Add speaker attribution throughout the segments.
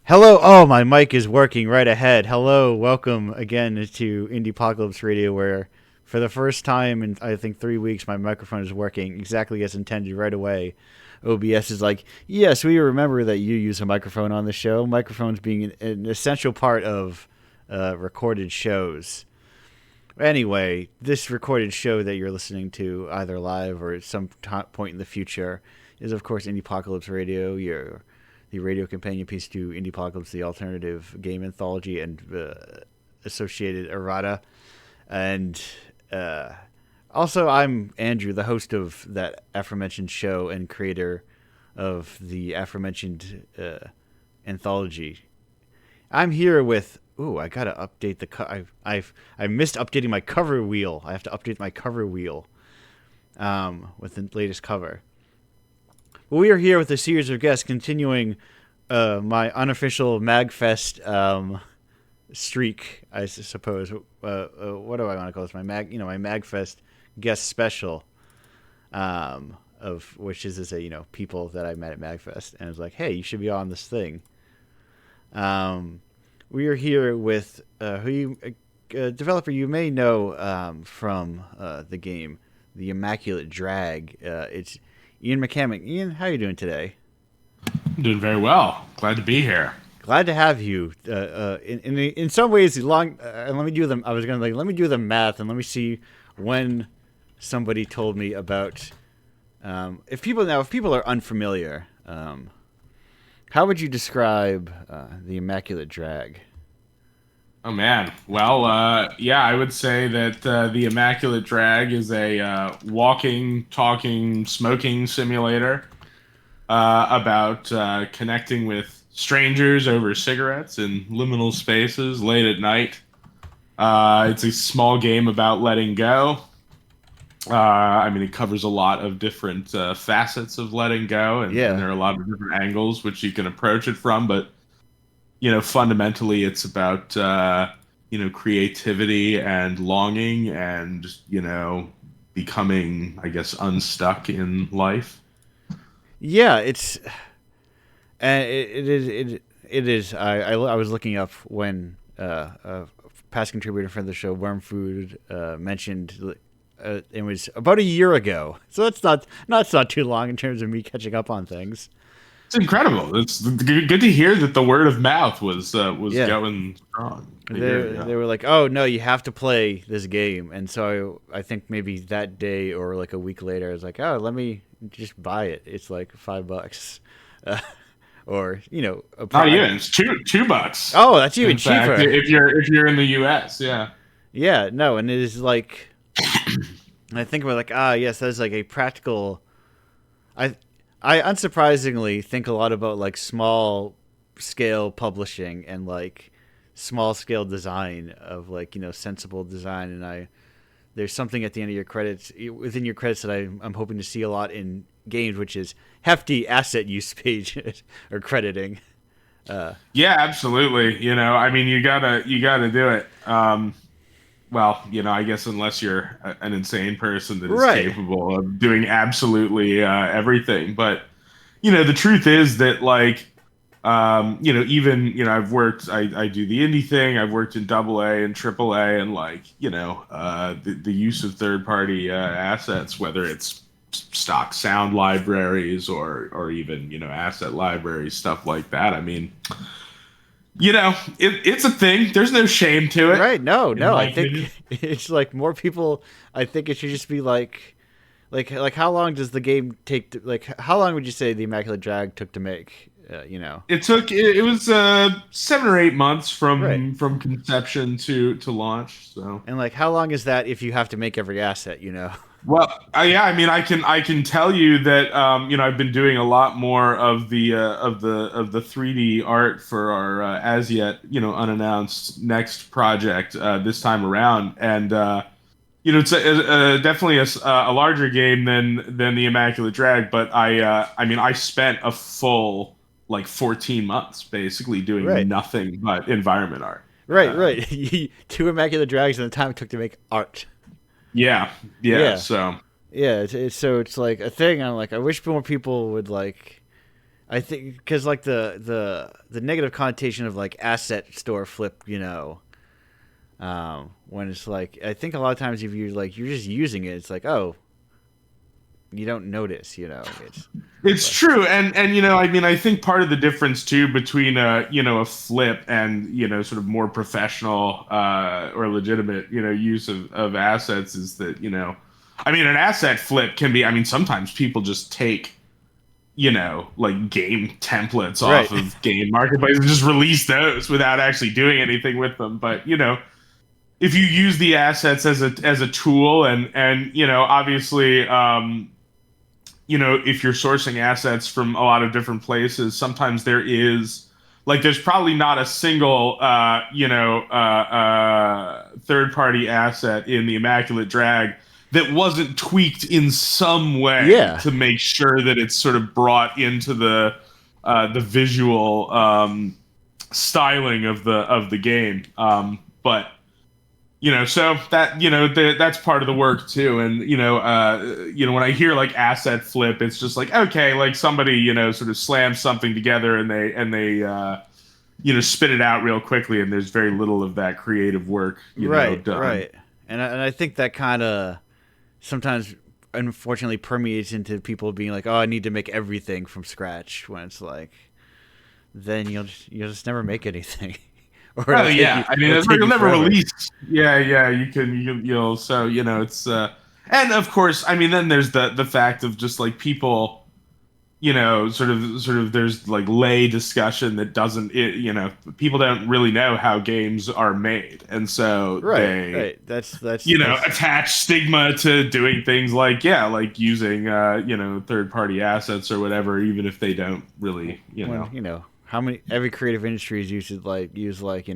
Speaker 1: Hello. Oh, my mic is working right ahead. Hello. Welcome again to Indiepocalypse Radio, where for the first time in, I think, 3 weeks, my microphone is working exactly as intended right away. OBS is like, yes, we remember that you use a microphone on the show. Microphones being an essential part of recorded shows. Anyway, this recorded show that you're listening to, either live or at some point in the future, is, of course, Indiepocalypse Radio, the radio companion piece to Indiepocalypse, the alternative game anthology and associated errata. And also, I'm Andrew, the host of that aforementioned show and creator of the aforementioned anthology. I'm here with... Ooh, I gotta update the... I missed updating my cover wheel. I have to update my cover wheel with the latest cover. Well, we are here with a series of guests continuing my unofficial MagFest streak, I suppose. What do I want to call this? My MagFest guest special, of which is people that I met at MagFest, and I was like, hey, you should be on this thing. We are here with a developer you may know from the game, The Immaculate Drag. It's Ian McCamick. Ian, how are you doing today?
Speaker 2: I'm doing very well. Glad to be here.
Speaker 1: Glad to have you. In some ways, long. Let me do them. I was gonna let me do the math and let me see when somebody told me about. If people are unfamiliar, how would you describe the Immaculate Drag?
Speaker 2: Oh man. Well, I would say that the Immaculate Drag is a walking, talking, smoking simulator about connecting with strangers over cigarettes in liminal spaces late at night. It's a small game about letting go. It covers a lot of different facets of letting go, and there are a lot of different angles which you can approach it from, but fundamentally it's about creativity and longing and becoming, I guess, unstuck in life.
Speaker 1: Yeah, it is. I was looking up when a past contributor for the show, Worm Food, mentioned it was about a year ago. So it's not too long in terms of me catching up on things.
Speaker 2: It's incredible. It's good to hear that the word of mouth was going strong.
Speaker 1: They were like, "Oh no, you have to play this game," and so I think maybe that day or like a week later, I was like, "Oh, let me just buy it. It's like $5, or
Speaker 2: not even. It's $2.
Speaker 1: Oh, that's even cheaper.
Speaker 2: Fact, if you're in the U.S., yeah.
Speaker 1: Yeah, no, and it is like, I think we're like, yes, that's like a practical. I unsurprisingly think a lot about like small scale publishing and like small scale design of like sensible design, and there's something at the end of your credits, within your credits, that I'm hoping to see a lot in games, which is hefty asset use page or crediting.
Speaker 2: Yeah, absolutely. You gotta do it. I guess unless you're an insane person that is capable of doing absolutely everything. But, the truth is that, like, I've worked, I do the indie thing. I've worked in AA and AAA, and, like, the use of third-party assets, whether it's stock sound libraries or even, asset libraries, stuff like that. I mean... it's a thing. There's no shame to it.
Speaker 1: Right. No. I think it's like more people. I think it should just be like how long does the game take? How long would you say the Immaculate Drag took to make?
Speaker 2: It was 7 or 8 months from conception to launch. So,
Speaker 1: and like, how long is that if you have to make every asset?
Speaker 2: Well, I can tell you that I've been doing a lot more of the 3D art for our as yet unannounced next project this time around, and it's definitely a larger game than the Immaculate Drag, but I spent a full 14 months basically doing nothing but environment art.
Speaker 1: Right. 2 Immaculate Drags and the time it took to make art.
Speaker 2: Yeah. So
Speaker 1: yeah, it's like a thing. I'm like, I wish more people would like I think because like the negative connotation of like asset store flip, when it's like I think a lot of times if you're like you're just using it, it's like oh you don't notice, it's
Speaker 2: It's
Speaker 1: but
Speaker 2: true, and I mean, I think part of the difference too between a flip and sort of more professional or legitimate use of assets is that I mean, an asset flip can be. I mean, sometimes people just take like game templates off
Speaker 1: right,
Speaker 2: of game marketplace and just release those without actually doing anything with them. But if you use the assets as a tool and obviously if you're sourcing assets from a lot of different places, sometimes there's probably not a single third party asset in the Immaculate Drag that wasn't tweaked in some way
Speaker 1: yeah,
Speaker 2: to make sure that it's sort of brought into the visual styling of the game. But so that that's part of the work too. And when I hear like asset flip, it's just like okay, like somebody sort of slams something together and they spit it out real quickly, and there's very little of that creative work done.
Speaker 1: right, and I think that kind of sometimes unfortunately permeates into people being like, oh, I need to make everything from scratch when it's like then you'll just never make anything. Or
Speaker 2: Oh yeah, I mean
Speaker 1: it'll take
Speaker 2: you'll
Speaker 1: you
Speaker 2: never
Speaker 1: forever.
Speaker 2: release. Yeah, yeah, you'll so it's and of course I mean then there's the fact of just like people sort of there's like lay discussion that doesn't people don't really know how games are made, and so
Speaker 1: Right,
Speaker 2: they
Speaker 1: right. That's
Speaker 2: attach stigma to doing things like like using third party assets or whatever, even if they don't really
Speaker 1: when how many every creative industry is use like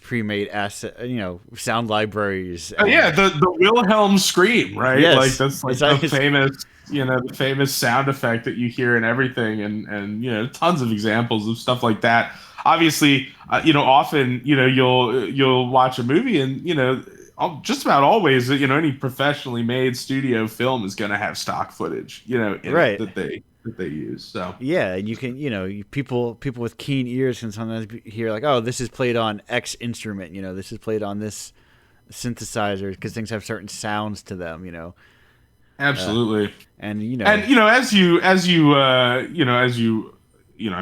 Speaker 1: pre-made asset sound libraries
Speaker 2: Oh yeah,
Speaker 1: and
Speaker 2: the Wilhelm scream, right? Like
Speaker 1: yes,
Speaker 2: that's like the famous sound effect that you hear in everything, and tons of examples of stuff like that. Obviously, often you'll watch a movie, and just about always any professionally made studio film is going to have stock footage, in it
Speaker 1: right.
Speaker 2: that they use. So
Speaker 1: Yeah, and you can people with keen ears can sometimes hear like, oh, this is played on X instrument, this is played on this synthesizer because things have certain sounds to them, uh,
Speaker 2: absolutely.
Speaker 1: and
Speaker 2: And as you I'm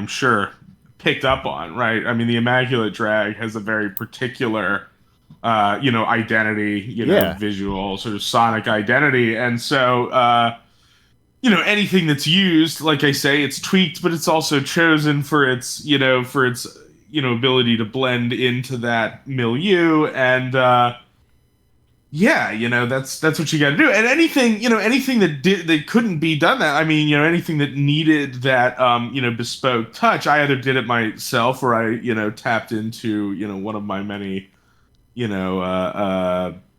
Speaker 2: sure picked up on, right? I mean, the Immaculate Drag has a very particular identity,
Speaker 1: yeah,
Speaker 2: visual sort of sonic identity, and so anything that's used, like I say, it's tweaked, but it's also chosen for its ability to blend into that milieu, and yeah, that's what you got to do. And anything that couldn't be done that. I mean, anything that needed that bespoke touch, I either did it myself or I tapped into one of my many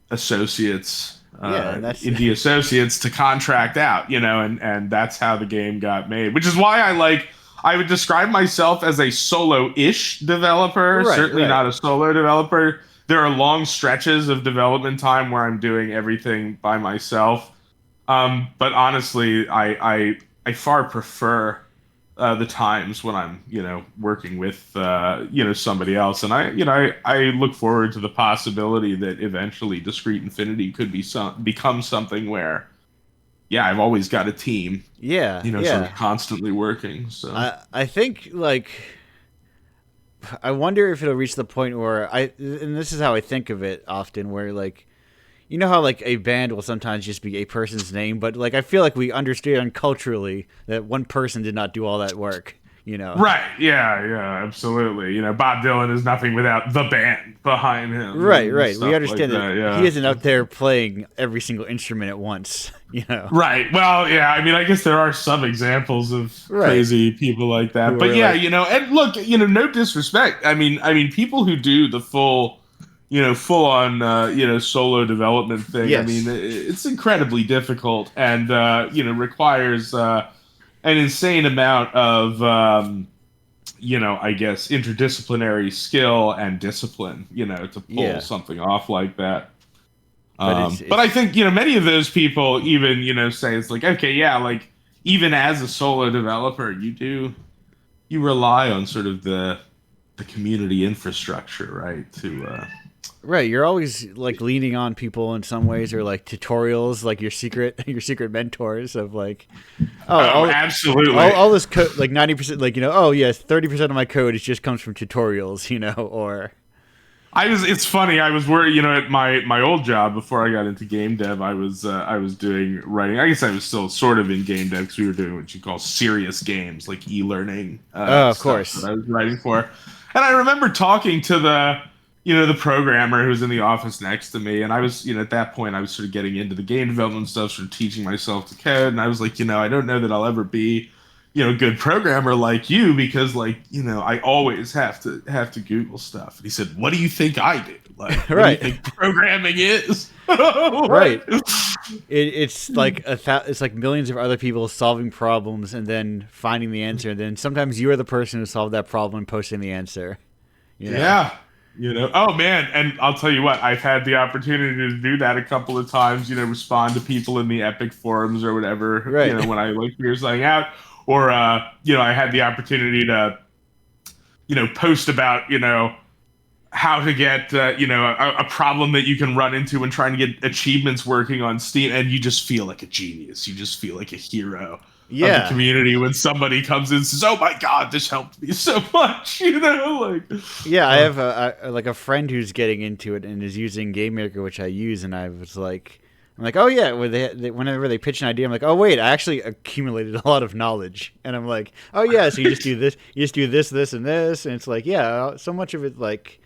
Speaker 2: associates,
Speaker 1: yeah, and that's
Speaker 2: indie associates to contract out, and that's how the game got made. Which is why I would describe myself as a solo-ish developer,
Speaker 1: right,
Speaker 2: certainly
Speaker 1: right.
Speaker 2: not a solo developer. There are long stretches of development time where I'm doing everything by myself. But honestly, I far prefer the times when I'm working with somebody else, and I look forward to the possibility that eventually Discrete Infinity could become something where I've always got a team
Speaker 1: Yeah,
Speaker 2: sort of
Speaker 1: yeah.
Speaker 2: constantly working. So
Speaker 1: I think like I wonder if it'll reach the point where and this is how I think of it often, where like how like a band will sometimes just be a person's name, but like I feel like we understand culturally that one person did not do all that work.
Speaker 2: right, yeah, yeah, absolutely. Bob Dylan is nothing without the band behind him
Speaker 1: Right,
Speaker 2: and
Speaker 1: right. We
Speaker 2: stuff like
Speaker 1: understand that
Speaker 2: that.
Speaker 1: he
Speaker 2: Yeah.
Speaker 1: isn't out there playing every single instrument at once.
Speaker 2: Right. Well, yeah. I mean, I guess there are some examples of
Speaker 1: Right.
Speaker 2: crazy people like that,
Speaker 1: Who
Speaker 2: but
Speaker 1: are
Speaker 2: yeah,
Speaker 1: like,
Speaker 2: and look, no disrespect. I mean, people who do the full on, solo development thing. I mean,
Speaker 1: yes.
Speaker 2: it's incredibly difficult and requires an insane amount of I guess interdisciplinary skill and discipline, to pull
Speaker 1: Yeah.
Speaker 2: something off like that.
Speaker 1: But
Speaker 2: But I think many of those people even say it's like okay, yeah, like even as a solo developer, you rely on sort of the community infrastructure, right? To
Speaker 1: Right, you're always like leaning on people in some ways, or like tutorials, like your secret your secret mentors of like, oh,
Speaker 2: oh, absolutely.
Speaker 1: all this code, like 90%, like, oh yes, 30% of my code is just comes from tutorials, or
Speaker 2: It's funny. I was worried, at my old job before I got into game dev. I was doing writing. I guess I was still sort of in game dev because we were doing what you call serious games, like e-learning
Speaker 1: oh, of
Speaker 2: stuff that
Speaker 1: course,
Speaker 2: I was writing for. And I remember talking to the programmer who was in the office next to me, and I was, at that point, I was sort of getting into the game development stuff, sort of teaching myself to code, and I was like, I don't know that I'll ever be a good programmer like you because like I always have to Google stuff. And he said, what do you think I do? Like, what do you
Speaker 1: right,
Speaker 2: think programming is?
Speaker 1: right.
Speaker 2: Like,
Speaker 1: It's like it's like millions of other people solving problems and then finding the answer, and then sometimes you are the person who solved that problem and posting the answer.
Speaker 2: yeah. Oh man, and I'll tell you what, I've had the opportunity to do that a couple of times, respond to people in the Epic forums or whatever,
Speaker 1: Right.
Speaker 2: when I like figure something out. Or I had the opportunity to, post about, how to get a problem that you can run into when trying to get achievements working on Steam, and you just feel like a genius. You just feel like a hero of the
Speaker 1: Yeah.
Speaker 2: community when somebody comes in and says, "Oh my God, this helped me so much," like.
Speaker 1: Yeah, I have like a friend who's getting into it and is using Game Maker, which I use, and I'm like, oh yeah. Whenever they pitch an idea, I'm like, oh wait, I actually accumulated a lot of knowledge, and I'm like, oh yeah, so you just do this, this, and this, and it's like, yeah, so much of it like,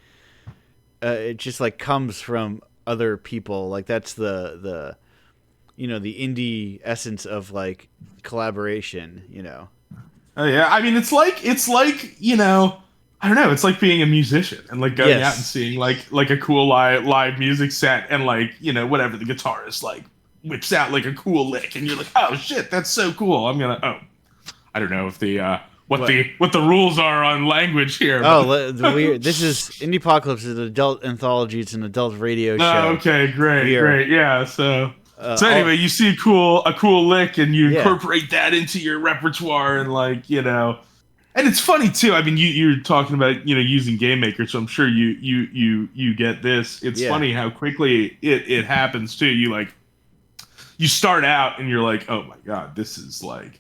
Speaker 1: it just like comes from other people. Like that's the indie essence of like collaboration.
Speaker 2: Oh yeah, I mean it's like I don't know, it's like being a musician and like going out and
Speaker 1: Yes.
Speaker 2: seeing like a cool live music set and like whatever the guitarist like whips out like a cool lick and you're like, oh shit, that's so cool. I don't know if the
Speaker 1: What?
Speaker 2: what the rules are on language here,
Speaker 1: Oh,
Speaker 2: but
Speaker 1: this is Indiepocalypse is an adult anthology. It's an adult radio
Speaker 2: oh,
Speaker 1: show.
Speaker 2: okay,
Speaker 1: We
Speaker 2: great,
Speaker 1: are
Speaker 2: great, yeah. So
Speaker 1: all
Speaker 2: anyway, you see a cool lick and you
Speaker 1: yeah.
Speaker 2: incorporate that into your repertoire and like and it's funny too. I mean, you're talking about using Game Maker, so I'm sure you get this. It's
Speaker 1: Yeah.
Speaker 2: funny how quickly it happens too. You start out and you're like, oh my god, this is like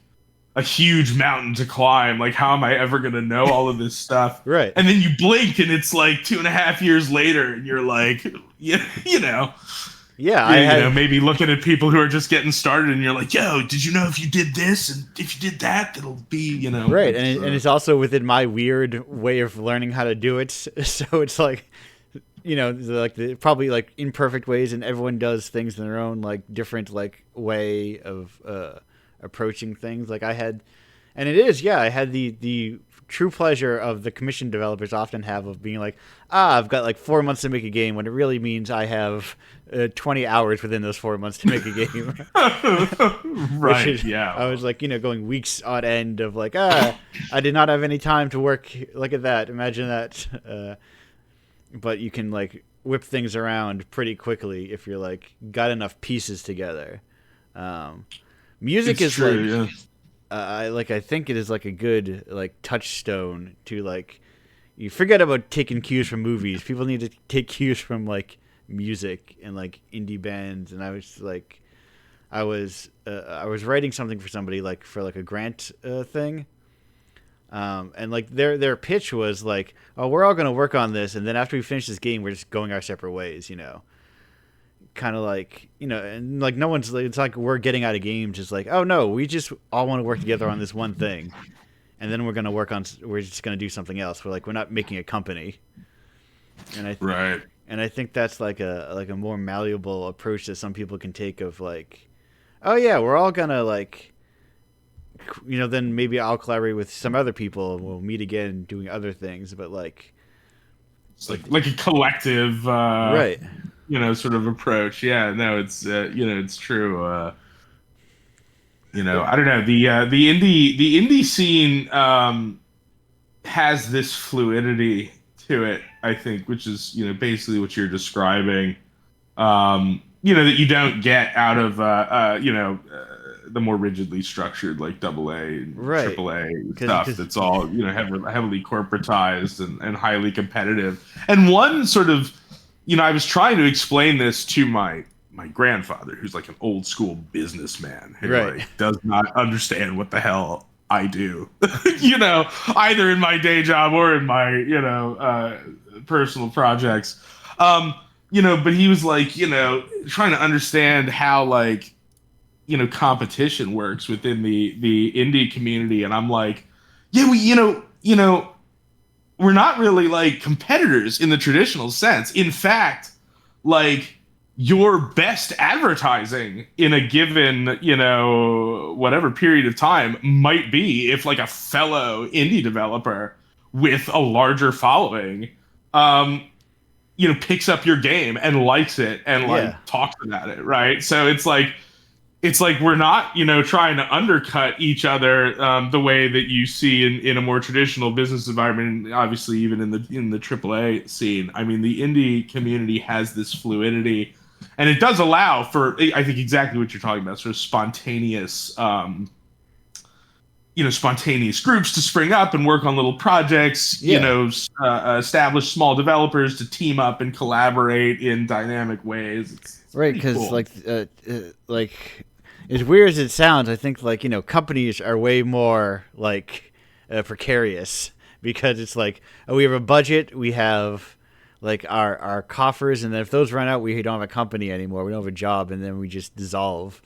Speaker 2: a huge mountain to climb. Like, how am I ever gonna know all of this stuff?
Speaker 1: Right.
Speaker 2: And then you blink and it's like 2.5 years later, and you're like,
Speaker 1: Yeah, I
Speaker 2: maybe looking at people who are just getting started, and you're like, yo, did you know if you did this and if you did that, it'll be,
Speaker 1: right, and it's also within my weird way of learning how to do it. So it's like, like the probably like imperfect ways, and everyone does things in their own like different like way of approaching things. Like I had, and it is, yeah, I had the true pleasure of the commission developers often have of being like, I've got like 4 months to make a game, when it really means I have 20 hours within those 4 months to make a game.
Speaker 2: right,
Speaker 1: Is,
Speaker 2: yeah.
Speaker 1: I was like, going weeks on end of like, I did not have any time to work. Look at that. Imagine that. But you can like whip things around pretty quickly if you're like got enough pieces together. Music
Speaker 2: It's
Speaker 1: is
Speaker 2: true,
Speaker 1: like,
Speaker 2: yeah.
Speaker 1: I think it is like a good like touchstone to like, you forget about taking cues from movies. People need to take cues from like music and like indie bands. And I was like, I was writing something for somebody like for like a grant thing. And like their pitch was like, oh, we're all gonna work on this, and then after we finish this game, we're just going our separate ways. Kind of like, and like no one's, it's like we're getting out of games. It's like, oh no, we just all want to work together on this one thing, and then we're just gonna do something else. We're not making a company. And
Speaker 2: Right.
Speaker 1: I think that's like a more malleable approach that some people can take of like, oh yeah, we're all gonna like, then maybe I'll collaborate with some other people and we'll meet again doing other things, but like,
Speaker 2: It's like a collective
Speaker 1: right.
Speaker 2: sort of approach. Yeah, no, it's true. I don't know, the indie scene has this fluidity to it, I think, which is basically what you're describing. That you don't get out of the more rigidly structured like AA and
Speaker 1: Right.
Speaker 2: AAA stuff
Speaker 1: Because
Speaker 2: that's all heavily corporatized and highly competitive. And one sort of, I was trying to explain this to my grandfather, who's like an old school businessman who
Speaker 1: right.
Speaker 2: like does not understand what the hell I do, either in my day job or in my personal projects. But he was like, trying to understand how like competition works within the indie community, and I'm like, yeah, we're not really like competitors in the traditional sense. In fact, like your best advertising in a given, whatever period of time might be if like a fellow indie developer with a larger following, um, picks up your game and likes it and like
Speaker 1: Yeah.
Speaker 2: talks about it, right? So it's like we're not trying to undercut each other the way that you see in a more traditional business environment, and obviously even in the AAA scene. I mean, the indie community has this fluidity, and it does allow for, I think, exactly what you're talking about, sort of spontaneous groups to spring up and work on little projects,
Speaker 1: Yeah.
Speaker 2: establish small developers to team up and collaborate in dynamic ways. It's
Speaker 1: Right.
Speaker 2: pretty
Speaker 1: Because
Speaker 2: cool.
Speaker 1: like as weird as it sounds, I think like companies are way more like precarious because it's like, oh, we have a budget, we have like our coffers, and then if those run out, we don't have a company anymore, we don't have a job, and then we just dissolve.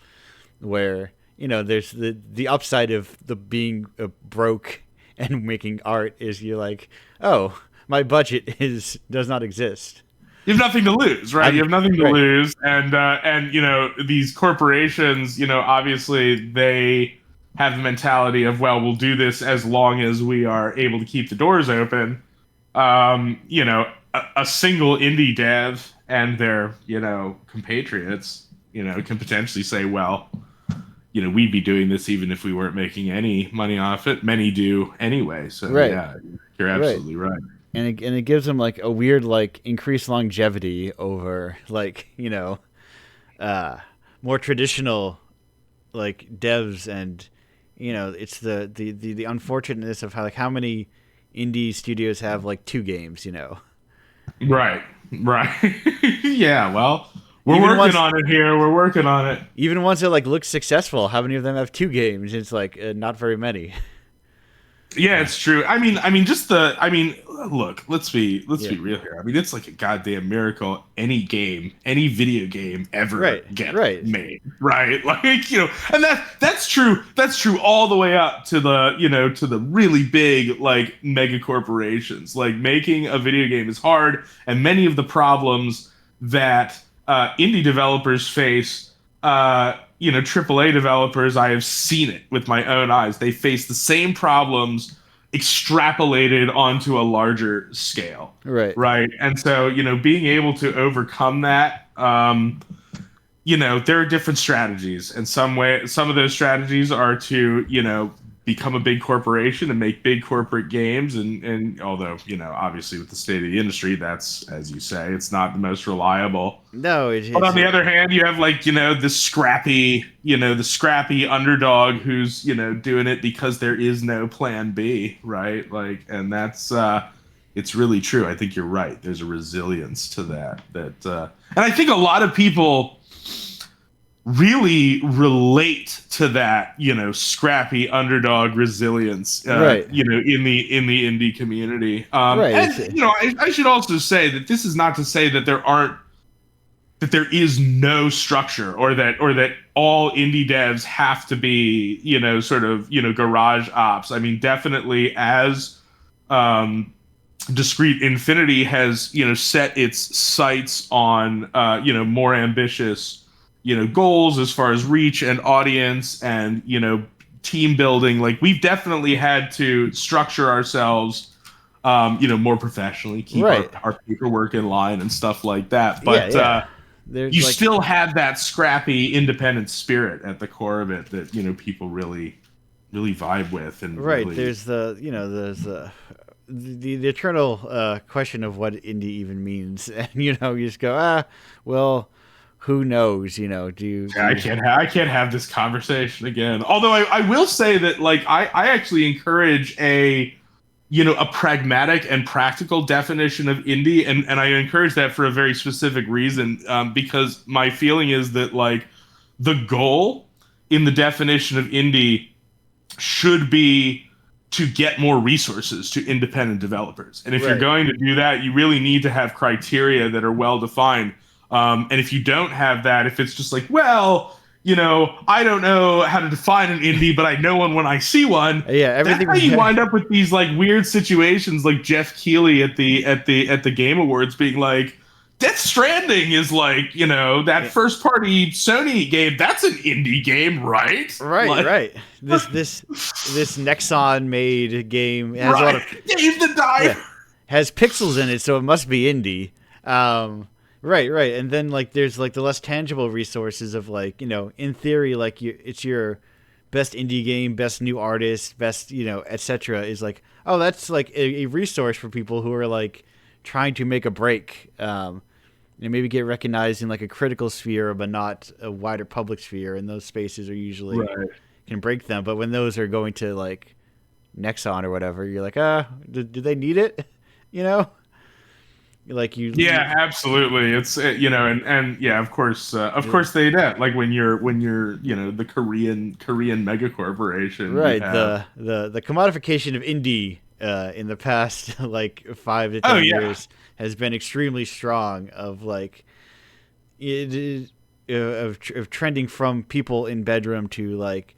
Speaker 1: Where there's the upside of the being broke and making art is you're like, oh, my budget is does not exist.
Speaker 2: You have nothing to lose, right? You
Speaker 1: I'm
Speaker 2: have nothing to
Speaker 1: right.
Speaker 2: lose, and these corporations, obviously they have the mentality of, well, we'll do this as long as we are able to keep the doors open. A single indie dev and their compatriots, can potentially say, well, we'd be doing this even if we weren't making any money off it. Many do anyway. So
Speaker 1: Right.
Speaker 2: yeah, you're
Speaker 1: Right.
Speaker 2: absolutely right.
Speaker 1: And it gives them like a weird like increased longevity over like uh more traditional like devs. And it's the unfortunateness of how many indie studios have like two games.
Speaker 2: Right, right. Yeah, well, we're
Speaker 1: even
Speaker 2: working
Speaker 1: ones
Speaker 2: on it here. We're working on it.
Speaker 1: even ones that like look successful, how many of them have two games? It's like not very many.
Speaker 2: Yeah, it's true. Look, let's be
Speaker 1: Yeah.
Speaker 2: real here. I mean, it's like a goddamn miracle any video game ever
Speaker 1: Right.
Speaker 2: gets
Speaker 1: Right.
Speaker 2: made, right? Like, and that's true. That's true all the way up to the really big like mega corporations. Like making a video game is hard, and many of the problems that indie developers face, AAA developers, I have seen it with my own eyes. They face the same problems extrapolated onto a larger scale,
Speaker 1: Right.
Speaker 2: right? And so, being able to overcome that, there are different strategies, and some of those strategies are to, become a big corporation and make big corporate games, and although, obviously with the state of the industry, that's, as you say, it's not the most reliable.
Speaker 1: No,
Speaker 2: But
Speaker 1: it's
Speaker 2: on the other hand, you have like, the scrappy underdog who's, doing it because there is no plan B, right? Like, and that's it's really true. I think you're right. There's a resilience to that, and I think a lot of people really relate to that, scrappy underdog resilience,
Speaker 1: right.
Speaker 2: in the indie community.
Speaker 1: Right.
Speaker 2: And I should also say that this is not to say that there is no structure, or that all indie devs have to be, sort of, garage ops. I mean, definitely as Discrete Infinity has, set its sights on, more ambitious, goals as far as reach and audience and, team building. Like, we've definitely had to structure ourselves, more professionally, keep our,
Speaker 1: Right.
Speaker 2: our paperwork in line and stuff like that.
Speaker 1: Yeah.
Speaker 2: But
Speaker 1: Yeah. There's
Speaker 2: you
Speaker 1: like
Speaker 2: still have that scrappy independent spirit at the core of it that, people really, really vibe with, and
Speaker 1: right.
Speaker 2: really.
Speaker 1: There's there's the eternal question of what indie even means, and you just go, well, who knows? You know, do
Speaker 2: Yeah,
Speaker 1: you,
Speaker 2: I can't have this conversation again. Although I will say that like I actually encourage a a pragmatic and practical definition of indie, and I encourage that for a very specific reason, because my feeling is that like the goal in the definition of indie should be to get more resources to independent developers. And if you're
Speaker 1: right?
Speaker 2: going to do that, you really need to have criteria that are well defined. And if you don't have that, if it's just like, well, I don't know how to define an indie, but I know one when I see one.
Speaker 1: Yeah,
Speaker 2: That's
Speaker 1: everything
Speaker 2: how
Speaker 1: we
Speaker 2: you
Speaker 1: have.
Speaker 2: wind up with these like weird situations, like Jeff Keighley at the Game Awards being like, Death Stranding is like, that
Speaker 1: Yeah,
Speaker 2: first party Sony game. That's an indie game, right?
Speaker 1: right,
Speaker 2: Like,
Speaker 1: right. This Nexon made game, it has a lot
Speaker 2: right.
Speaker 1: of,
Speaker 2: Dave the
Speaker 1: yeah,
Speaker 2: Diver.
Speaker 1: has pixels in it, so it must be indie. Right, right. And then like there's like the less tangible resources of like, in theory, like it's your best indie game, best new artist, best, etc. is like, oh, that's like a resource for people who are like trying to make a break. And maybe get recognized in like a critical sphere, but not a wider public sphere. And those spaces are usually
Speaker 2: Right.
Speaker 1: can break them. But when those are going to like Nexon or whatever, you're like, do they need it? You know, like
Speaker 2: Yeah, absolutely. It's and yeah, of course they do. Like when you're the Korean mega corporation, you
Speaker 1: right.
Speaker 2: have.
Speaker 1: The commodification of indie in the past like 5 to 10
Speaker 2: Oh yeah.
Speaker 1: years has been extremely strong. Of like it is of trending from people in bedroom to like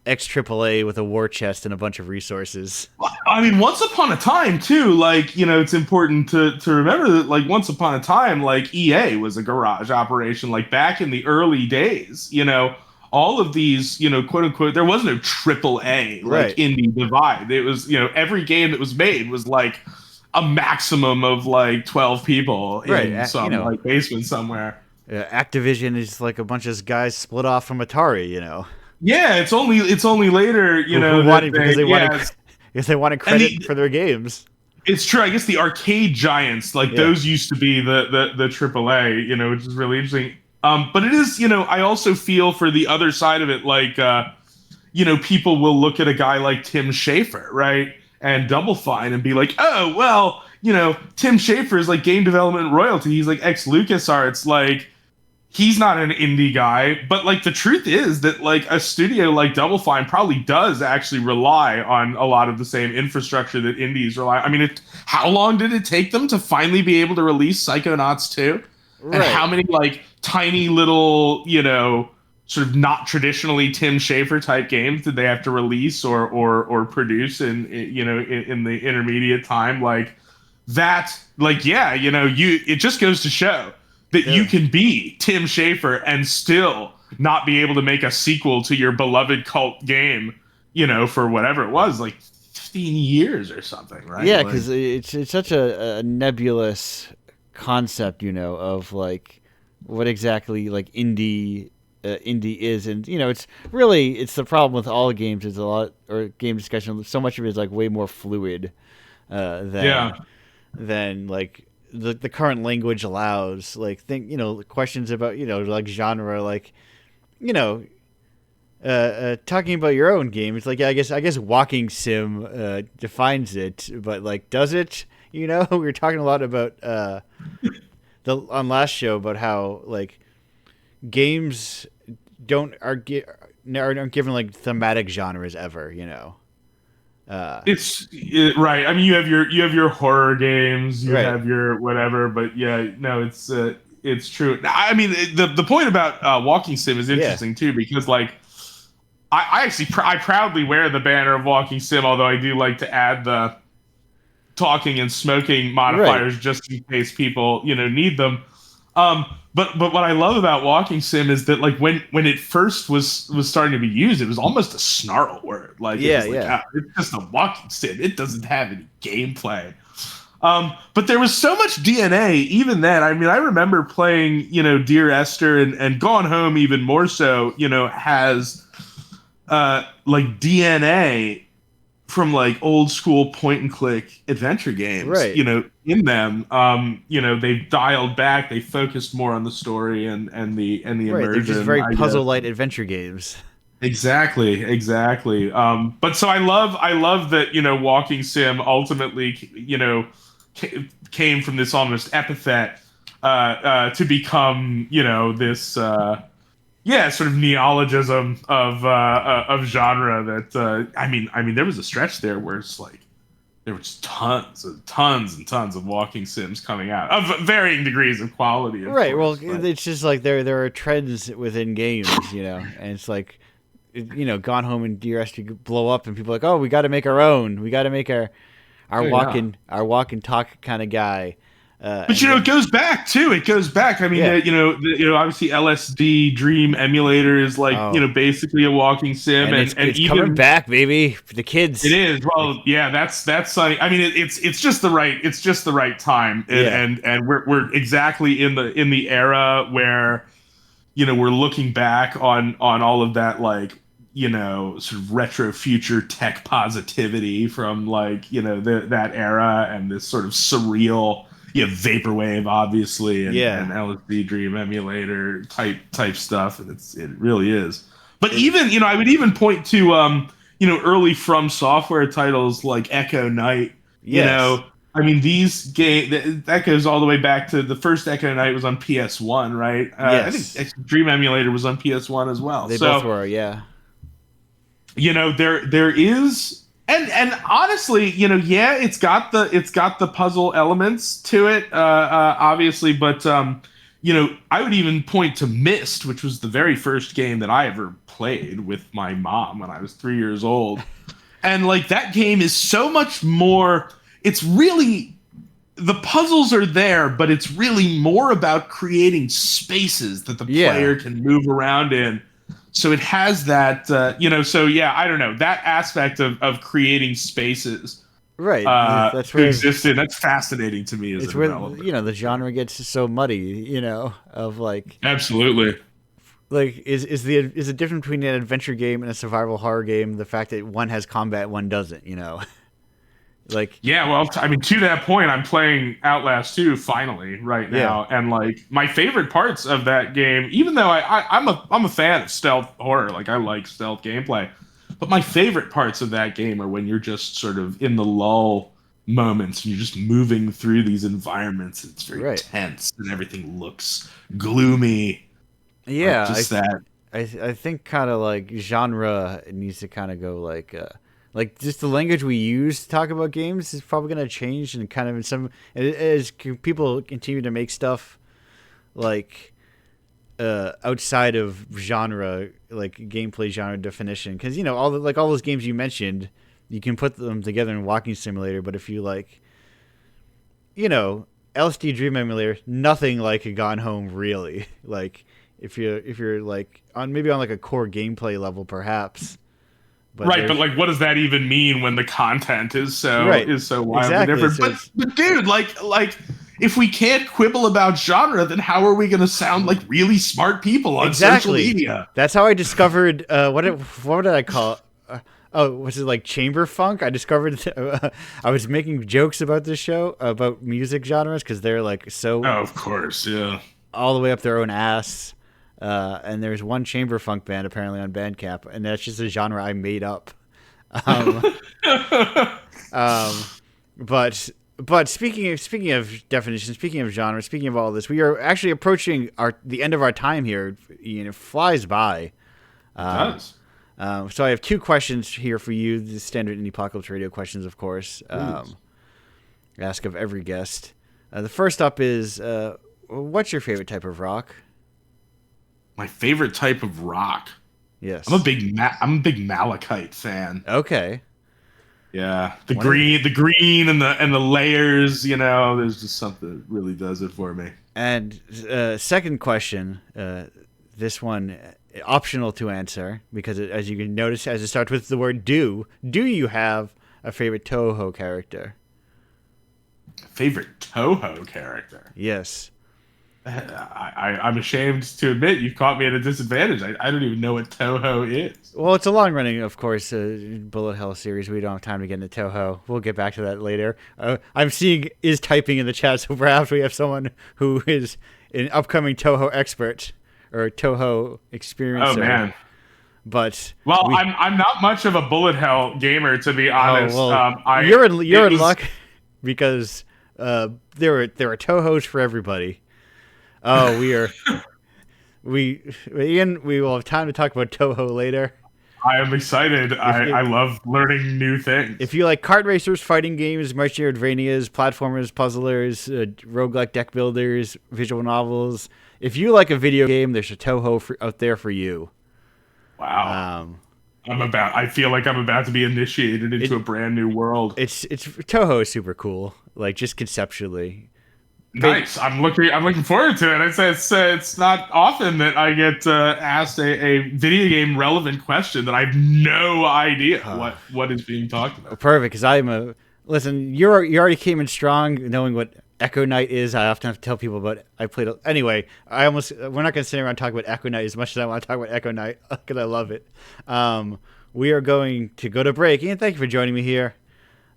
Speaker 1: ex AAA with a war chest and a bunch of resources.
Speaker 2: I mean, once upon a time too, like, it's important to remember that like once upon a time, like EA was a garage operation, like back in the early days, all of these, quote unquote, there was no triple A like
Speaker 1: Right.
Speaker 2: indie divide. It was, every game that was made was like a maximum of like 12 people
Speaker 1: Right.
Speaker 2: in some like basement somewhere.
Speaker 1: Activision is like a bunch of guys split off from Atari.
Speaker 2: Yeah, it's only later,
Speaker 1: Who
Speaker 2: that
Speaker 1: wanted
Speaker 2: they,
Speaker 1: because they wanted
Speaker 2: yeah,
Speaker 1: because they wanted
Speaker 2: and
Speaker 1: credit for their games.
Speaker 2: it's true. I guess the arcade giants, like
Speaker 1: Yeah.
Speaker 2: those, used to be the AAA, which is really interesting. But it is, I also feel for the other side of it, like, people will look at a guy like Tim Schafer, right, and Double Fine, and be like, oh, well, Tim Schafer is like game development royalty. He's like ex LucasArts, like. He's not an indie guy, but like the truth is that like a studio like Double Fine probably does actually rely on a lot of the same infrastructure that indies rely. I mean, how long did it take them to finally be able to release Psychonauts 2? And
Speaker 1: Right.
Speaker 2: how many like tiny little, sort of not traditionally Tim Schafer type games did they have to release or produce in the intermediate time, like that, like, yeah, it just goes to show that you
Speaker 1: Yeah.
Speaker 2: can be Tim Schafer and still not be able to make a sequel to your beloved cult game, for whatever it was, like 15 years or something, right?
Speaker 1: Yeah,
Speaker 2: Like,
Speaker 1: because it's such a nebulous concept, of like what exactly like indie is, and it's the problem with all games. Is a lot or game discussion. So much of it is like way more fluid than
Speaker 2: yeah.
Speaker 1: like the current language allows. Like think questions about like genre, like you know talking about your own game. It's like, yeah, I guess walking sim defines it, but like does it? We were talking a lot about the on last show about how like games don't aren't given like thematic genres ever.
Speaker 2: Right. I mean, you have your horror games, you
Speaker 1: Right.
Speaker 2: have your whatever, but yeah, no, it's true. I mean, the point about walking sim is
Speaker 1: Yeah.
Speaker 2: interesting too, because like I actually I proudly wear the banner of walking sim, although I do like to add the talking and smoking
Speaker 1: Right.
Speaker 2: modifiers just in case people need them. But what I love about walking sim is that like when it first was starting to be used, it was almost a snarl word. Like it
Speaker 1: Yeah.
Speaker 2: was like,
Speaker 1: Yeah.
Speaker 2: it's just a walking sim. It doesn't have any gameplay. But there was so much DNA even then. I mean, I remember playing, Dear Esther, and Gone Home even more so, has like DNA from like old school point and click adventure games,
Speaker 1: Right.
Speaker 2: in them. They've dialed back, they focused more on the story and the
Speaker 1: Right. They're just
Speaker 2: immersion,
Speaker 1: very
Speaker 2: I guess.
Speaker 1: puzzle light adventure games.
Speaker 2: Exactly, exactly. But so I love that, walking sim ultimately, came from this almost epithet to become, this yeah, sort of neologism of genre that I mean there was a stretch there where it's like there were just tons and tons of walking sims coming out of varying degrees of quality, of
Speaker 1: Right. Well,
Speaker 2: course, but
Speaker 1: it's just like there are trends within games, and it's like, Gone Home and Dear Esther blow up, and people are like, oh, we got to make our own. We got to make our
Speaker 2: oh yeah.
Speaker 1: walk and talk kind of guy,
Speaker 2: But
Speaker 1: and
Speaker 2: it
Speaker 1: then
Speaker 2: goes back too. It goes back. I mean,
Speaker 1: yeah.
Speaker 2: obviously LSD Dream Emulator is like,
Speaker 1: Oh,
Speaker 2: basically a walking sim,
Speaker 1: and
Speaker 2: and
Speaker 1: it's coming
Speaker 2: even
Speaker 1: back, baby, for the
Speaker 2: it
Speaker 1: kids.
Speaker 2: is. Well, yeah, that's sunny. I mean, it's just the right time, and
Speaker 1: Yeah.
Speaker 2: we're exactly in the era where we're looking back on all of that, like, sort of retro future tech positivity from, like, that era, and this sort of surreal, vaporwave, obviously, and
Speaker 1: Yeah.
Speaker 2: LSD Dream Emulator type stuff, and it really is. But
Speaker 1: It,
Speaker 2: even, I would even point to early From Software titles like Echo Knight. You
Speaker 1: yes.
Speaker 2: know, I mean, these that goes all the way back to the first Echo Knight was on PS1, right? I think
Speaker 1: Yes.
Speaker 2: Dream Emulator was on PS1 as well.
Speaker 1: They both
Speaker 2: So,
Speaker 1: were. Yeah.
Speaker 2: there is, and honestly, yeah, it's got the puzzle elements to it, obviously, but I would even point to Myst, which was the very first game that I ever played with my mom when I was 3 years old, and like that game is so much more. It's really, the puzzles are there, but it's really more about creating spaces that the
Speaker 1: Yeah.
Speaker 2: player can move around in. So it has that, So yeah, I don't know, that aspect of creating spaces
Speaker 1: Right. That's
Speaker 2: to
Speaker 1: where
Speaker 2: exist in. That's fascinating to me as a
Speaker 1: it's where
Speaker 2: developer.
Speaker 1: the genre gets so muddy. Of
Speaker 2: Absolutely.
Speaker 1: is the difference between an adventure game and a survival horror game the fact that one has combat, one doesn't. Like
Speaker 2: Yeah, well, I mean, to that point, I'm playing Outlast 2 finally right
Speaker 1: yeah.
Speaker 2: now, and like my favorite parts of that game, even though I'm a fan of stealth horror, like I like stealth gameplay, but my favorite parts of that game are when you're just sort of in the lull moments and you're just moving through these environments. And it's very
Speaker 1: Right.
Speaker 2: tense and everything looks gloomy, like
Speaker 1: Yeah.
Speaker 2: just that.
Speaker 1: I think kind of like genre needs to kind of go like just the language we use to talk about games is probably going to change, and kind of in some as people continue to make stuff like outside of genre, like gameplay genre definition, because all those games you mentioned, you can put them together in walking simulator, but if you like, LSD Dream Emulator, nothing like a Gone Home really. Like if you're like on maybe on like a core gameplay level perhaps, but
Speaker 2: Right, but
Speaker 1: there's
Speaker 2: like, what does that even mean when the content is so
Speaker 1: right,
Speaker 2: wildly
Speaker 1: exactly.
Speaker 2: different?
Speaker 1: So
Speaker 2: But dude, like if we can't quibble about genre, then how are we going to sound like really smart people on social
Speaker 1: exactly,
Speaker 2: media?
Speaker 1: that's how I discovered what did I call it? Oh, was it like chamber funk? I discovered I was making jokes about this show about music genres because they're like so
Speaker 2: Oh, of course, yeah.
Speaker 1: all the way up their own ass. And there's one chamber funk band apparently on Bandcamp, and that's just a genre I made up. Um, um, but speaking of definition, speaking of genre, speaking of all this, we are actually approaching the end of our time here. It flies by.
Speaker 2: It does.
Speaker 1: So I have two questions here for you, the standard Indiepocalypse Radio questions, of course.
Speaker 2: Please.
Speaker 1: Ask of every guest. The first up is, what's your favorite type of rock?
Speaker 2: My favorite type of rock. I'm a
Speaker 1: Yes.
Speaker 2: big Malachite fan.
Speaker 1: Okay.
Speaker 2: Yeah, the
Speaker 1: One of
Speaker 2: green and the layers. There's just something that really does it for me.
Speaker 1: And second question, this one optional to answer because as you can notice, as it starts with the word do you have a favorite Toho character?
Speaker 2: Favorite Toho character.
Speaker 1: Yes.
Speaker 2: I'm ashamed to admit you caught me at a disadvantage. I don't even know what Toho is.
Speaker 1: Well, it's a long running, of course, bullet hell series. We don't have time to get into Toho. We'll get back to that later. I'm seeing is typing in the chat, so perhaps we have someone who is an upcoming Toho expert or Toho
Speaker 2: Oh
Speaker 1: experiencer.
Speaker 2: man.
Speaker 1: But
Speaker 2: Well,
Speaker 1: we
Speaker 2: I'm not much of a bullet hell gamer, to be
Speaker 1: oh
Speaker 2: honest.
Speaker 1: well,
Speaker 2: I
Speaker 1: you're
Speaker 2: it
Speaker 1: in
Speaker 2: was
Speaker 1: luck because there are Tohos for everybody. Oh, Ian, we will have time to talk about Toho later.
Speaker 2: I am excited.
Speaker 1: If
Speaker 2: I love learning new
Speaker 1: if
Speaker 2: things.
Speaker 1: you like kart racers, fighting games, Metroidvanias, platformers, puzzlers, roguelike deck builders, visual novels, if you like a video game, there's a out there for you.
Speaker 2: Wow.
Speaker 1: Um,
Speaker 2: I feel like I'm about to be initiated into a
Speaker 1: it
Speaker 2: brand new world.
Speaker 1: it's Toho is super cool, like just conceptually.
Speaker 2: Nice. I'm looking forward to it. It's not often that I get asked a video game relevant question that I have no idea what is being talked about.
Speaker 1: Perfect, because I'm a listen. You already came in strong, knowing what Echo Knight is. I often have to tell people about. I played anyway. We're not going to sit around and talk about Echo Knight as much as I want to talk about Echo Knight because I love it. We are going to go to break. Ian, thank you for joining me here.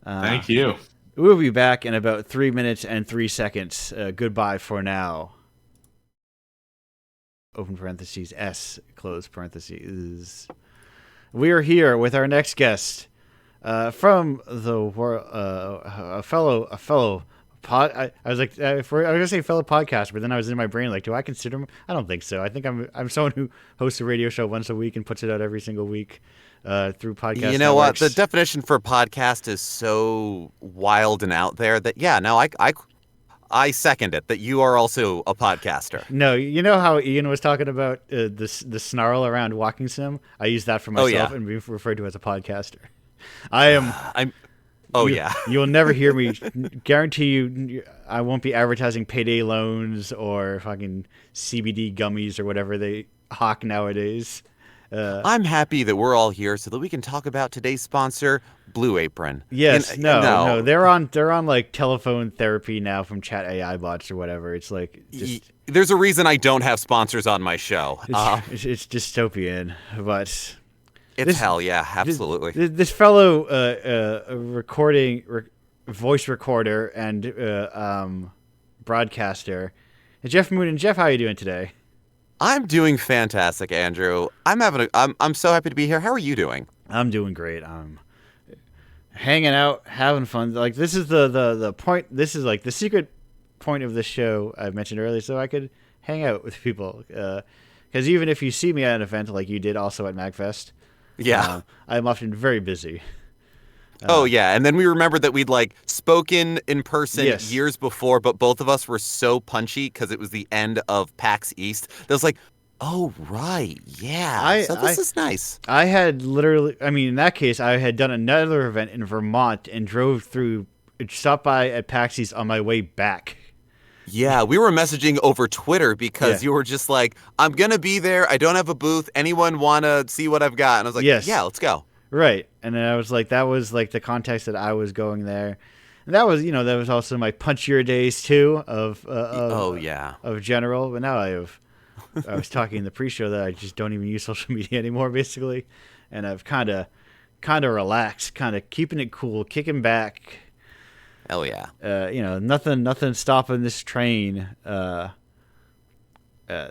Speaker 2: Thank you.
Speaker 1: We'll be back in about 3 minutes and 3 seconds. Goodbye for now. Open parentheses S, close parentheses. We are here with our next guest from the world, a fellow pod. I was like, I was gonna say fellow podcaster, but then I was in my brain like, do I consider him? I don't think so. I think I'm someone who hosts a radio show once a week and puts it out every single week through podcast.
Speaker 3: You know what?
Speaker 1: networks.
Speaker 3: The definition for podcast is so wild and out there that I second it. That you are also a podcaster.
Speaker 1: No, you know how Ian was talking about the snarl around walking sim. I use that for myself
Speaker 3: yeah.
Speaker 1: and be referred to as a podcaster. I am.
Speaker 3: I'm. Oh
Speaker 1: you,
Speaker 3: yeah.
Speaker 1: You'll never hear me. Guarantee you, I won't be advertising payday loans or fucking CBD gummies or whatever they hawk nowadays.
Speaker 3: I'm happy that we're all here so that we can talk about today's sponsor, Blue Apron.
Speaker 1: Yes,
Speaker 3: And-
Speaker 1: no, they're on like telephone therapy now from chat AI bots or whatever. It's like just
Speaker 3: There's a reason I don't have sponsors on my show.
Speaker 1: it's dystopian, but
Speaker 3: It's hell, yeah, absolutely.
Speaker 1: This fellow voice recorder and broadcaster, Jeff Moon. And Jeff, how are you doing today?
Speaker 3: I'm doing fantastic, Andrew. I'm so happy to be here. How are you doing?
Speaker 1: I'm doing great. I'm hanging out, having fun. Like this is the point. This is like the secret point of the show I mentioned earlier, so I could hang out with people. Because even if you see me at an event like you did also at MagFest,
Speaker 3: Yeah.
Speaker 1: I'm often very busy.
Speaker 3: Oh yeah, and then we remembered that we'd like spoken in person
Speaker 1: Yes.
Speaker 3: years before, but both of us were so punchy because it was the end of PAX East. That was like, oh right, yeah. So this is nice.
Speaker 1: I had literally, I mean, in that case, I had done another event in Vermont and stopped by at PAX East on my way back.
Speaker 3: Yeah, we were messaging over Twitter because you were just like, I'm gonna be there. I don't have a booth. Anyone wanna see what I've got? And I was like,
Speaker 1: Yes.
Speaker 3: yeah, let's go.
Speaker 1: Right. And then I was like, that was like the context that I was going there. And that was also my punchier days too of
Speaker 3: Oh yeah.
Speaker 1: of general. But now I was talking in the pre-show that I just don't even use social media anymore, basically. And I've kind of relaxed, kind of keeping it cool, kicking back.
Speaker 3: Hell yeah.
Speaker 1: Nothing stopping this train.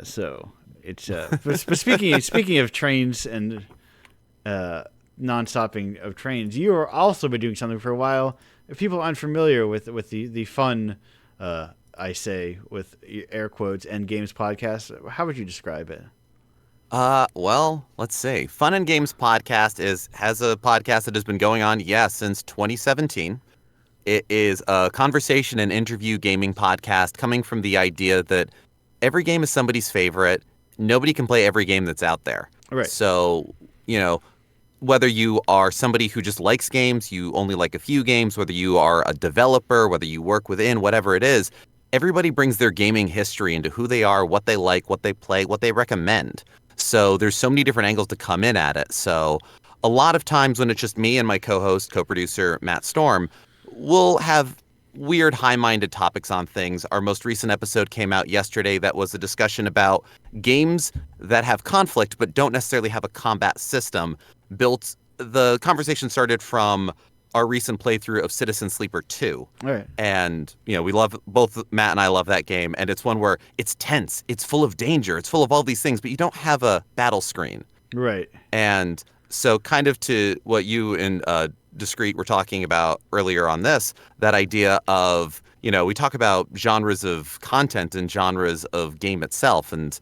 Speaker 1: So it's but speaking of trains and non-stopping of trains, you are also been doing something for a while. If people are unfamiliar with the fun, I say with air quotes, End Games podcast, how would you describe it?
Speaker 3: Well, let's see. Fun and Games podcast has a podcast that has been going on, since 2017. It is a conversation and interview gaming podcast coming from the idea that every game is somebody's favorite. Nobody can play every game that's out there.
Speaker 1: Right.
Speaker 3: So, whether you are somebody who just likes games, you only like a few games, whether you are a developer, whether you work within, whatever it is, everybody brings their gaming history into who they are, what they like, what they play, what they recommend. So there's so many different angles to come in at it. So a lot of times when it's just me and my co-host, co-producer, Matt Storm, we'll have weird, high-minded topics on things. Our most recent episode came out yesterday that was a discussion about games that have conflict but don't necessarily have a combat system. The conversation started from our recent playthrough of Citizen Sleeper 2.
Speaker 1: All right.
Speaker 3: And, we love, both Matt and I love that game. And it's one where it's tense, it's full of danger, it's full of all these things, but you don't have a battle screen.
Speaker 1: Right.
Speaker 3: And so kind of to what you and Discreet were talking about earlier on this, that idea of, we talk about genres of content and genres of game itself and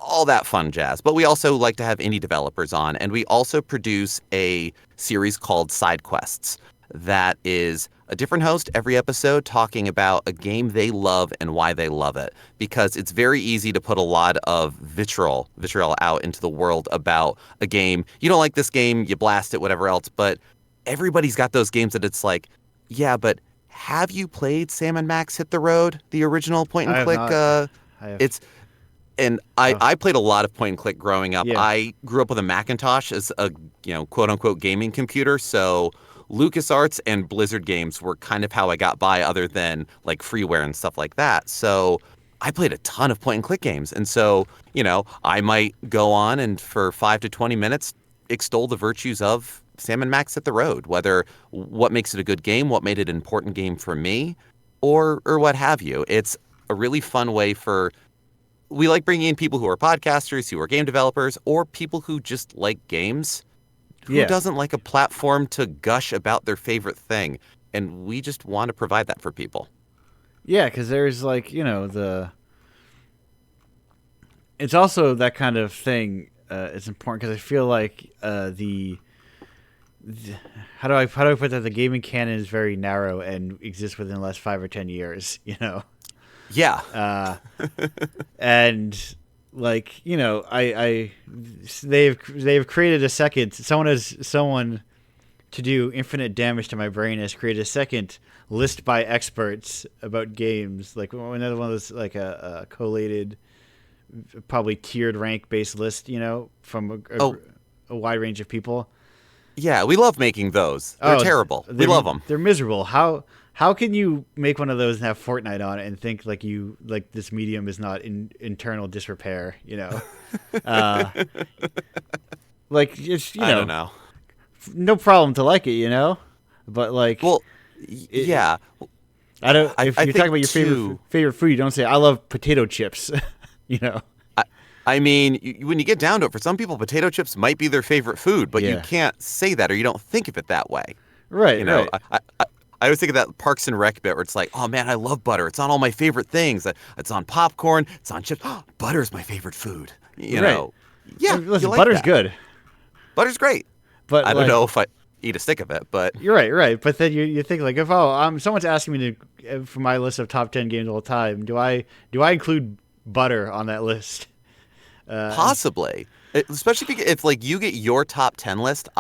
Speaker 3: all that fun jazz. But we also like to have indie developers on. And we also produce a series called Side Quests that is a different host every episode talking about a game they love and why they love it. Because it's very easy to put a lot of vitriol out into the world about a game. You don't like this game, you blast it, whatever else. But everybody's got those games that it's like, yeah, but have you played Sam & Max Hit the Road, the original point and click? I played a lot of point and click growing up.
Speaker 1: Yeah.
Speaker 3: I grew up with a Macintosh as a quote unquote gaming computer, so LucasArts and Blizzard games were kind of how I got by, other than like freeware and stuff like that. So I played a ton of point and click games, and so I might go on and for 5 to 20 minutes extol the virtues of Sam & Max Hit the Road, whether what makes it a good game, what made it an important game for me, or what have you. It's a really fun way we like bringing in people who are podcasters, who are game developers, or people who just like games. Who doesn't like a platform to gush about their favorite thing? And we just want to provide that for people.
Speaker 1: Yeah, because there's it's also that kind of thing. It's important because I feel like how do I put that? The gaming canon is very narrow and exists within the last 5 or 10 years.
Speaker 3: Yeah.
Speaker 1: And they've created a second. Someone to do infinite damage to my brain has created a second list by experts about games. Like another one of those, like a collated, probably tiered rank based list. From a wide range of people.
Speaker 3: Yeah, we love making those. They're terrible. We love them.
Speaker 1: They're miserable. How can you make one of those and have Fortnite on it and think like this medium is not in internal disrepair? It's
Speaker 3: I don't know.
Speaker 1: No problem to like it, but
Speaker 3: yeah.
Speaker 1: I don't. If you talk about your favorite food, you don't say I love potato chips.
Speaker 3: I mean, when you get down to it, for some people, potato chips might be their favorite food, but you can't say that, or you don't think of it that way.
Speaker 1: Right. Right.
Speaker 3: I always think of that Parks and Rec bit where it's like, oh man, I love butter. It's on all my favorite things. It's on popcorn. It's on chips. Oh, butter's my favorite food. Yeah,
Speaker 1: listen,
Speaker 3: like
Speaker 1: butter's
Speaker 3: that.
Speaker 1: good.
Speaker 3: Butter's great.
Speaker 1: But
Speaker 3: I don't know if I eat a stick of it, but
Speaker 1: you're right. But then you think like, if someone's asking me to for my list of top 10 games of all time, do I include butter on that list?
Speaker 3: Possibly, especially if like you get your top 10 list.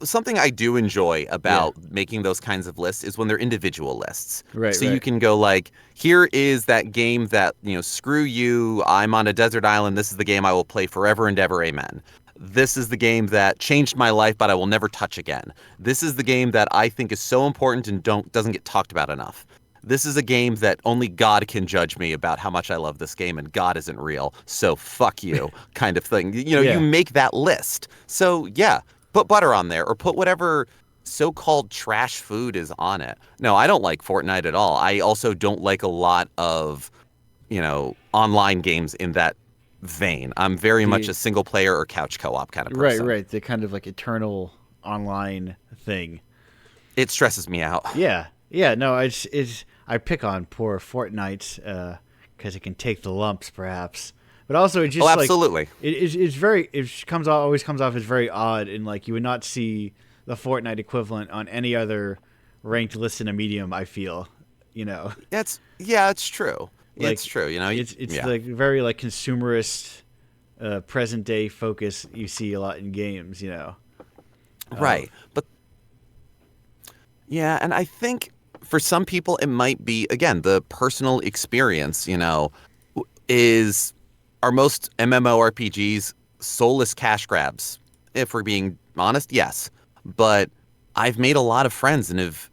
Speaker 3: Something I do enjoy about making those kinds of lists is when they're individual lists.
Speaker 1: Right.
Speaker 3: So you can go like, here is that game that, screw you, I'm on a desert island, this is the game I will play forever and ever, amen. This is the game that changed my life, but I will never touch again. This is the game that I think is so important and doesn't get talked about enough. This is a game that only God can judge me about how much I love this game, and God isn't real, so fuck you, kind of thing. You make that list. So yeah, put butter on there, or put whatever so-called trash food is on it. No, I don't like Fortnite at all. I also don't like a lot of, online games in that vein. I'm very much a single player or couch co-op kind of person.
Speaker 1: Right. The kind of like eternal online thing.
Speaker 3: It stresses me out.
Speaker 1: Yeah. No, I pick on poor Fortnite because it can take the lumps, perhaps. But also, it just
Speaker 3: absolutely.
Speaker 1: Always comes off as very odd, and like you would not see the Fortnite equivalent on any other ranked list in a medium. I feel,
Speaker 3: It's true.
Speaker 1: Like,
Speaker 3: it's true.
Speaker 1: It's like very like consumerist, present day focus you see a lot in games.
Speaker 3: Right, but yeah, and I think for some people it might be, again, the personal experience. Is. Are most MMORPGs soulless cash grabs? If we're being honest, yes. But I've made a lot of friends and have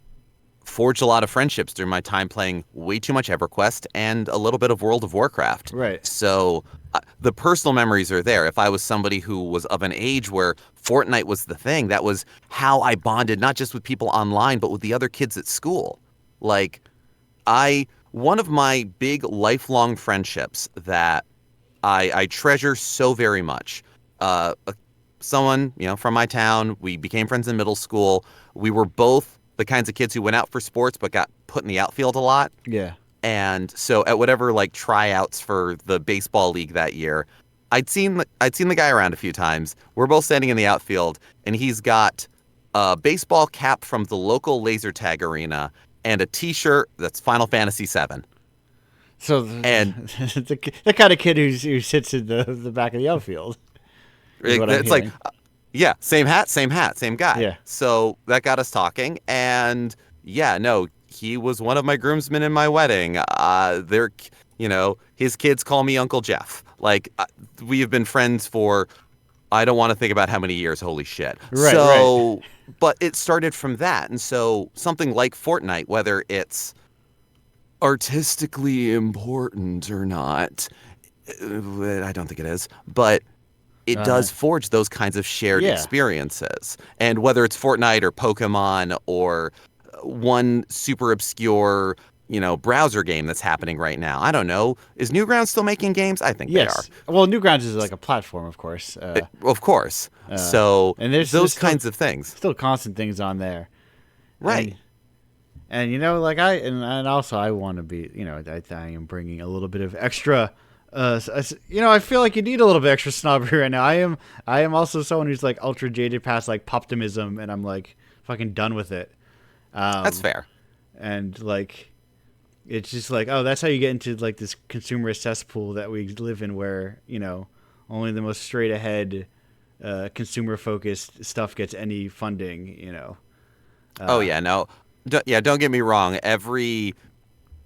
Speaker 3: forged a lot of friendships during my time playing way too much EverQuest and a little bit of World of Warcraft.
Speaker 1: Right.
Speaker 3: So the personal memories are there. If I was somebody who was of an age where Fortnite was the thing, that was how I bonded, not just with people online, but with the other kids at school. Like, one of my big lifelong friendships that I treasure so very much. Someone, from my town, we became friends in middle school. We were both the kinds of kids who went out for sports but got put in the outfield a lot.
Speaker 1: Yeah.
Speaker 3: And so at whatever like tryouts for the baseball league that year, I'd seen the guy around a few times. We're both standing in the outfield, and he's got a baseball cap from the local laser tag arena and a T-shirt that's Final Fantasy VII.
Speaker 1: So
Speaker 3: and
Speaker 1: the kind of kid who sits in the back of the outfield.
Speaker 3: It's like, yeah, same hat, same guy.
Speaker 1: Yeah.
Speaker 3: So that got us talking, and yeah, no, he was one of my groomsmen in my wedding. His kids call me Uncle Jeff. Like, we have been friends for, I don't want to think about how many years. Holy shit.
Speaker 1: Right.
Speaker 3: But it started from that, and so something like Fortnite, whether it's artistically important or not, I don't think it is, but it does forge those kinds of shared experiences. And whether it's Fortnite or Pokemon or one super obscure, browser game that's happening right now. I don't know. Is Newgrounds still making games? I think they are.
Speaker 1: Well, Newgrounds is like a platform, of course.
Speaker 3: Of course. So
Speaker 1: and there's
Speaker 3: those kinds of things.
Speaker 1: Still constant things on there.
Speaker 3: Right.
Speaker 1: And also I want to be, I am bringing a little bit of extra. I feel like you need a little bit extra snobbery right now. I am also someone who's like ultra jaded past like poptimism, and I'm like fucking done with it.
Speaker 3: That's fair.
Speaker 1: And like, it's just like, oh, that's how you get into like this consumerist cesspool that we live in, where only the most straight ahead, consumer focused stuff gets any funding.
Speaker 3: Don't get me wrong. Every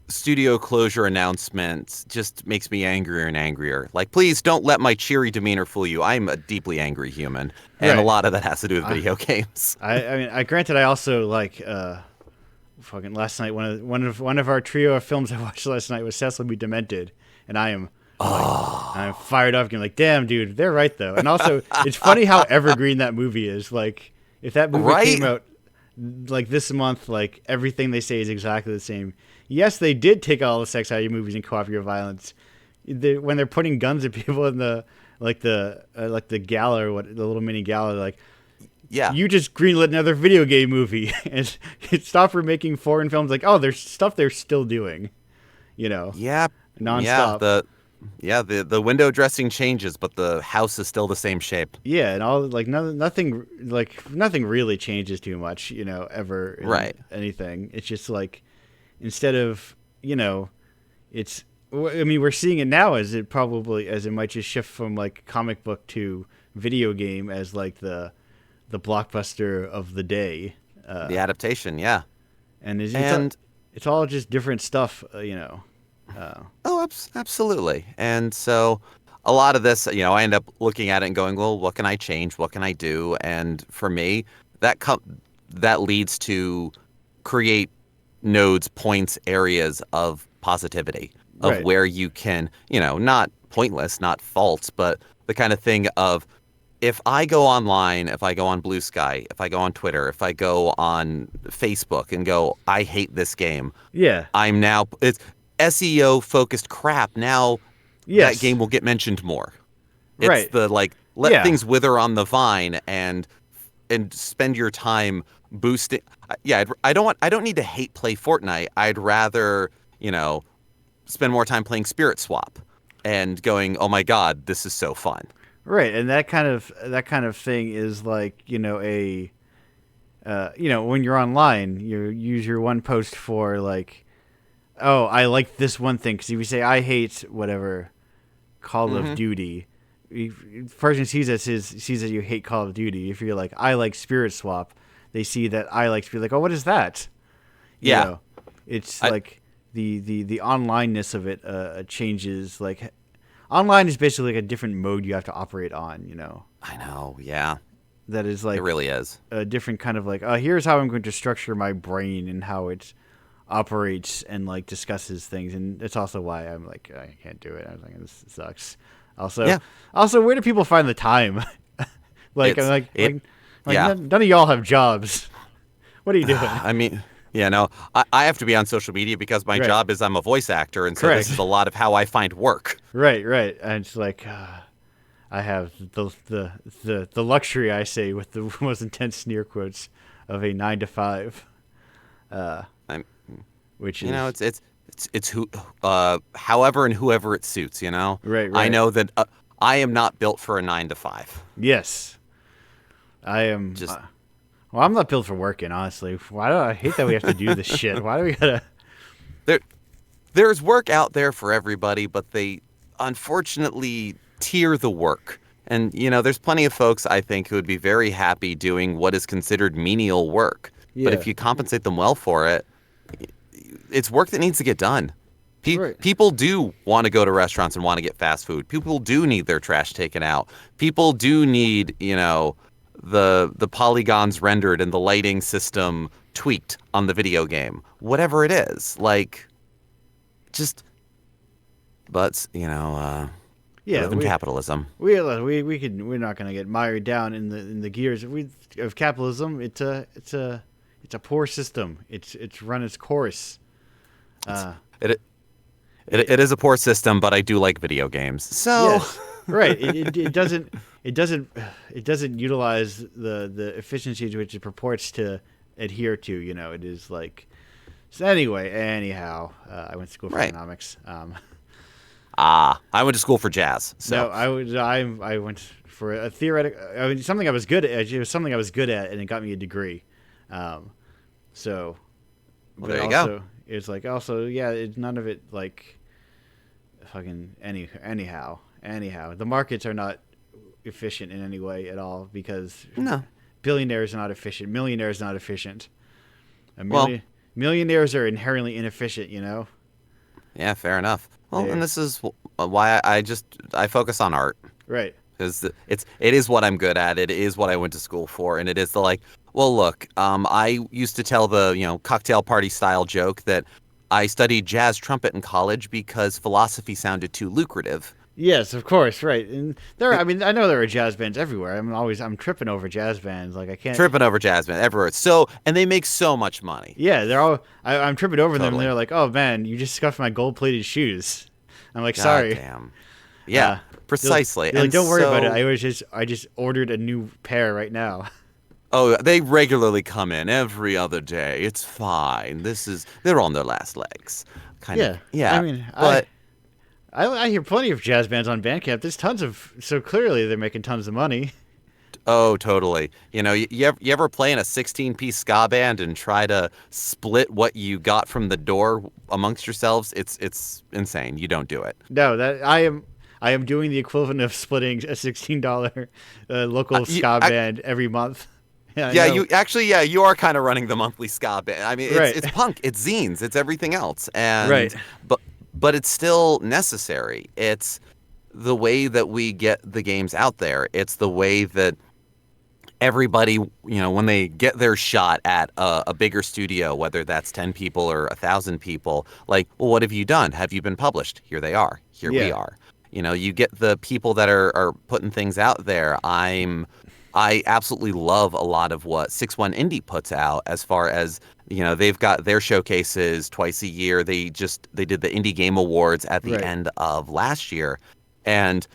Speaker 3: studio closure announcement just makes me angrier and angrier. Like, please don't let my cheery demeanor fool you. I'm a deeply angry human, and a lot of that has to do with video games.
Speaker 1: Granted, I also like fucking last night one of our trio of films I watched last night was Cecil B. Demented, and I'm fired up and like, damn, dude, they're right though. And also, it's funny how evergreen that movie is. Like, if that movie came out like this month, like everything they say is exactly the same. Yes, they did take all the sex out of your movies and co-op your violence. When they're putting guns at people in the gala or the little mini gala, like,
Speaker 3: yeah, you
Speaker 1: just greenlit another video game movie and stop for making foreign films. Like, oh, there's stuff they're still doing,
Speaker 3: Yeah,
Speaker 1: nonstop.
Speaker 3: Yeah, the window dressing changes, but the house is still the same shape.
Speaker 1: Yeah, and all like nothing really changes too much, ever in anything. It's just like, instead of, it's, we're seeing it now as it might just shift from like comic book to video game as like the blockbuster of the day.
Speaker 3: The adaptation, yeah.
Speaker 1: And it's all just different stuff,
Speaker 3: Absolutely. And so a lot of this, I end up looking at it and going, well, what can I change? What can I do? And for me, that leads to create nodes, points, areas of positivity, of where you can, not pointless, not false, but the kind of thing of, if I go online, if I go on Blue Sky, if I go on Twitter, if I go on Facebook and go, I hate this game.
Speaker 1: Yeah.
Speaker 3: It's SEO focused crap. Now that game will get mentioned more. It's let things wither on the vine and spend your time boosting. Yeah, I don't need to hate play Fortnite. I'd rather, spend more time playing Spirit Swap and going, oh my God, this is so fun.
Speaker 1: Right, and that kind of thing is like, when you're online, you use your one post for like, oh, I like this one thing, because if you say I hate whatever Call of Duty, the person sees that you hate Call of Duty. If you're like, I like Spirit Swap, they see that I like to be like, oh, what is that? It's like the onlineness of it changes. Like, online is basically like a different mode you have to operate on.
Speaker 3: I know, yeah.
Speaker 1: that is
Speaker 3: It
Speaker 1: like
Speaker 3: really is.
Speaker 1: a different kind of like, here's how I'm going to structure my brain and how it operates and like discusses things. And it's also why I'm like, I can't do it. I was like, this sucks.
Speaker 3: Yeah.
Speaker 1: Also, where do people find the time? Like, I'm
Speaker 3: It's
Speaker 1: like,
Speaker 3: it.
Speaker 1: like
Speaker 3: Yeah.
Speaker 1: none of y'all have jobs. What are you doing?
Speaker 3: I mean, yeah, no, I have to be on social media because my
Speaker 1: Right.
Speaker 3: job is I'm a voice actor, and so
Speaker 1: Correct.
Speaker 3: this is a lot of how I find work.
Speaker 1: Right, right. And it's like, I have the luxury, I say, with the most intense sneer quotes, of a 9 to 5,
Speaker 3: I'm,
Speaker 1: which
Speaker 3: you
Speaker 1: is
Speaker 3: know, it's who, however and whoever it suits. You know,
Speaker 1: right,
Speaker 3: I
Speaker 1: right.
Speaker 3: know that I am not built for a 9 to 5.
Speaker 1: Yes, I am.
Speaker 3: Just
Speaker 1: Well, I'm not built for working, honestly. Why do I hate that we have to do this shit? Why do we gotta?
Speaker 3: there, there's work out there for everybody, but they unfortunately tier the work. And you know, there's plenty of folks I think who would be very happy doing what is considered menial work. But
Speaker 1: Yeah.
Speaker 3: if you compensate them well for it, it's work that needs to get done.
Speaker 1: Right.
Speaker 3: People do want to go to restaurants and want to get fast food. People do need their trash taken out. People do need, you know, the polygons rendered and the lighting system tweaked on the video game. Whatever it is, like, just, but you know, we
Speaker 1: Yeah.
Speaker 3: live in capitalism.
Speaker 1: We're not gonna get mired down in the gears of capitalism. It's a poor system. It's run its course.
Speaker 3: It it is a poor system, but I do like video games. So
Speaker 1: Yes, right. It doesn't utilize the efficiency to which it purports to adhere to. You know, it is like. So anyway, anyhow, I went to school for
Speaker 3: Right.
Speaker 1: economics.
Speaker 3: I went to school for jazz. So
Speaker 1: No, I went for a theoretical. I mean, something I was good at. It was something I was good at, and it got me a degree. So,
Speaker 3: Well,
Speaker 1: but
Speaker 3: there you
Speaker 1: also
Speaker 3: go.
Speaker 1: it's like also yeah, none of it like fucking anyhow. The markets are not efficient in any way at all because
Speaker 3: No.
Speaker 1: billionaires are not efficient. Millionaires are not efficient.
Speaker 3: Well,
Speaker 1: Millionaires are inherently inefficient. You know.
Speaker 3: yeah, fair enough. Well,
Speaker 1: Yeah.
Speaker 3: and this is why I focus on art.
Speaker 1: Right.
Speaker 3: Because it is what I'm good at. It is what I went to school for, and it is the like. Well, look, I used to tell the cocktail party style joke that I studied jazz trumpet in college because philosophy sounded too lucrative.
Speaker 1: Yes, of course, right. And I mean, I know there are jazz bands everywhere. I'm tripping over jazz bands. Like I can't.
Speaker 3: Tripping over jazz band everywhere. So and they make so much money.
Speaker 1: Yeah, they're all. I'm tripping over them, and
Speaker 3: Totally.
Speaker 1: they're like, "Oh man, you just scuffed my gold-plated shoes." I'm like,
Speaker 3: God
Speaker 1: "Sorry."
Speaker 3: damn. Yeah, precisely.
Speaker 1: They're like,
Speaker 3: And
Speaker 1: don't worry about it.
Speaker 3: so-
Speaker 1: I just ordered a new pair right now.
Speaker 3: Oh, they regularly come in every other day. It's fine. They're on their last legs. Kind
Speaker 1: Yeah,
Speaker 3: of. Yeah.
Speaker 1: I mean,
Speaker 3: but
Speaker 1: I hear plenty of jazz bands on Bandcamp. There's tons of. So clearly, they're making tons of money.
Speaker 3: oh, totally. You know, you ever play in a 16-piece ska band and try to split what you got from the door amongst yourselves? It's insane. You don't do it.
Speaker 1: No, that I am doing the equivalent of splitting a $16 local ska band every month. I
Speaker 3: Yeah,
Speaker 1: know.
Speaker 3: you are kind of running the monthly ska band. I mean,
Speaker 1: Right.
Speaker 3: it's punk, it's zines, it's everything else, and
Speaker 1: Right.
Speaker 3: but it's still necessary. It's the way that we get the games out there. It's the way that everybody, when they get their shot at a bigger studio, whether that's 10 people or 1,000 people, like, well, what have you done? Have you been published? Here they are. Here we
Speaker 1: Yeah.
Speaker 3: are. You get the people that are putting things out there. I absolutely love a lot of what 6-1 Indie puts out as far as, they've got their showcases twice a year. They did the Indie Game Awards at the
Speaker 1: Right.
Speaker 3: end of last year. And,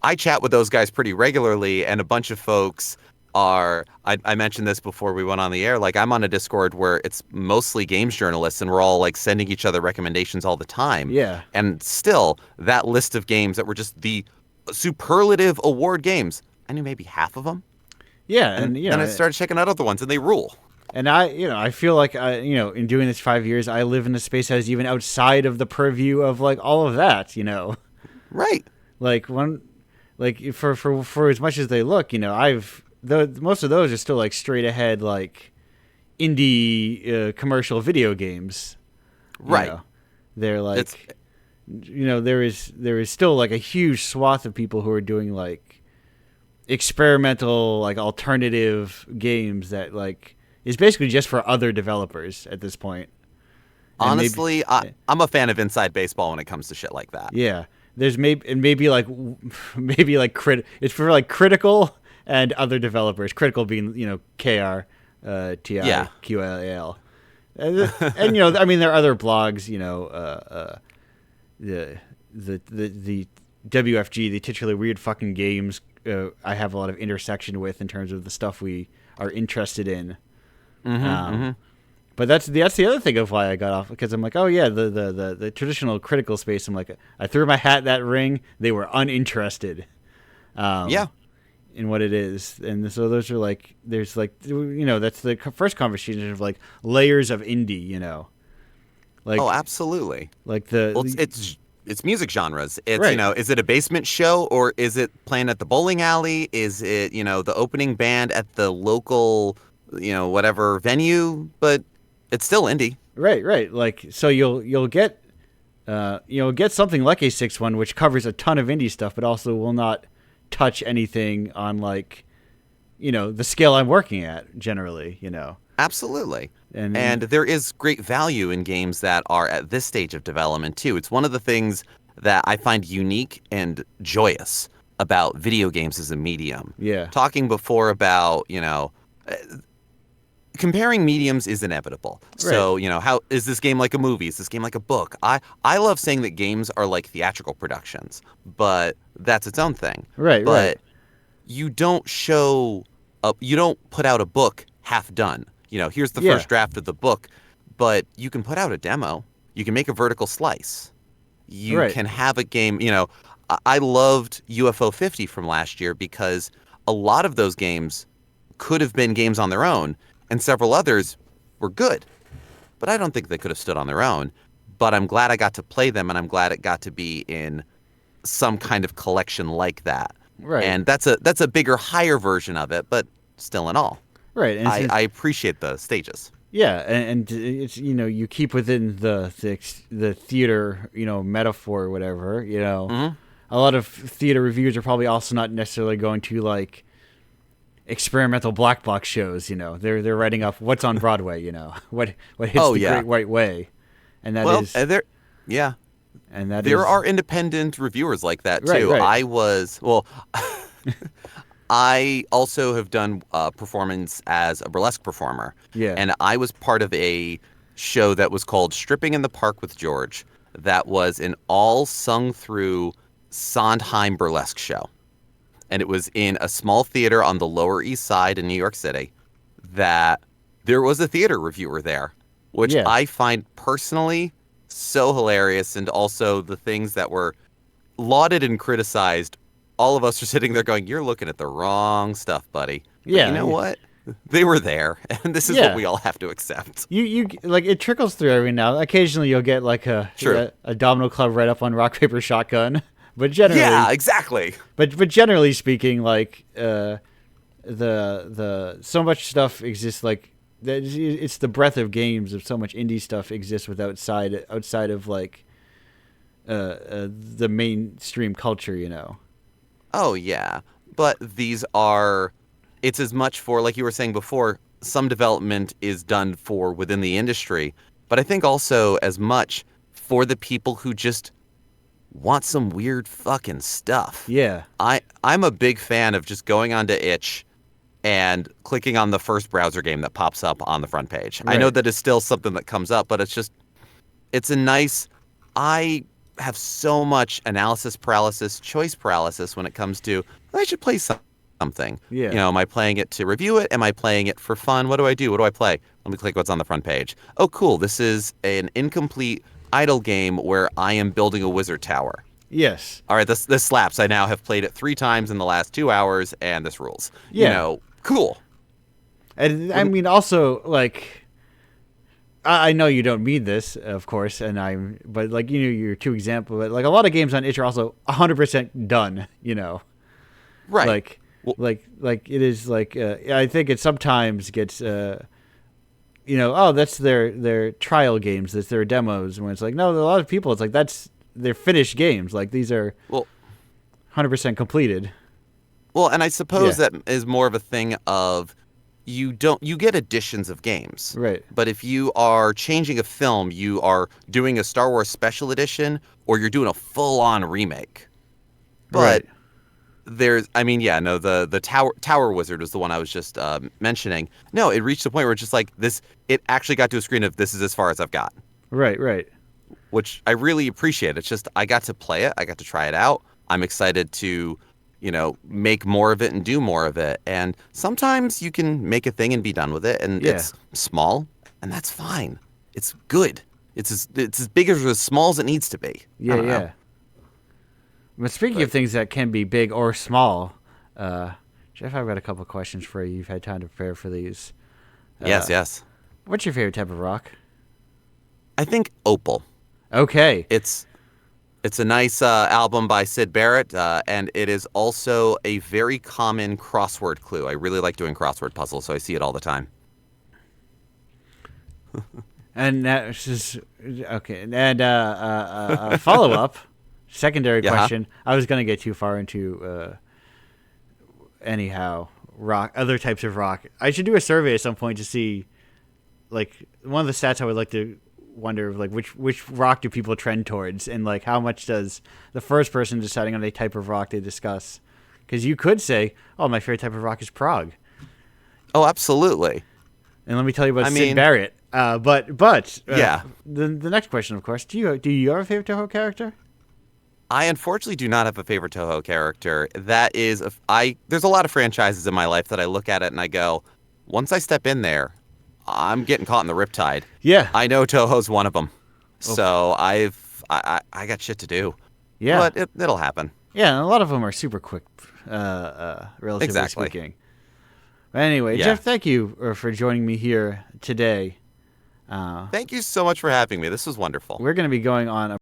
Speaker 3: I chat with those guys pretty regularly, and a bunch of folks I mentioned this before we went on the air, like I'm on a Discord where it's mostly games journalists and we're all like sending each other recommendations all the time.
Speaker 1: Yeah.
Speaker 3: And still, that list of games that were just the superlative award games, I knew maybe half of them.
Speaker 1: Yeah,
Speaker 3: And then I started checking out other ones, and they rule.
Speaker 1: And I feel like in doing this 5 years, I live in a space that is even outside of the purview of like all of that,
Speaker 3: Right.
Speaker 1: Like for as much as they look, most of those are still like straight ahead like indie commercial video games.
Speaker 3: Right.
Speaker 1: They're like
Speaker 3: It's-
Speaker 1: there is still like a huge swath of people who are doing like experimental, like alternative games that like is basically just for other developers at this point. And
Speaker 3: Honestly, I'm a fan of inside baseball when it comes to shit like that.
Speaker 1: yeah, there's maybe like it's for like Critical and other developers. Critical being KR TIQAL. And I mean there are other blogs, the WFG, the titular weird fucking games. I have a lot of intersection with in terms of the stuff we are interested in. But that's the other thing of why I got off, because I'm like, oh yeah, the traditional Critical space. I'm like, I threw my hat in that ring. They were uninterested. In what it is, and so those are like, there's like, that's the first conversation of like layers of indie, like
Speaker 3: absolutely,
Speaker 1: like
Speaker 3: it's music genres. It's
Speaker 1: right.
Speaker 3: Is it a basement show or is it playing at the bowling alley? Is it the opening band at the local whatever venue? But it's still indie.
Speaker 1: Right. Like, so you'll get something like a 6-1, which covers a ton of indie stuff, but also will not touch anything on like, the scale I'm working at generally,
Speaker 3: Absolutely. And there is great value in games that are at this stage of development too. It's one of the things that I find unique and joyous about video games as a medium.
Speaker 1: Yeah.
Speaker 3: Talking before about, comparing mediums is inevitable.
Speaker 1: Right.
Speaker 3: So, how is this game like a movie? Is this game like a book? I love saying that games are like theatrical productions, but that's its own thing.
Speaker 1: Right.
Speaker 3: But you don't you don't put out a book half done. Here's the first draft of the book, but you can put out a demo. You can make a vertical slice. You can have a game. I loved UFO 50 from last year because a lot of those games could have been games on their own, and several others were good. But I don't think they could have stood on their own. But I'm glad I got to play them, and I'm glad it got to be in some kind of collection like that.
Speaker 1: Right.
Speaker 3: And that's a bigger, higher version of it, but still in all.
Speaker 1: Right. And
Speaker 3: I appreciate the stages.
Speaker 1: Yeah, and it's you keep within the theater metaphor or whatever. A lot of theater reviewers are probably also not necessarily going to like experimental black box shows. They're writing up what's on Broadway. What hits the Great White Way, and that is and that
Speaker 3: there are independent reviewers like that too.
Speaker 1: Right.
Speaker 3: I also have done performance as a burlesque performer.
Speaker 1: Yeah.
Speaker 3: And I was part of a show that was called Stripping in the Park with George. That was an all sung through Sondheim burlesque show. And it was in a small theater on the Lower East Side in New York City. That there was a theater reviewer there, which I find personally so hilarious. And also the things that were lauded and criticized, all of us are sitting there going, you're looking at the wrong stuff, buddy. But you know what? They were there, and this is what we all have to accept.
Speaker 1: You like, it trickles through every now. Occasionally you'll get like a Domino Club write up on Rock Paper Shotgun, but generally,
Speaker 3: yeah, exactly.
Speaker 1: But generally speaking, like the so much stuff exists, like it's the breadth of games of so much indie stuff exists outside of like the mainstream culture,
Speaker 3: Oh, yeah. But it's as much for, like you were saying before, some development is done for within the industry, but I think also as much for the people who just want some weird fucking stuff.
Speaker 1: Yeah.
Speaker 3: I'm a big fan of just going onto itch and clicking on the first browser game that pops up on the front page. Right. I know that is still something that comes up, but I have so much analysis paralysis, choice paralysis when it comes to, I should play something.
Speaker 1: Yeah.
Speaker 3: Am I playing it to review it? Am I playing it for fun? What do I do? What do I play? Let me click what's on the front page. Oh, cool. This is an incomplete idle game where I am building a wizard tower.
Speaker 1: Yes.
Speaker 3: All right, this slaps. I now have played it 3 times in the last 2 hours, and this rules.
Speaker 1: Yeah.
Speaker 3: Cool.
Speaker 1: And I mean, also, like, I know you don't mean this, of course, but like, your two examples, but like a lot of games on itch are also 100% done,
Speaker 3: Right.
Speaker 1: Like it is like, I think it sometimes gets, that's their trial games, that's their demos, when it's like, no, a lot of people, it's like, they're finished games. Like, these are 100% completed.
Speaker 3: Well, and I suppose
Speaker 1: Yeah.
Speaker 3: that is more of a thing of you get editions of games.
Speaker 1: Right.
Speaker 3: But if you are changing a film, you are doing a Star Wars special edition or you're doing a full-on remake. But
Speaker 1: Right.
Speaker 3: I mean, yeah, no, the Tower Wizard was the one I was just mentioning. No, it reached the point where it's just like this. It actually got to a screen of this is as far as I've got,
Speaker 1: Right. Right.
Speaker 3: which I really appreciate. It's just I got to play it, I got to try it out. I'm excited to, make more of it and do more of it. And sometimes you can make a thing and be done with it, and
Speaker 1: Yeah.
Speaker 3: it's small, and that's fine. It's good. It's as big or as small as it needs to be. I
Speaker 1: Yeah.
Speaker 3: don't know.
Speaker 1: Yeah. But speaking
Speaker 3: But
Speaker 1: of things that can be big or small, Jeff, I've got a couple questions for you. You've had time to prepare for these.
Speaker 3: yes, yes.
Speaker 1: What's your favorite type of rock?
Speaker 3: I think Opal.
Speaker 1: Okay.
Speaker 3: It's a nice album by Syd Barrett, and it is also a very common crossword clue. I really like doing crossword puzzles, so I see it all the time.
Speaker 1: And that's just okay. And follow up, secondary
Speaker 3: Yeah.
Speaker 1: question. I was gonna get too far into anyhow rock, other types of rock. I should do a survey at some point to see, like, one of the stats I would like to wonder, like, which rock do people trend towards, and like how much does the first person deciding on a type of rock they discuss? Because you could say, oh, my favorite type of rock is prog.
Speaker 3: Oh, absolutely.
Speaker 1: And let me tell you about
Speaker 3: I
Speaker 1: Syd
Speaker 3: mean,
Speaker 1: Barrett. But
Speaker 3: yeah.
Speaker 1: the next question, of course, do you have a favorite Toho character?
Speaker 3: I unfortunately do not have a favorite Toho character. That is, there's a lot of franchises in my life that I look at it and I go, once I step in there, I'm getting caught in the riptide.
Speaker 1: Yeah.
Speaker 3: I know Toho's one of them,
Speaker 1: Oof.
Speaker 3: so I got shit to do.
Speaker 1: Yeah.
Speaker 3: But it'll happen.
Speaker 1: Yeah, and a lot of them are super quick, relatively
Speaker 3: Exactly.
Speaker 1: speaking. But anyway,
Speaker 3: Yeah.
Speaker 1: Jeff, thank you for joining me here today.
Speaker 3: Thank you so much for having me. This was wonderful.
Speaker 1: We're going to be going on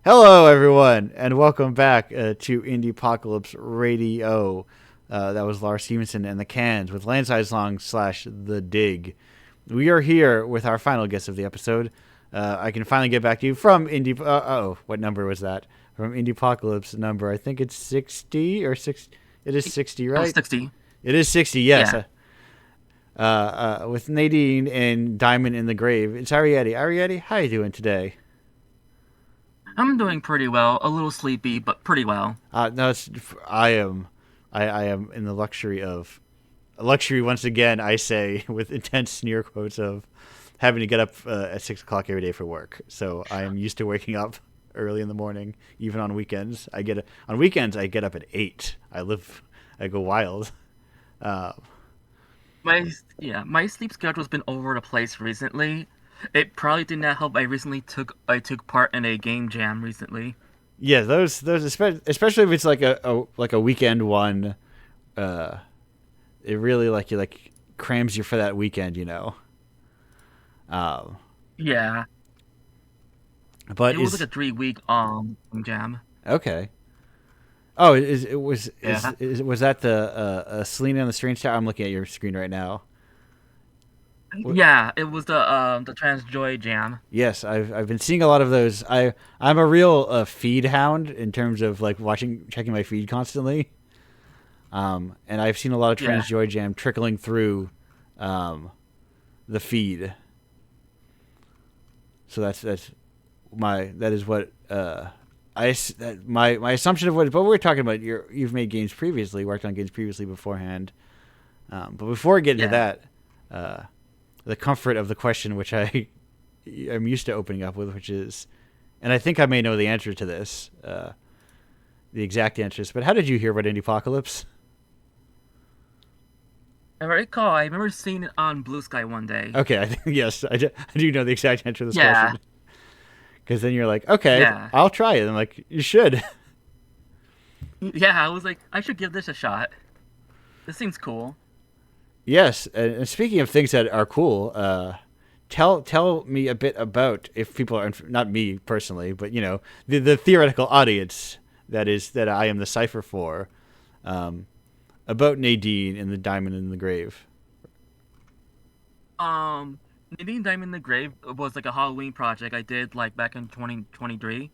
Speaker 1: hello, everyone, and welcome back to Indiepocalypse Radio. That was Lars Stevenson and the Cans with Landsize Long / The Dig. We are here with our final guest of the episode. I can finally get back to you from Indie. What number was that? From Indiepocalypse number. I think it's 60 or 6. It is 60,
Speaker 4: It
Speaker 1: right?
Speaker 4: was 60.
Speaker 1: It is 60. Yes.
Speaker 4: Yeah.
Speaker 1: With Nadine and Diamond in the Grave. It's Ariete. Ariete, how you doing today?
Speaker 4: I'm doing pretty well. A little sleepy, but pretty well.
Speaker 1: No, I am in the luxury once again. I say with intense sneer quotes of having to get up at 6 o'clock every day for work. So I am used to waking up early in the morning, even on weekends. On weekends I get up at 8. I go wild.
Speaker 4: My sleep schedule's been all over the place recently. It probably did not help. I took part in a game jam recently.
Speaker 1: Yeah, those especially if it's like a weekend one, it really crams you for that weekend, you know.
Speaker 4: Yeah.
Speaker 1: But
Speaker 4: It was like a 3-week game jam.
Speaker 1: okay. Oh, was
Speaker 4: Yeah.
Speaker 1: that the Selena and the Strange Tower? I'm looking at your screen right now.
Speaker 4: Yeah, it was the Trans Joy jam.
Speaker 1: Yes, I've been seeing a lot of those. I'm a real feed hound in terms of like checking my feed constantly. And I've seen a lot of Trans Joy Jam trickling through the feed. So my assumption of what we're talking about. You've made games previously, worked on games previously beforehand. But before we get into that, the comfort of the question, which I'm used to opening up with, which is, and I think I may know the answer to this, the exact answers. But how did you hear about Indiepocalypse?
Speaker 4: If I recall, I remember seeing it on Blue Sky one day.
Speaker 1: Okay, I think yes, I do know the exact answer to this
Speaker 4: Yeah.
Speaker 1: question. Because then you're like, okay,
Speaker 4: Yeah.
Speaker 1: I'll try it. I'm like, you should.
Speaker 4: Yeah, I was like, I should give this a shot. This seems cool.
Speaker 1: Yes, and speaking of things that are cool, tell me a bit about, if people are not me personally, but the theoretical audience that I am the cipher for, about Nadine and the Diamond in the Grave.
Speaker 4: Nadine Diamond in the Grave was like a Halloween project I did like back in 2023.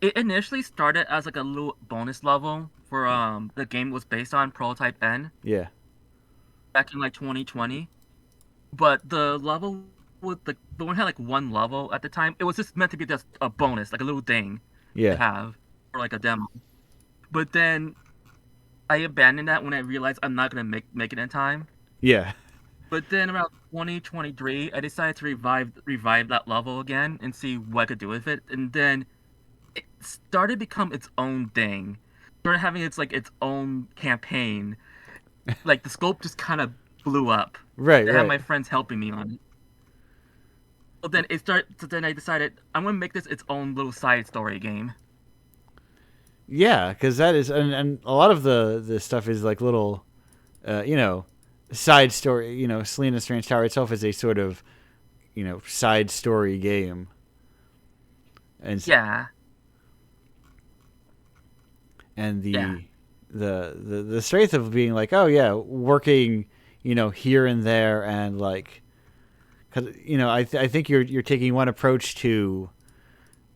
Speaker 4: It initially started as like a little bonus level for the game was based on Prototype N
Speaker 1: Yeah.
Speaker 4: back in like 2020. But the level with the one had like one level at the time. It was just meant to be just a bonus, like a little thing to
Speaker 1: Yeah.
Speaker 4: have or like a demo. But then I abandoned that when I realized I'm not gonna make it in time.
Speaker 1: Yeah.
Speaker 4: But then around 2023, I decided to revive that level again and see what I could do with it. And then it started to become its own thing. Started having its own campaign. Like the scope just kind of blew up.
Speaker 1: Right.
Speaker 4: I had my
Speaker 1: Right.
Speaker 4: friends helping me on it. So then it started. So then I decided I'm gonna make this its own little side story game.
Speaker 1: Yeah, because that is, and a lot of the stuff is like little, you know, side story. You know, Selena Strange Tower itself is a sort of, side story game, and
Speaker 4: Yeah,
Speaker 1: and
Speaker 4: yeah,
Speaker 1: the strength of being like, oh yeah, working, here and there, and like, because I think you're taking one approach to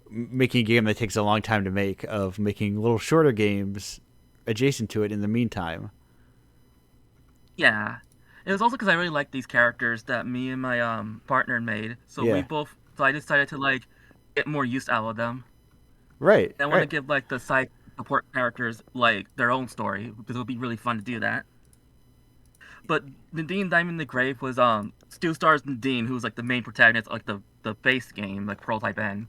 Speaker 1: making a game that takes a long time to make, of making little shorter games adjacent to it in the meantime.
Speaker 4: yeah. It was also because I really liked these characters that me and my partner made. So we
Speaker 1: Yeah.
Speaker 4: both. So I decided to like get more use out of them.
Speaker 1: Right.
Speaker 4: I want to
Speaker 1: Right.
Speaker 4: give like the side support characters like their own story because it would be really fun to do that. But Nadine Diamond in the Grave was still stars Nadine, who's like the main protagonist, like the base game, like Prototype N.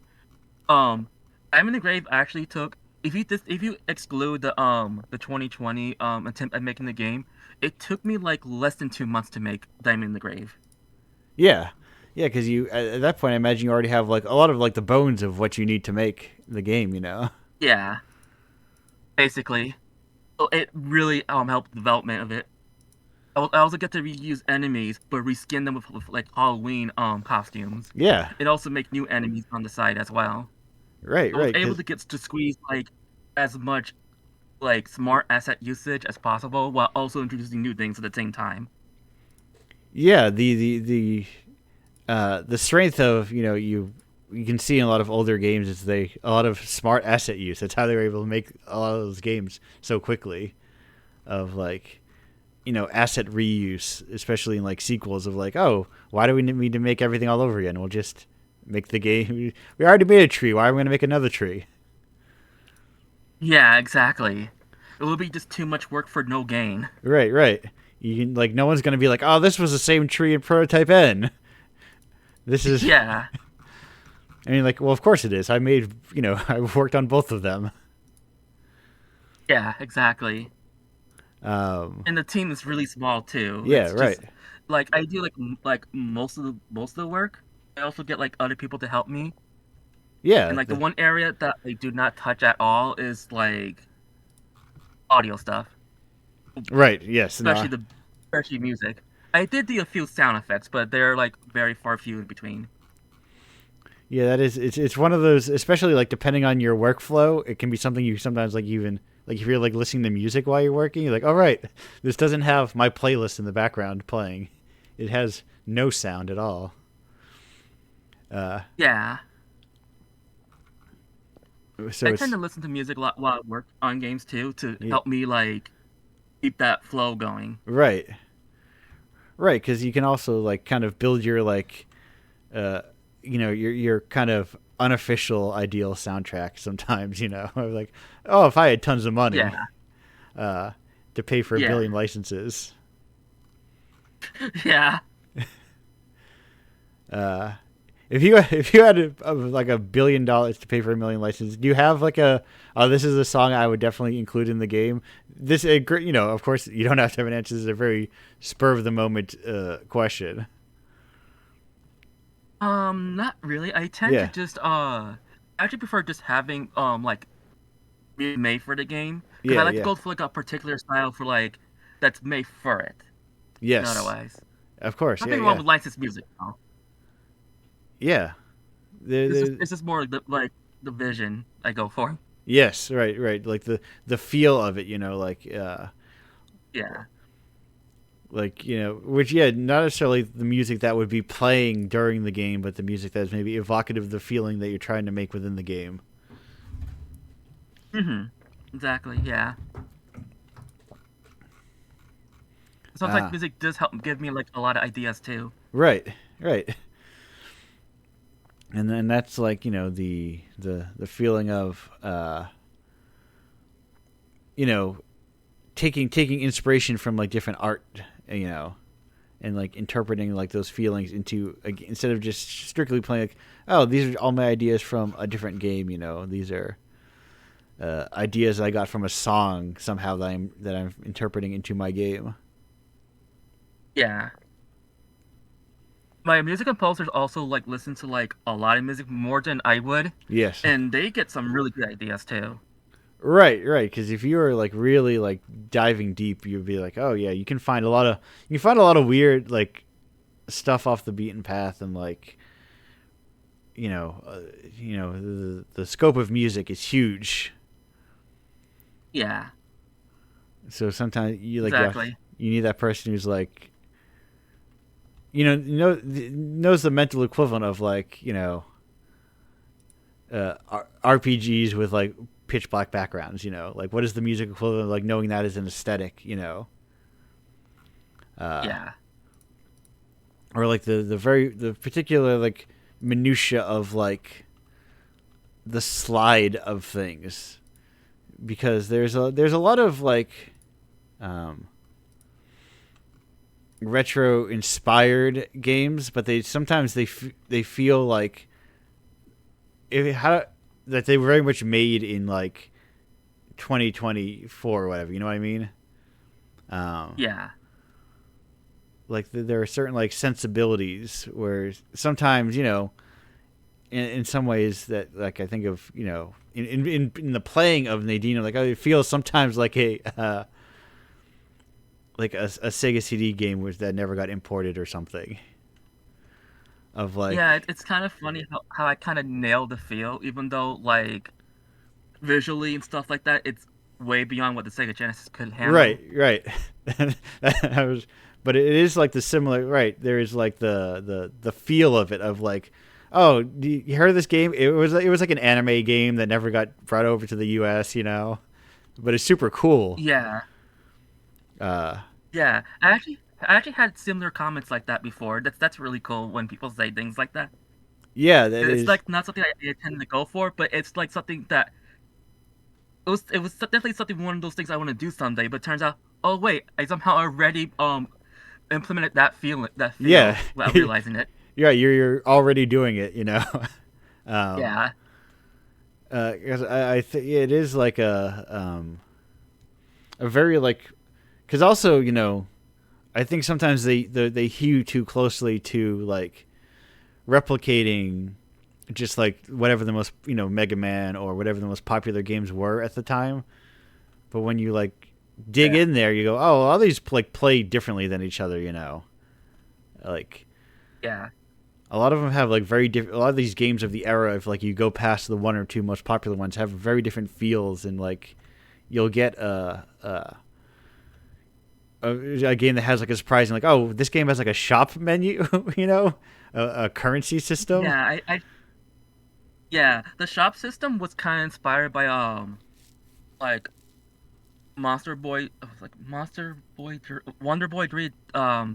Speaker 4: Diamond in the Grave actually took if you exclude the 2020 attempt at making the game, it took me like less than 2 months to make Diamond in the Grave.
Speaker 1: Yeah. Yeah, because you at that point, I imagine you already have like a lot of like the bones of what you need to make the game.
Speaker 4: Yeah, basically. So it really helped the development of it. I also get to reuse enemies, but reskin them with like Halloween costumes.
Speaker 1: Yeah.
Speaker 4: It also make new enemies on the side as well.
Speaker 1: Right.
Speaker 4: I was
Speaker 1: Right.
Speaker 4: able
Speaker 1: Because
Speaker 4: to get to squeeze like as much like smart asset usage as possible while also introducing new things at the same time.
Speaker 1: yeah, the strength of you can see in a lot of older games is a lot of smart asset use. That's how they were able to make a lot of those games so quickly. Of like asset reuse, especially in like sequels. Of like, oh, why do we need to make everything all over again? We'll just make the game. We already made a tree. Why are we going to make another tree?
Speaker 4: Yeah, exactly. It will be just too much work for no gain.
Speaker 1: Right, right. You can like no one's going to be like, oh, this was the same tree in Prototype N. This is.
Speaker 4: Yeah,
Speaker 1: I mean, like, well, of course it is. I made, I worked on both of them.
Speaker 4: yeah, exactly.
Speaker 1: Um,
Speaker 4: And the team is really small too.
Speaker 1: yeah,
Speaker 4: It's
Speaker 1: right.
Speaker 4: just like I do like most of the work. I also get like other people to help me. And
Speaker 1: Yeah,
Speaker 4: like the one area that I do not touch at all is like audio stuff,
Speaker 1: right. Yes, no,
Speaker 4: especially music. I did do a few sound effects, but they're like very far few in between.
Speaker 1: yeah. That is, it's one of those, especially like depending on your workflow, it can be something you sometimes like even like if you're like listening to music while you're working, you're like, all right, this doesn't have my playlist in the background playing. It has no sound at all. Uh,
Speaker 4: Yeah,
Speaker 1: so
Speaker 4: I tend
Speaker 1: it's
Speaker 4: to listen to music a lot while I work on games too to
Speaker 1: yeah,
Speaker 4: help me like keep that flow going.
Speaker 1: right, right, because you can also like kind of build your like uh, your kind of unofficial ideal soundtrack sometimes. Like, oh, if I had tons of money
Speaker 4: Yeah,
Speaker 1: uh, to pay for a
Speaker 4: yeah,
Speaker 1: billion licenses,
Speaker 4: yeah.
Speaker 1: uh, if you had like $1 billion to pay for a million licenses, do you have like a oh, this is a song I would definitely include in the game? This of course you don't have to have an answer. This is a very spur of the moment question.
Speaker 4: Not really. I tend to
Speaker 1: Yeah,
Speaker 4: just I actually prefer just having like really made for the game because I
Speaker 1: yeah,
Speaker 4: like to
Speaker 1: yeah.
Speaker 4: go for like a particular style for like that's made for it.
Speaker 1: Yes,
Speaker 4: Otherwise,
Speaker 1: of course. Yeah,
Speaker 4: nothing wrong
Speaker 1: yeah,
Speaker 4: with licensed music. No.
Speaker 1: yeah.
Speaker 4: It's just more the vision I go for.
Speaker 1: Yes, right, right. Like the feel of it,
Speaker 4: Yeah,
Speaker 1: which yeah, not necessarily the music that would be playing during the game, but the music that is maybe evocative of the feeling that you're trying to make within the game.
Speaker 4: Exactly. Yeah. Sometimes music does help give me like a lot of ideas too.
Speaker 1: Right, right. And then that's like, the feeling of you know taking inspiration from like different art, you know, and like interpreting like those feelings into, instead of just strictly playing like, oh, these are all my ideas from a different game, these are ideas I got from a song somehow that I'm interpreting into my game.
Speaker 4: Yeah. My music composers also like listen to like a lot of music more than I would,
Speaker 1: Yes.
Speaker 4: and they get some really good ideas too.
Speaker 1: Right, right. Because if you were like really like diving deep, you'd be like, oh yeah, you can find a lot of weird like stuff off the beaten path, and like, the scope of music is huge.
Speaker 4: Yeah,
Speaker 1: So sometimes
Speaker 4: exactly.
Speaker 1: you need that person who's like, knows the mental equivalent of like, RPGs with like pitch black backgrounds. Like what is the music equivalent of like knowing that is an aesthetic.
Speaker 4: Yeah,
Speaker 1: Or like the particular like minutia of like the slide of things, because there's a lot of like um, retro inspired games, but they feel like how that they were very much made in like 2024 or whatever. You know what I mean? Um,
Speaker 4: yeah,
Speaker 1: like there are certain like sensibilities where sometimes, in some ways that like I think of, in the playing of Nadine, like it feels sometimes like a Sega CD game that never got imported or something. Of like,
Speaker 4: yeah. It's kind of funny how I kind of nailed the feel, even though like visually and stuff like that, it's way beyond what the Sega Genesis could
Speaker 1: right,
Speaker 4: handle.
Speaker 1: right. I was, but it is like the similar, right? There is like the feel of it, of like, oh, you heard of this game? It was like an anime game that never got brought over to the U.S. But it's super cool.
Speaker 4: Yeah,
Speaker 1: Uh,
Speaker 4: yeah. I actually had similar comments like that before. That's really cool when people say things like that.
Speaker 1: yeah, that
Speaker 4: It's
Speaker 1: is.
Speaker 4: like not something I tend to go for, but it's like something that it was definitely something one of those things I want to do someday. But turns out, oh wait, I somehow already implemented that
Speaker 1: Yeah,
Speaker 4: feel without realizing it.
Speaker 1: yeah, you're already doing it. um,
Speaker 4: Yeah,
Speaker 1: 'Cause I think it is like a very like, because also, I think sometimes they hew too closely to like replicating just like whatever the most, Mega Man or whatever the most popular games were at the time. But when you like dig
Speaker 4: yeah,
Speaker 1: in there, you go, oh, all these like play differently than each other. Like
Speaker 4: yeah,
Speaker 1: a lot of them have like very different. A lot of these games of the era, if like you go past the one or two most popular ones, have very different feels, and like you'll get a game that has like a surprising, like, oh, this game has like a shop menu, a currency system.
Speaker 4: yeah. Yeah. The shop system was kind of inspired by like Wonder Boy 3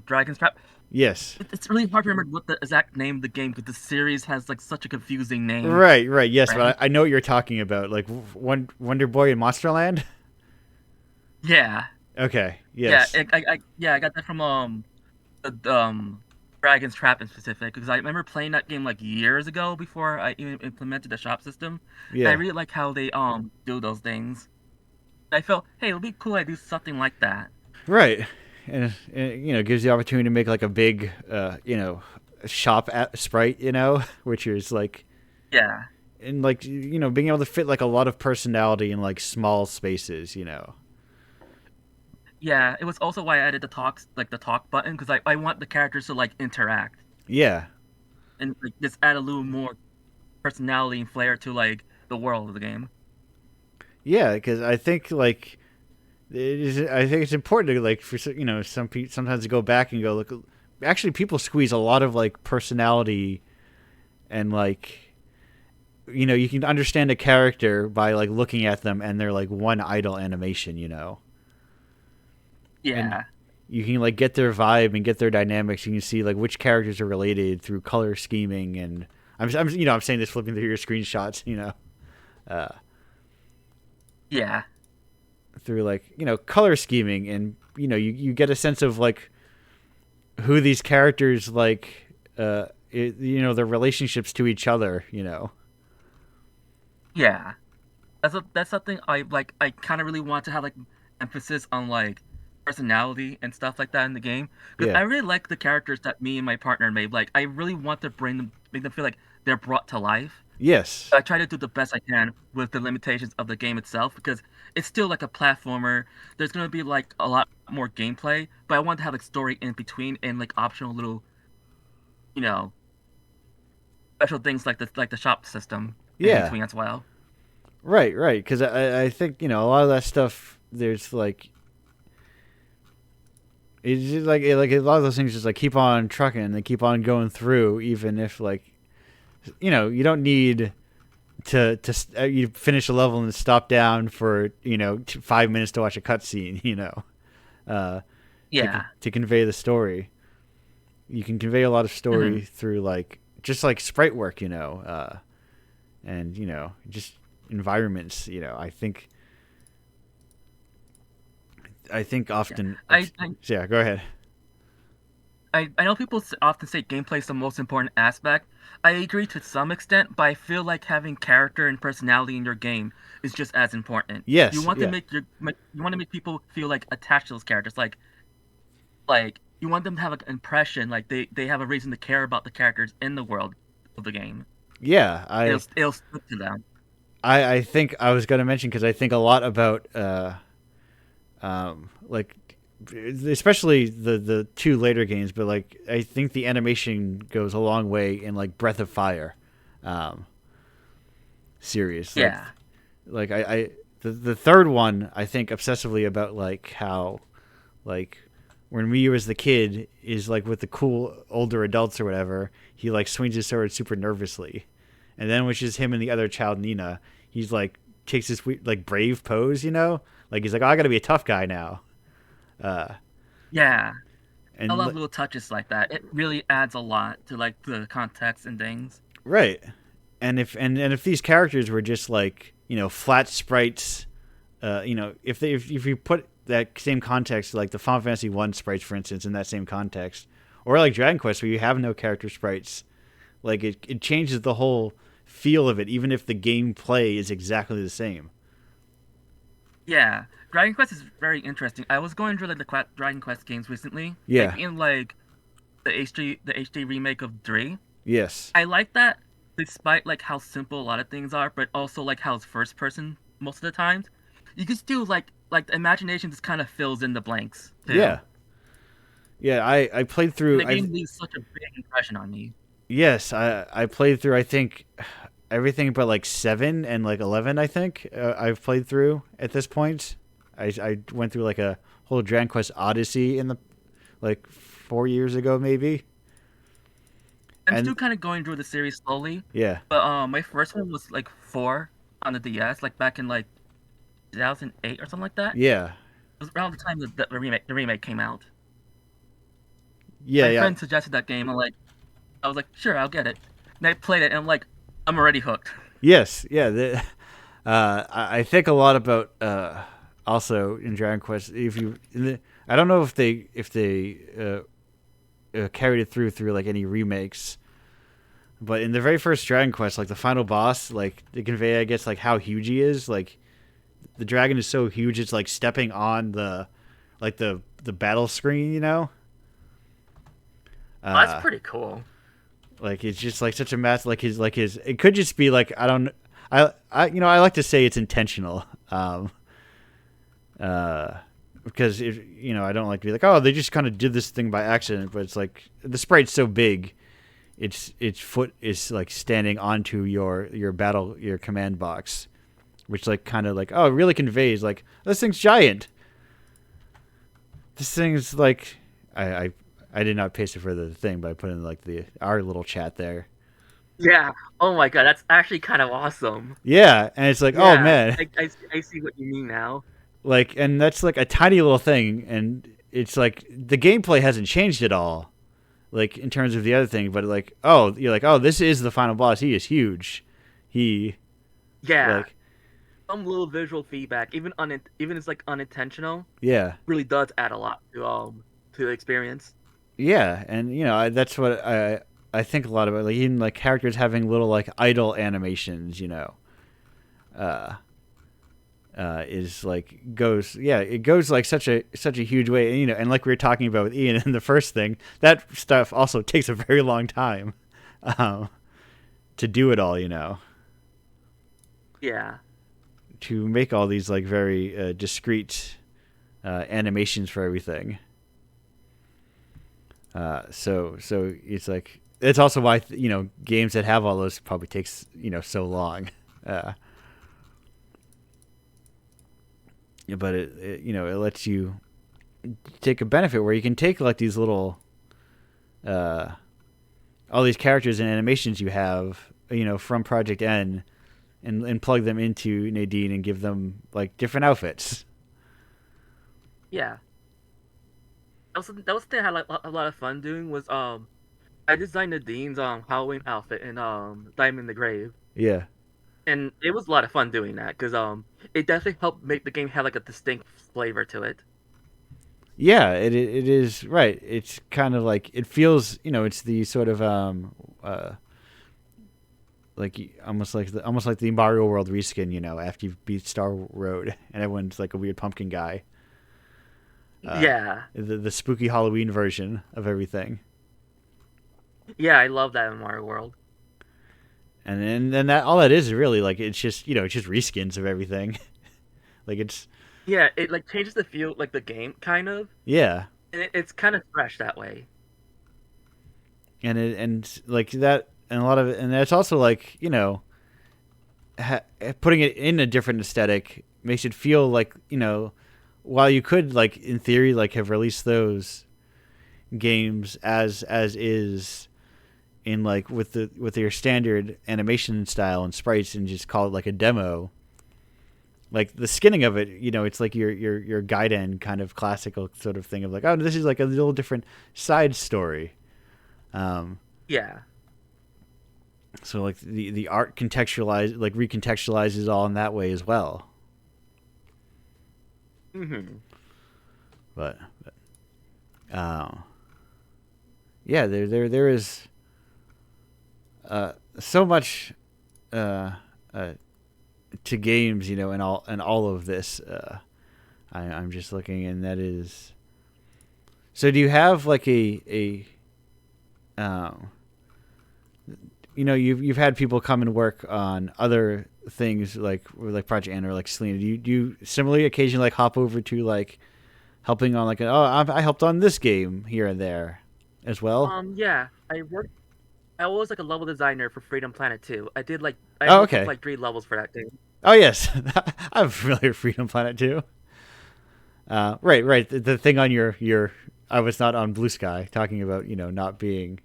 Speaker 4: Dragon's Trap.
Speaker 1: Yes.
Speaker 4: It's really hard to remember what the exact name of the game because the series has like such a confusing name.
Speaker 1: Right, right, yes,
Speaker 4: Right?
Speaker 1: but I know what you're talking about, like Wonder Boy in Monsterland.
Speaker 4: Yeah.
Speaker 1: Okay,
Speaker 4: Yeah,
Speaker 1: yes,
Speaker 4: I got that from the Dragon's Trap in specific because I remember playing that game like years ago before I even implemented the shop system. And I
Speaker 1: yeah,
Speaker 4: really like how they do those things. I felt, hey, it'll be cool I do something like that.
Speaker 1: right, and gives the opportunity to make like a big, shop sprite, which is like,
Speaker 4: Yeah.
Speaker 1: and like, being able to fit like a lot of personality in like small spaces.
Speaker 4: Yeah, it was also why I added the talk button because I want the characters to like interact
Speaker 1: Yeah,
Speaker 4: and like just add a little more personality and flair to like the world of the game.
Speaker 1: yeah, because I think like I think it's important to like for some people sometimes to go back and go look. Actually, people squeeze a lot of like personality and like you can understand a character by like looking at them and they're like one idle animation, and
Speaker 4: Yeah.
Speaker 1: you can like get their vibe and get their dynamics. You can see like which characters are related through color scheming, and I'm saying this flipping through your screenshots,
Speaker 4: Yeah.
Speaker 1: through like color scheming, and you get a sense of like who these characters like, their relationships to each other,
Speaker 4: Yeah. That's something I like. I kind of really want to have like emphasis on like personality and stuff like that in the game because
Speaker 1: Yeah.
Speaker 4: I really like the characters that me and my partner made. Like I really want to make them feel like they're brought to life.
Speaker 1: Yes.
Speaker 4: I try to do the best I can with the limitations of the game itself because it's still like a platformer. There's gonna be like a lot more gameplay, but I want to have like story in between and like optional little, you know, special things like the shop system in
Speaker 1: Yeah.
Speaker 4: between as well.
Speaker 1: Right. Because I think a lot of that stuff. There's like it's just like a lot of those things just like keep on trucking and they keep on going through, even if like you don't need to you finish a level and stop down for 5 minutes to watch a cutscene, uh,
Speaker 4: Yeah.
Speaker 1: to convey the story. You can convey a lot of story through like just like sprite work, and just environments. I think often. Yeah, go ahead.
Speaker 4: I know people often say gameplay is the most important aspect. I agree to some extent, but I feel like having character and personality in your game is just as important.
Speaker 1: Yes,
Speaker 4: You want
Speaker 1: yeah.
Speaker 4: to make people feel like attached to those characters, like you want them to have like, an impression, like they have a reason to care about the characters in the world of the game.
Speaker 1: Yeah,
Speaker 4: It'll stick to them.
Speaker 1: I think I was going to mention because I think a lot about like especially the two later games, but like I think the animation goes a long way in like Breath of Fire series.
Speaker 4: Yeah.
Speaker 1: Like the third one I think obsessively about like how like when Ryu as the kid is like with the cool older adults or whatever, he like swings his sword super nervously. And then when it's just him and the other child, Nina, he's like takes this like brave pose, like he's like, oh, I got to be a tough guy now.
Speaker 4: Yeah.
Speaker 1: And
Speaker 4: I love little touches like that. It really adds a lot to like the context and things.
Speaker 1: right. And if these characters were just like flat sprites, if you put that same context like the Final Fantasy 1 sprites, for instance, in that same context, or like Dragon Quest where you have no character sprites, like it changes the whole feel of it, even if the gameplay is exactly the same.
Speaker 4: Yeah, Dragon Quest is very interesting. I was going through like the Dragon Quest games recently.
Speaker 1: Yeah.
Speaker 4: Like, in like the HD remake of 3.
Speaker 1: Yes.
Speaker 4: I like that despite like how simple a lot of things are, but also like how it's first person most of the times. You can still like the imagination just kind of fills in the blanks. Too.
Speaker 1: Yeah. Yeah, I played through.
Speaker 4: The game leaves such a big impression on me.
Speaker 1: Yes, I played through. I think everything but like 7 and like 11. I think I've played through at this point. I went through like a whole Dragon Quest Odyssey in the like 4 years ago maybe.
Speaker 4: I'm still kind of going through the series slowly.
Speaker 1: Yeah.
Speaker 4: But my first one was like 4 on the DS, like back in like 2008 or something like that.
Speaker 1: Yeah.
Speaker 4: It was around the time that the remake came out.
Speaker 1: Yeah.
Speaker 4: My friend suggested that game. I was like, sure, I'll get it. And I played it, and I'm already hooked.
Speaker 1: Yes. Yeah. I think a lot about also in Dragon Quest. I don't know if they carried it through like any remakes, but in the very first Dragon Quest, like the final boss, like they convey, I guess, like how huge he is. Like the dragon is so huge, it's like stepping on the battle screen.
Speaker 4: That's pretty cool.
Speaker 1: Like it's just like such a mass. Like his. It could just be like I don't. I like to say it's intentional. Because I don't like to be like, oh, they just kind of did this thing by accident. But it's like the sprite's so big, its foot is like standing onto your command box, which like kind of like, oh, it really conveys like this thing's giant. This thing's like I did not paste it for the thing, but I put in like our little chat there.
Speaker 4: Yeah. Oh my god, that's actually kind of awesome.
Speaker 1: Yeah, and it's like, oh
Speaker 4: Yeah,
Speaker 1: man,
Speaker 4: I see what you mean now.
Speaker 1: like, and that's like a tiny little thing, and it's like the gameplay hasn't changed at all, like in terms of the other thing, but like, oh, you're like, oh, this is the final boss. He is huge. He
Speaker 4: Yeah,
Speaker 1: like,
Speaker 4: some little visual feedback, even it's like unintentional,
Speaker 1: yeah,
Speaker 4: really does add a lot to the experience.
Speaker 1: yeah, and that's what I think a lot about, like even like characters having little like idle animations, uh, is like goes yeah it goes like such a huge way, and and like we were talking about with Ian in the first thing, that stuff also takes a very long time, um, to do it all,
Speaker 4: Yeah.
Speaker 1: to make all these like very discrete animations for everything. So it's like it's also why games that have all those probably takes so long. Uh, but it lets you take a benefit where you can take like these little uh, all these characters and animations you have from Project N, and plug them into Nadine and give them like different outfits.
Speaker 4: Yeah. That was the thing I had like, a lot of fun doing was I designed Nadine's Halloween outfit in Diamond in the Grave.
Speaker 1: Yeah.
Speaker 4: And it was a lot of fun doing that because it definitely helped make the game have like a distinct flavor to it.
Speaker 1: Yeah, it is right. It's kind of like it feels, it's the sort of like almost like the Mario World reskin, after you beat Star Road and everyone's like a weird pumpkin guy.
Speaker 4: Yeah.
Speaker 1: The spooky Halloween version of everything.
Speaker 4: Yeah, I love that in Mario World.
Speaker 1: And then that all that is really like it's just it's just reskins of everything. Like it's
Speaker 4: Yeah, it like changes the feel like the game kind of,
Speaker 1: yeah,
Speaker 4: and it's kind of fresh that way.
Speaker 1: and like that, and a lot of it, and it's also like putting it in a different aesthetic makes it feel like while you could like in theory like have released those games as is in like with your standard animation style and sprites and just call it like a demo, like the skinning of it, it's like your Gaiden kind of classical sort of thing of like, oh, this is like a little different side story.
Speaker 4: Yeah.
Speaker 1: So like the art recontextualizes all in that way as well.
Speaker 4: Mm-hmm.
Speaker 1: But yeah, there is so much to games, and all of this. I'm just looking, and that is. So, do you have like a you've had people come and work on other things like Project N or like Selena. Do you similarly occasionally like hop over to like helping on like I helped on this game here and there as well?
Speaker 4: Yeah, I was like a level designer for Freedom Planet 2. I
Speaker 1: Oh,
Speaker 4: helped with
Speaker 1: okay.
Speaker 4: like 3 levels for that game.
Speaker 1: Oh yes, I'm familiar with Freedom Planet too. Right. The thing on your I was not on Blue Sky talking about not being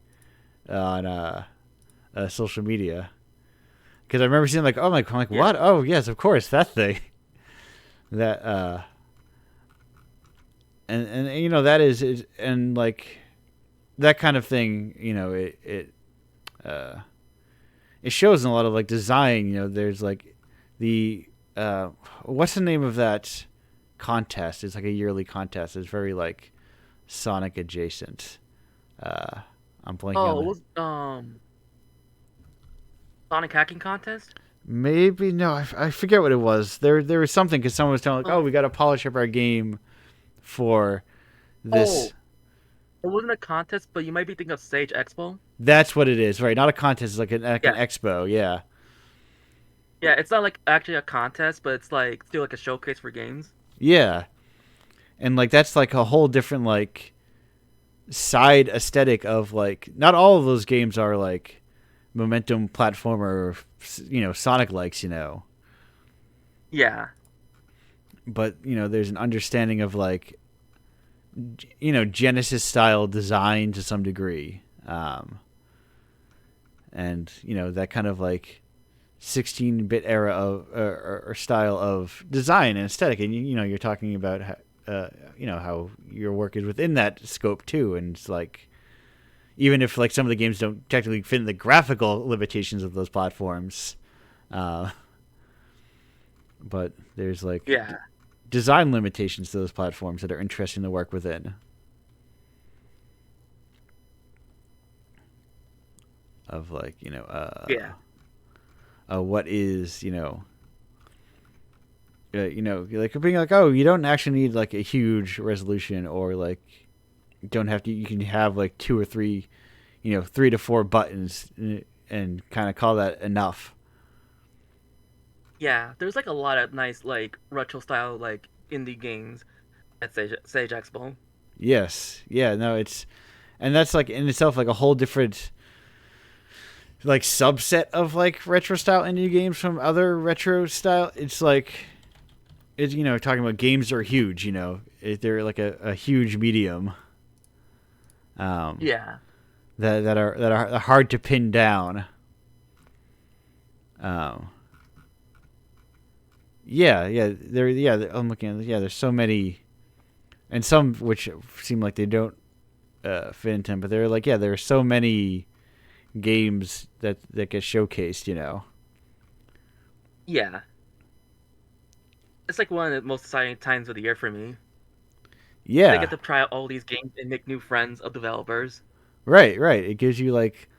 Speaker 1: on social media, because I remember seeing like, oh my, I'm like,
Speaker 4: Yeah.
Speaker 1: what? Oh yes, of course, that thing. That and that is and like that kind of thing. It shows in a lot of like design. There's like the what's the name of that contest? It's like a yearly contest. It's very like Sonic adjacent. I'm blanking
Speaker 4: Oh,
Speaker 1: on
Speaker 4: it
Speaker 1: it.
Speaker 4: was Sonic Hacking Contest?
Speaker 1: Maybe no, I forget what it was. There was something because someone was telling like, oh,
Speaker 4: Oh,
Speaker 1: we got to polish up our game for
Speaker 4: oh,
Speaker 1: this.
Speaker 4: it wasn't a contest, but you might be thinking of Sage Expo.
Speaker 1: That's what it is, right? Not a contest. It's like an
Speaker 4: Yeah.
Speaker 1: expo. Yeah,
Speaker 4: Yeah, it's not like actually a contest, but it's like still like a showcase for games.
Speaker 1: yeah, and like that's like a whole different like side aesthetic of like not all of those games are like momentum platformer, Sonic likes,
Speaker 4: Yeah.
Speaker 1: but there's an understanding of like Genesis style design to some degree, and that kind of like 16-bit era of or style of design and aesthetic, and you're talking about how your work is within that scope too, and it's like even if like some of the games don't technically fit in the graphical limitations of those platforms, but there's like design limitations to those platforms that are interesting to work within. Of like what is like being like, oh, you don't actually need like a huge resolution, or like you don't have to. You can have like 2 or 3, 3 to 4 buttons, and kind of call that enough.
Speaker 4: Yeah, there's like a lot of nice like retro style like indie games at Sage Expo.
Speaker 1: Yes, yeah, no, and that's like in itself like a whole different like subset of like retro style indie games from other retro style. It's like it's talking about games are huge. They're like a huge medium.
Speaker 4: Yeah.
Speaker 1: That are hard to pin down. I'm looking at there's so many, and some which seem like they don't fit into them, but they're like there are so many games that get showcased.
Speaker 4: Yeah. It's like one of the most exciting times of the year for me.
Speaker 1: Yeah.
Speaker 4: They get to try out all these games and make new friends of developers.
Speaker 1: Right. It gives you like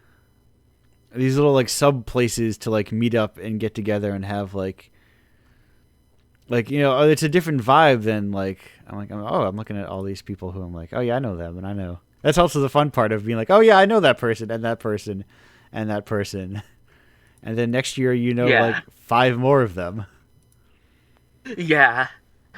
Speaker 1: these little like sub places to like meet up and get together and have like it's a different vibe than like I'm looking at all these people who I'm like, oh yeah, I know them, and I know. That's also the fun part of being like, oh yeah, I know that person and that person and that person, and then next year like 5 more of them.
Speaker 4: Yeah,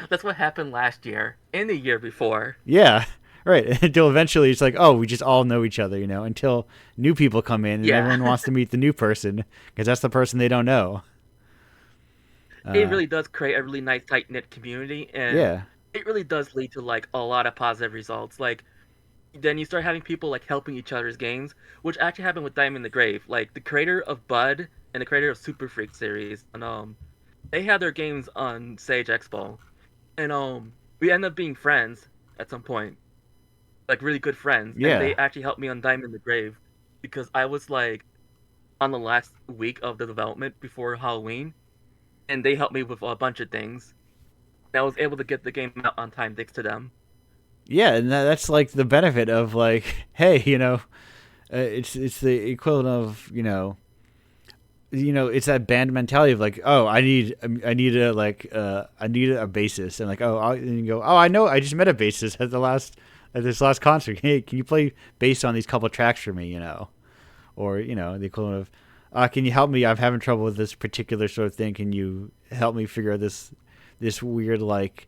Speaker 4: that's what happened last year and the year before.
Speaker 1: Yeah, right. Until eventually it's like, oh, we just all know each other, until new people come in and everyone wants to meet the new person because that's the person they don't know.
Speaker 4: It really does create a really nice tight-knit community, and it really does lead to like a lot of positive results. Like then you start having people like helping each other's games, which actually happened with Diamond in the Grave. Like the creator of Bud and the creator of Super Freak series, and they had their games on Sage Expo, and we ended up being friends at some point, like really good friends.
Speaker 1: Yeah.
Speaker 4: And they actually helped me on Diamond in the Grave because I was like on the last week of the development before Halloween, and they helped me with a bunch of things. And I was able to get the game out on time thanks to them.
Speaker 1: Yeah, and that's like the benefit of like, hey, it's the equivalent of it's that band mentality of like, oh, I need a bassist, and like, and you go, oh, I know, I just met a bassist at this last concert. Hey, can you play bass on these couple tracks for me? Or the equivalent of, can you help me? I'm having trouble with this particular sort of thing. Can you help me figure out this weird like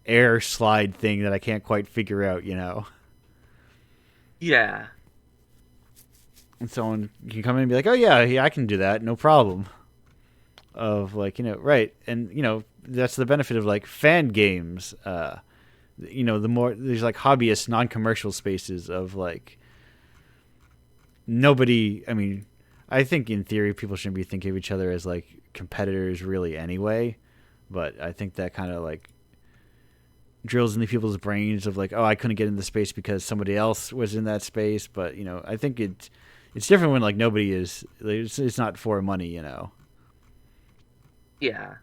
Speaker 1: air slide thing that I can't quite figure out?
Speaker 4: Yeah.
Speaker 1: And someone can come in and be like, oh yeah, I can do that, no problem. Of like, right. And that's the benefit of like fan games. The more there's like hobbyist non-commercial spaces of like nobody, I mean, I think in theory people shouldn't be thinking of each other as like competitors really anyway, but I think that kind of like drills into people's brains of like, oh, I couldn't get in the space because somebody else was in that space. But I think it's different when like nobody is. It's not for money,
Speaker 4: Yeah.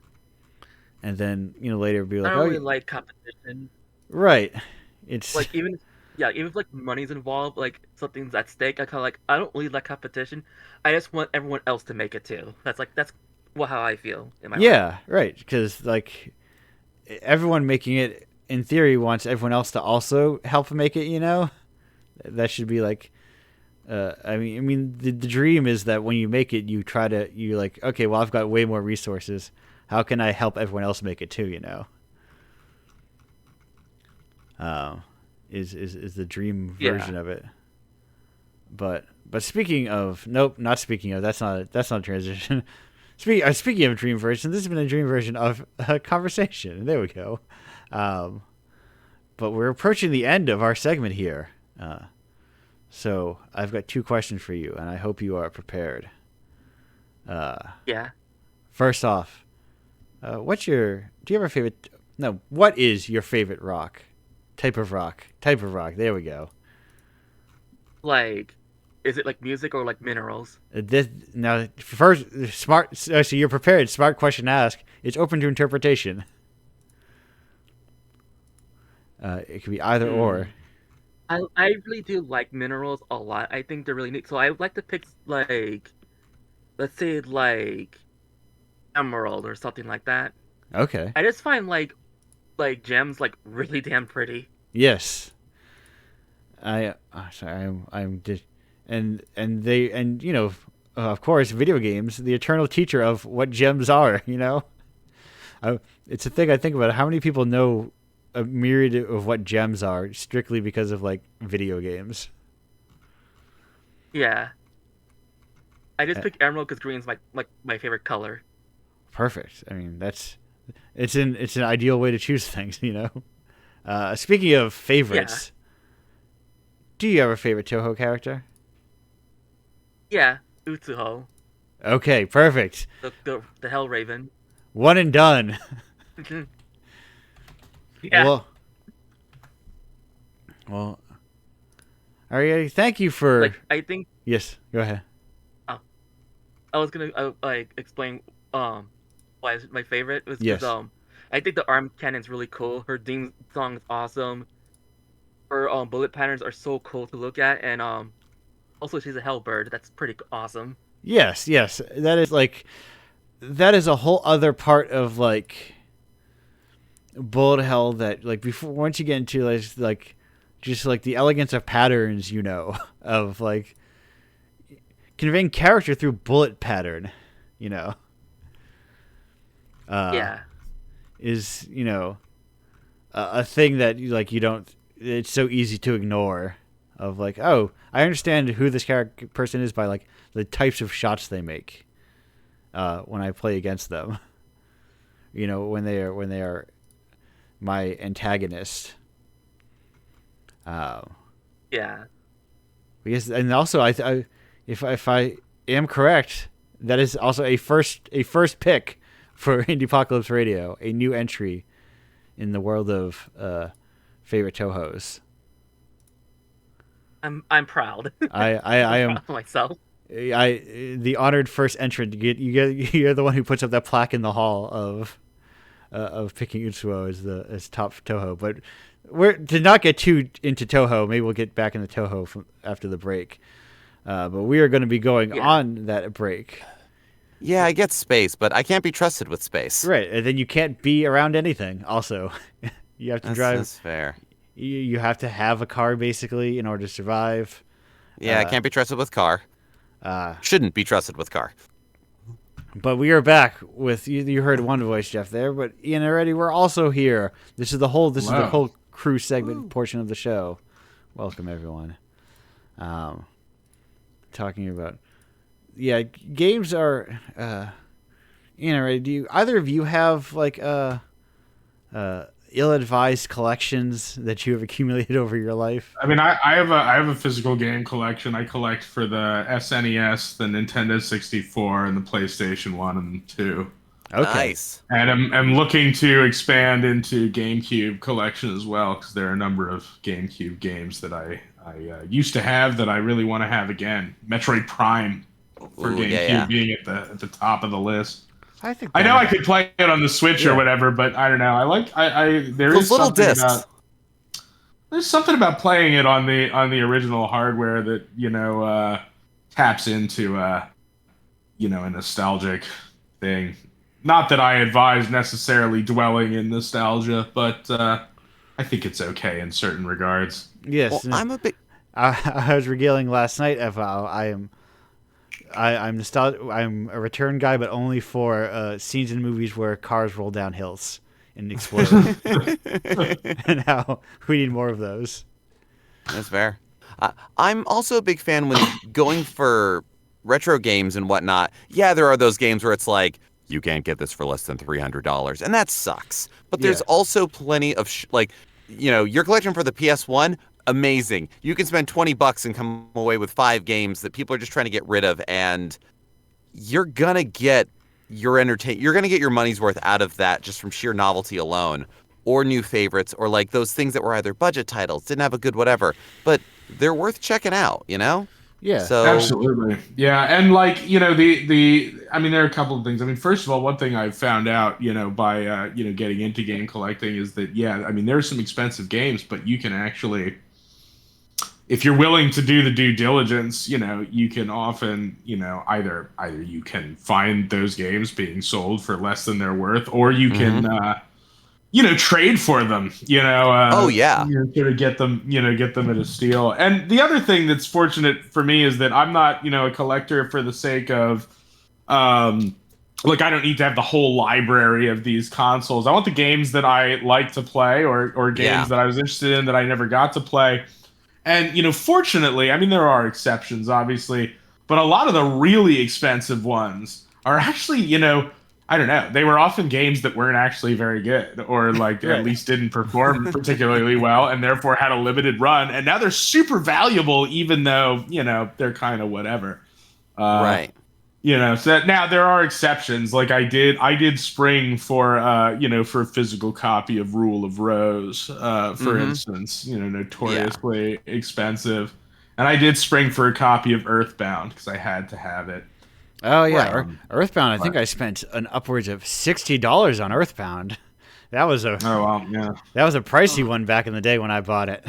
Speaker 1: And then later be like,
Speaker 4: I don't really like competition.
Speaker 1: Right. It's
Speaker 4: like even if like money's involved, like something's at stake, I don't really like competition. I just want everyone else to make it too. That's how I feel in my life.
Speaker 1: Right. Because like everyone making it in theory wants everyone else to also help make it. That should be like. I mean, the dream is that when you make it, you like, okay, well, I've got way more resources. How can I help everyone else make it too? Is the dream version of it. But speaking of, nope, not speaking of. That's not a transition. Speaking of dream version, this has been a dream version of a conversation. There we go. But we're approaching the end of our segment here. So I've got 2 questions for you, and I hope you are prepared.
Speaker 4: Yeah.
Speaker 1: First off, do you have a favorite? No, what is your favorite rock? Type of rock. There we go.
Speaker 4: Like, is it like music or like minerals?
Speaker 1: Now, first, smart. So you're prepared. Smart question to ask. It's open to interpretation. It could be either or.
Speaker 4: I really do like minerals a lot. I think they're really neat. So I would like to pick like, let's say like emerald or something like that.
Speaker 1: Okay.
Speaker 4: I just find like gems like really damn pretty.
Speaker 1: Yes. Sorry. And you know, of course, video games, the eternal teacher of what gems are. You know, it's a thing I think about. How many people know a myriad of what gems are strictly because of like video games?
Speaker 4: Yeah. I just pick emerald because green's my favorite color.
Speaker 1: Perfect. I mean, it's an ideal way to choose things. You know. Speaking of favorites, do you have a favorite Toho character?
Speaker 4: Yeah, Utsuho,
Speaker 1: Okay, perfect.
Speaker 4: the Hell Raven.
Speaker 1: One and done.
Speaker 4: Yeah.
Speaker 1: Well, Ariel, thank you for.
Speaker 4: Like I think
Speaker 1: Yes, go ahead.
Speaker 4: I was gonna like explain why it's my favorite was
Speaker 1: Yes.
Speaker 4: because I think the arm cannon's really cool. Her theme song is awesome. Her bullet patterns are so cool to look at, and also she's a Hellbird. That's pretty awesome.
Speaker 1: Yes. That is a whole other part of like bullet hell that like before once you get into like just like the elegance of patterns, you know, of like conveying character through bullet pattern, you know.
Speaker 4: Yeah.
Speaker 1: Is, you know, a thing that you don't, it's so easy to ignore, of like, oh, I understand who this character person is by like the types of shots they make when I play against them. You know, when they are my antagonist.
Speaker 4: Yeah.
Speaker 1: Yes, and also if I am correct, that is also a first pick for Indiepocalypse Radio, a new entry in the world of favorite Tohos.
Speaker 4: I'm proud.
Speaker 1: I am
Speaker 4: proud of myself.
Speaker 1: the honored first entrant. You're the one who puts up that plaque in the hall of picking Utsuo as top Toho. But we're to not get too into Toho. Maybe we'll get back into Toho after the break. But we are going to be going on that break.
Speaker 3: Yeah, I get space, but I can't be trusted with space.
Speaker 1: Right, and then you can't be around anything. Also, you have to drive.
Speaker 3: That's fair.
Speaker 1: You have to have a car basically in order to survive.
Speaker 3: Yeah, I can't be trusted with car. Shouldn't be trusted with car.
Speaker 1: But we are back with you. You heard one voice, Jeff, there. But Ian already. We're also here. This is the whole crew segment portion of the show. Welcome everyone. Talking about games are. Ian already. Do either of you have like ill-advised collections that you have accumulated over your life?
Speaker 2: I mean, I have a physical game collection. I collect for the SNES, the Nintendo 64, and the PlayStation 1 and 2.
Speaker 1: Okay.
Speaker 3: Nice.
Speaker 2: And I'm looking to expand into GameCube collection as well, because there are a number of GameCube games that I used to have that I really want to have again. Metroid Prime for GameCube being at the top of the list. I know I could play it on the Switch or whatever, but I don't know. There's something about playing it on the original hardware that taps into a nostalgic thing. Not that I advise necessarily dwelling in nostalgia, but I think it's okay in certain regards.
Speaker 1: Yes,
Speaker 3: well, I'm a big.
Speaker 1: I was regaling last night of how I'm nostalgic. I'm a return guy, but only for scenes in movies where cars roll down hills and explode. And how we need more of those.
Speaker 3: That's fair. I'm also a big fan when going for retro games and whatnot. Yeah, there are those games where it's like, you can't get this for less than $300, and that sucks. But there's also plenty of your collection for the PS1. amazing. You can spend $20 and come away with 5 games that people are just trying to get rid of, and you're gonna get you're going to get your money's worth out of that just from sheer novelty alone, or new favorites, or like those things that were either budget titles, didn't have a good whatever, but they're worth checking out, you know?
Speaker 1: Yeah.
Speaker 3: So
Speaker 2: Absolutely. Yeah. And like, I mean, there are a couple of things. I mean, first of all, one thing I've found out, by, getting into game collecting is that, yeah, I mean, there are some expensive games, but you can actually, if you're willing to do the due diligence, you can often, either you can find those games being sold for less than they're worth, or you can, trade for them,
Speaker 3: oh yeah.
Speaker 2: sort of get them at a steal. And the other thing that's fortunate for me is that I'm not, a collector for the sake of, like, I don't need to have the whole library of these consoles. I want the games that I like to play, or games that I was interested in that I never got to play. And, fortunately, I mean, there are exceptions, obviously, but a lot of the really expensive ones are actually, I don't know, they were often games that weren't actually very good, or like
Speaker 1: Right.
Speaker 2: at least didn't perform particularly well, and therefore had a limited run. And now they're super valuable, even though, they're kind of whatever.
Speaker 3: Right.
Speaker 2: So now there are exceptions. Like I did spring for for a physical copy of Rule of Rose, for instance, notoriously expensive. And I did spring for a copy of Earthbound because I had to have it.
Speaker 1: Oh yeah,
Speaker 3: Right.
Speaker 1: Earthbound. I think I spent an upwards of $60 on Earthbound. That was a
Speaker 2: Yeah.
Speaker 1: that was a pricey one back in the day when I bought it.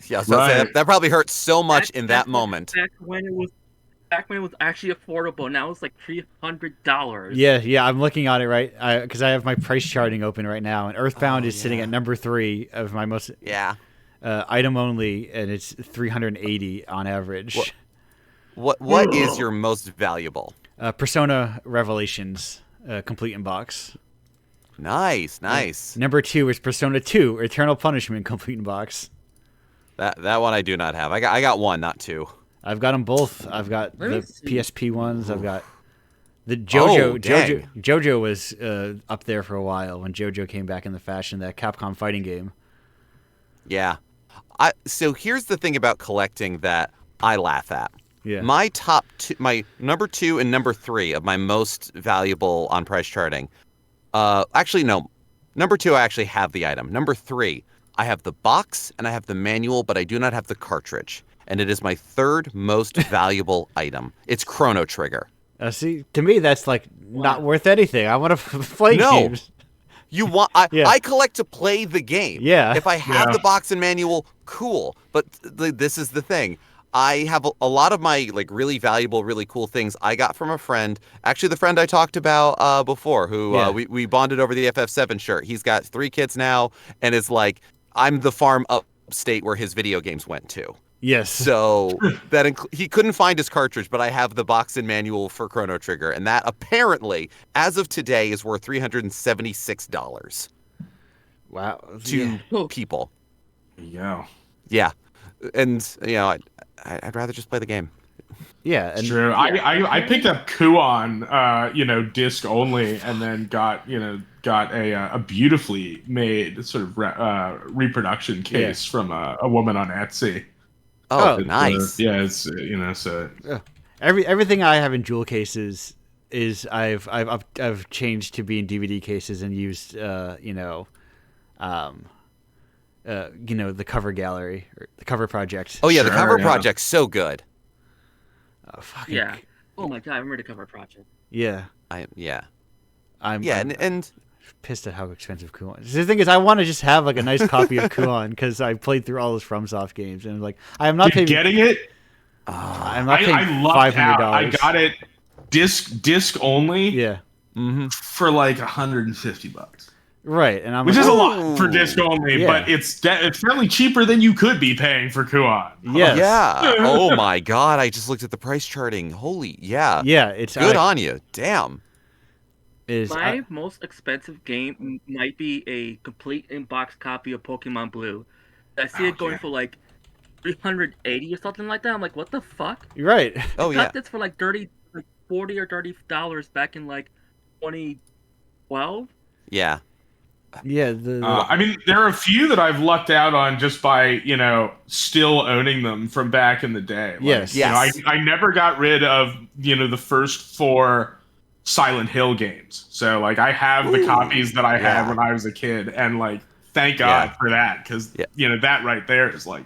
Speaker 3: Yeah, so
Speaker 2: Right.
Speaker 3: that probably hurt so much in that
Speaker 4: Back-
Speaker 3: moment.
Speaker 4: Back when it was actually affordable. Now it's like $300.
Speaker 1: Yeah, I'm looking at it right because I have my price charting open right now, and Earthbound is sitting
Speaker 3: yeah.
Speaker 1: at number 3 of my most
Speaker 3: Yeah.
Speaker 1: item only, and it's 380 on average.
Speaker 3: What is your most valuable?
Speaker 1: Persona Revelations complete in box.
Speaker 3: Nice.
Speaker 1: Number 2 is Persona 2 Eternal Punishment complete in box.
Speaker 3: That one I do not have. I got one, not two.
Speaker 1: I've got them both. I've got
Speaker 4: Let me
Speaker 1: the
Speaker 4: see.
Speaker 1: PSP ones. I've got the JoJo.
Speaker 3: Oh, dang.
Speaker 1: JoJo was up there for a while when JoJo came back in the fashion, that Capcom fighting game.
Speaker 3: Yeah. So here's the thing about collecting that I laugh at.
Speaker 1: Yeah.
Speaker 3: My top two, my number 2 and number 3 of my most valuable on price charting. Actually, no. Number 2, I actually have the item. Number 3, I have the box and I have the manual, but I do not have the cartridge. And it is my third most valuable item. It's Chrono Trigger.
Speaker 1: See, to me, that's like not worth anything. I want to play
Speaker 3: No.
Speaker 1: games.
Speaker 3: I collect to play the game.
Speaker 1: Yeah.
Speaker 3: If I have
Speaker 2: Yeah.
Speaker 3: the box and manual, cool. But this is the thing. I have a lot of my like really valuable, really cool things I got from a friend. Actually, the friend I talked about before, who
Speaker 1: Yeah.
Speaker 3: we bonded over the FF7 shirt. He's got 3 kids now, and it's like I'm the farm upstate where his video games went to.
Speaker 1: Yes.
Speaker 3: So he couldn't find his cartridge, but I have the box and manual for Chrono Trigger, and that apparently, as of today, is worth $376
Speaker 1: Wow.
Speaker 3: to
Speaker 4: Yeah.
Speaker 3: people.
Speaker 2: There you go.
Speaker 3: Yeah, and I'd rather just play the game.
Speaker 1: Yeah. And
Speaker 2: True. I picked up Kuon, disc only, and then got a beautifully made sort of reproduction case from a woman on Etsy.
Speaker 3: Oh,
Speaker 1: Oh,
Speaker 3: nice.
Speaker 2: Yeah, it's so
Speaker 1: everything I have in jewel cases is I've changed to being DVD cases and used the cover gallery or the cover project.
Speaker 3: Oh yeah, the
Speaker 2: Sure,
Speaker 3: cover
Speaker 2: yeah.
Speaker 3: project's so good.
Speaker 1: Oh, fucking,
Speaker 4: Yeah. Oh my god, I remember the cover project.
Speaker 1: Yeah.
Speaker 3: I'm
Speaker 1: I'm
Speaker 3: and
Speaker 1: pissed at how expensive Kuon is. The thing is, I want to just have like a nice copy of Kuon because I played through all those FromSoft games and like I'm not
Speaker 2: Dude,
Speaker 1: paying.
Speaker 2: getting it.
Speaker 1: I'm not paying
Speaker 2: I lucked out.
Speaker 1: $500.
Speaker 2: I got it disc only
Speaker 1: Yeah.
Speaker 2: for like $150,
Speaker 1: Right. And I'm
Speaker 2: which
Speaker 1: like,
Speaker 2: is a
Speaker 1: oh,
Speaker 2: lot for disc only,
Speaker 1: Yeah.
Speaker 2: but it's fairly cheaper than you could be paying for Kuon.
Speaker 1: yes.
Speaker 3: yeah. Oh my god, I just looked at the price charting. Holy yeah.
Speaker 1: Yeah. It's
Speaker 3: Good on you. Damn.
Speaker 4: My most expensive game might be a complete in-box copy of Pokemon Blue. I see it going
Speaker 2: yeah.
Speaker 4: for like 380 or something like that. I'm like, what the fuck?
Speaker 1: right.
Speaker 3: Oh
Speaker 4: I
Speaker 3: yeah.
Speaker 4: got this for like $40 or $30 back in like 2012.
Speaker 3: Yeah.
Speaker 1: Yeah,
Speaker 2: I mean, there are a few that I've lucked out on just by, still owning them from back in the day.
Speaker 1: Yes.
Speaker 3: Yes.
Speaker 2: I never got rid of, the first 4 Silent Hill games. So, like, I have the copies that I had when I was a kid. And, like, thank God for that. Because, that right there is, like,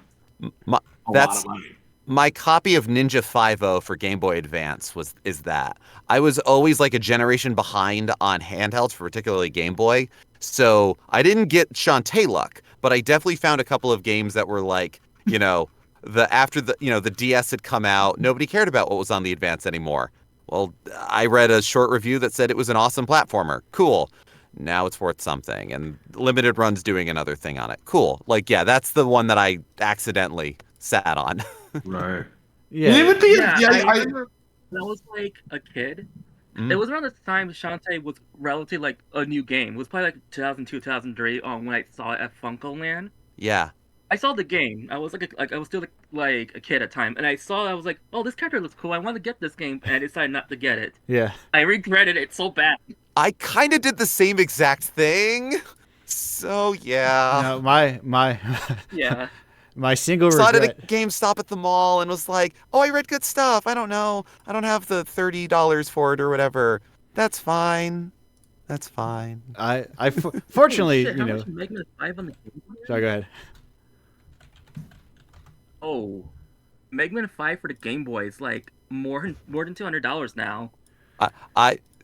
Speaker 3: My,
Speaker 2: a lot
Speaker 3: that's
Speaker 2: of money.
Speaker 3: my copy of Ninja 5.0 for Game Boy Advance is that. I was always like a generation behind on handhelds, particularly Game Boy. So I didn't get Shantae luck, but I definitely found a couple of games that were like, after the DS had come out, nobody cared about what was on the Advance anymore. Well, I read a short review that said it was an awesome platformer. Cool. Now it's worth something, and Limited Run's doing another thing on it. Cool. Like, yeah, that's the one that I accidentally sat on.
Speaker 2: Right.
Speaker 1: Yeah.
Speaker 2: It would be,
Speaker 4: I remember when I was like a kid.
Speaker 3: Mm.
Speaker 4: It was around the time Shantae was relatively like a new game. It was probably like 2002, 2003 when I saw it at FuncoLand.
Speaker 3: Yeah.
Speaker 4: I saw the game. I was like I was still like a kid at the time, and I saw. I was like, "Oh, this character looks cool. I want to get this game," and I decided not to get it.
Speaker 1: Yeah.
Speaker 4: I regretted it so bad.
Speaker 3: I kind of did the same exact thing. So, yeah.
Speaker 1: No, my
Speaker 4: Yeah.
Speaker 1: my single
Speaker 3: Saw it at
Speaker 1: regret.
Speaker 3: a GameStop at the mall and was like, oh, I read good stuff. I don't know. I don't have the $30 for it or whatever. That's fine. That's fine.
Speaker 1: Fortunately,
Speaker 4: Shit, how much Mega Man 5 on the Game Boy?
Speaker 1: Sorry, go ahead.
Speaker 4: Oh, Mega Man 5 for the Game Boy is like more than $200 now.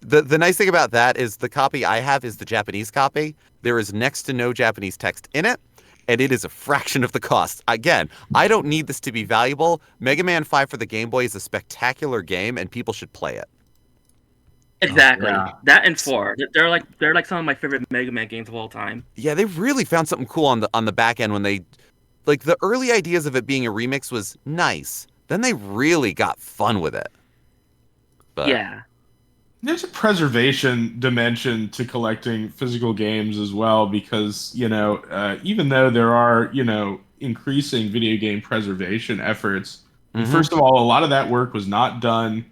Speaker 3: The nice thing about that is the copy I have is the Japanese copy. There is next to no Japanese text in it, and it is a fraction of the cost. Again, I don't need this to be valuable. Mega Man 5 for the Game Boy is a spectacular game, and people should play it.
Speaker 4: Exactly.
Speaker 2: yeah.
Speaker 4: That and 4. They're like some of my favorite Mega Man games of all time.
Speaker 3: Yeah, they really found something cool on the back end when they, like, the early ideas of it being a remix was nice. Then they really got fun with it. But,
Speaker 4: Yeah.
Speaker 2: There's a preservation dimension to collecting physical games as well, because even though there are increasing video game preservation efforts, first of all, a lot of that work was not done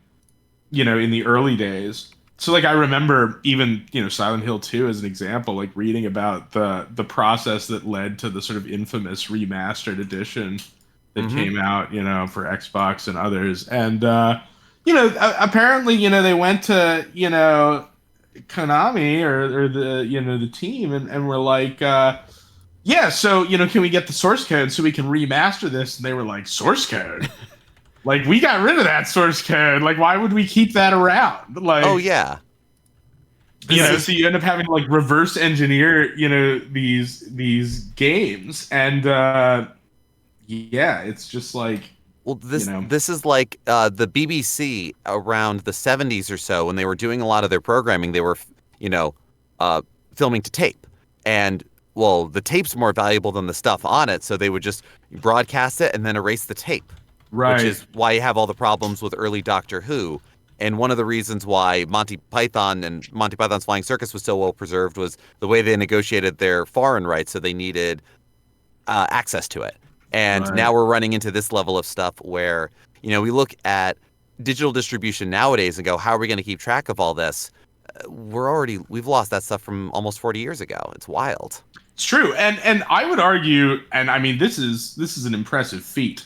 Speaker 2: in the early days. So, like, I remember even Silent Hill 2 as an example, like reading about the process that led to the sort of infamous remastered edition that came out for Xbox and others. And apparently, they went to, Konami or the team and were like, yeah, so, can we get the source code so we can remaster this? And they were like, source code? Like, we got rid of that source code. Like, why would we keep that around? Like,
Speaker 3: oh, yeah.
Speaker 2: So you end up having to, like, reverse engineer, these games. And, yeah, it's just like,
Speaker 3: well, this is like the BBC around the 70s or so when they were doing a lot of their programming. They were, filming to tape, and well, the tape's more valuable than the stuff on it, so they would just broadcast it and then erase the tape.
Speaker 2: right.
Speaker 3: Which is why you have all the problems with early Doctor Who. And one of the reasons why Monty Python and Monty Python's Flying Circus was so well preserved was the way they negotiated their foreign rights, so they needed access to it. And
Speaker 2: Right.
Speaker 3: now we're running into this level of stuff where, we look at digital distribution nowadays and go, how are we going to keep track of all this? We've lost that stuff from almost 40 years ago. It's wild.
Speaker 2: It's true. And I would argue, and I mean, this is an impressive feat,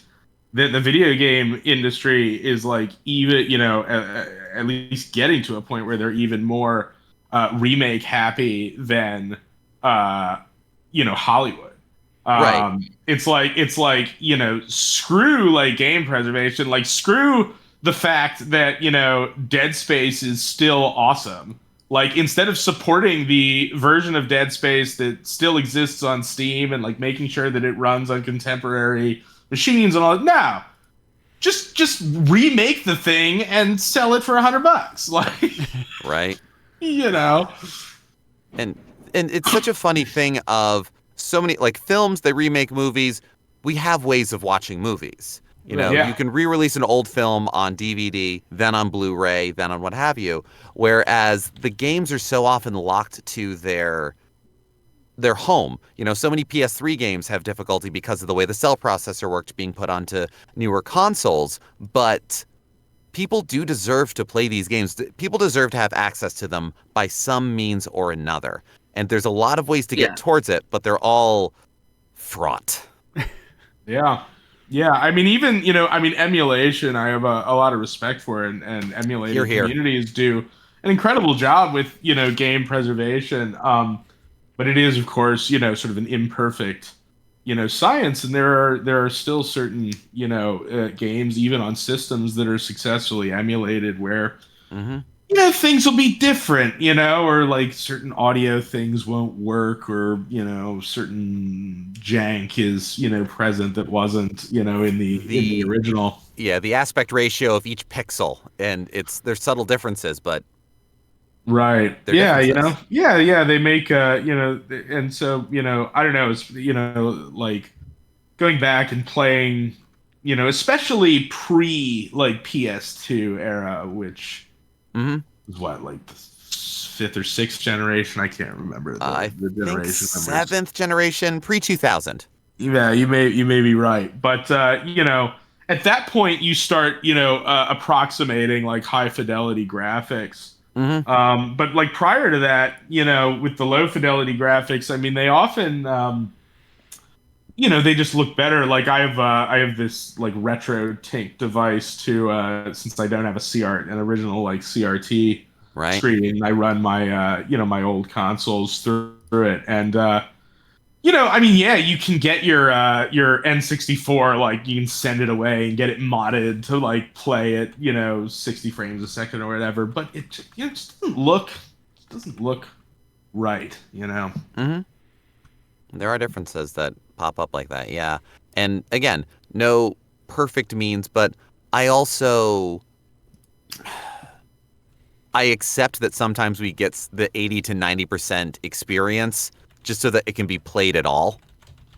Speaker 2: that the video game industry is, like, even, at least getting to a point where they're even more remake happy than, Hollywood.
Speaker 3: Right.
Speaker 2: It's like, screw, like, game preservation, like, screw the fact that, Dead Space is still awesome. Like, instead of supporting the version of Dead Space that still exists on Steam and, like, making sure that it runs on contemporary machines and all that, no. Just remake the thing and sell it for $100. Like,
Speaker 3: Right. And it's such a funny thing of so many, like, films, they remake movies. We have ways of watching movies.
Speaker 2: Yeah.
Speaker 3: You can re-release an old film on DVD, then on Blu-ray, then on what have you. Whereas the games are so often locked to their home. So many PS3 games have difficulty because of the way the cell processor worked being put onto newer consoles. But people do deserve to play these games. People deserve to have access to them by some means or another. And there's a lot of ways to
Speaker 4: Yeah.
Speaker 3: get towards it, but they're all fraught.
Speaker 2: Yeah. Yeah. I mean, even, emulation, I have a lot of respect for it, and emulating
Speaker 3: Hear, hear.
Speaker 2: communities do an incredible job with, game preservation. But it is, of course, sort of an imperfect, science. And there are still certain, games, even on systems that are successfully emulated where,
Speaker 3: Mm-hmm.
Speaker 2: things will be different, or like certain audio things won't work, or, certain jank is, present that wasn't, in the original.
Speaker 3: Yeah, the aspect ratio of each pixel, and there's subtle differences, but
Speaker 2: Right.
Speaker 3: they're
Speaker 2: Yeah,
Speaker 3: differences.
Speaker 2: Yeah, they make and so, I don't know, it's like going back and playing, especially pre like PS2 era, which
Speaker 3: Mm-hmm.
Speaker 2: was what, like the fifth or sixth generation? I can't remember
Speaker 3: I
Speaker 2: the
Speaker 3: think
Speaker 2: generation numbers.
Speaker 3: 7th generation, pre-2000.
Speaker 2: Yeah, you may be right, but at that point you start approximating like high fidelity graphics.
Speaker 3: Mm-hmm.
Speaker 2: But like prior to that, with the low fidelity graphics, I mean, they often they just look better. Like I have this like retro Tink device to since I don't have an original like CRT
Speaker 3: Right.
Speaker 2: screen. I run my my old consoles through it, and I mean, yeah, you can get your N64, like you can send it away and get it modded to like play at 60 frames a second or whatever, but it just doesn't look right.
Speaker 3: Mm-hmm. There are differences that pop up like that, yeah. And again, no perfect means, but I also I accept that sometimes we get the 80 to 90% experience just so that it can be played at all.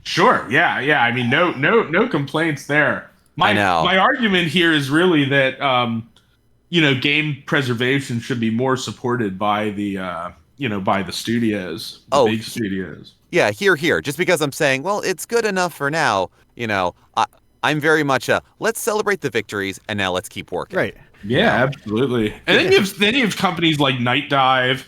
Speaker 2: Sure, yeah. I mean, no complaints there.
Speaker 3: I know.
Speaker 2: My argument here is really that game preservation should be more supported by the by the studios, the big studios.
Speaker 3: Yeah, here. Just because I'm saying, well, it's good enough for now, I'm very much let's celebrate the victories and now let's keep working.
Speaker 1: Right.
Speaker 2: Yeah, absolutely. And then you have companies like Night Dive,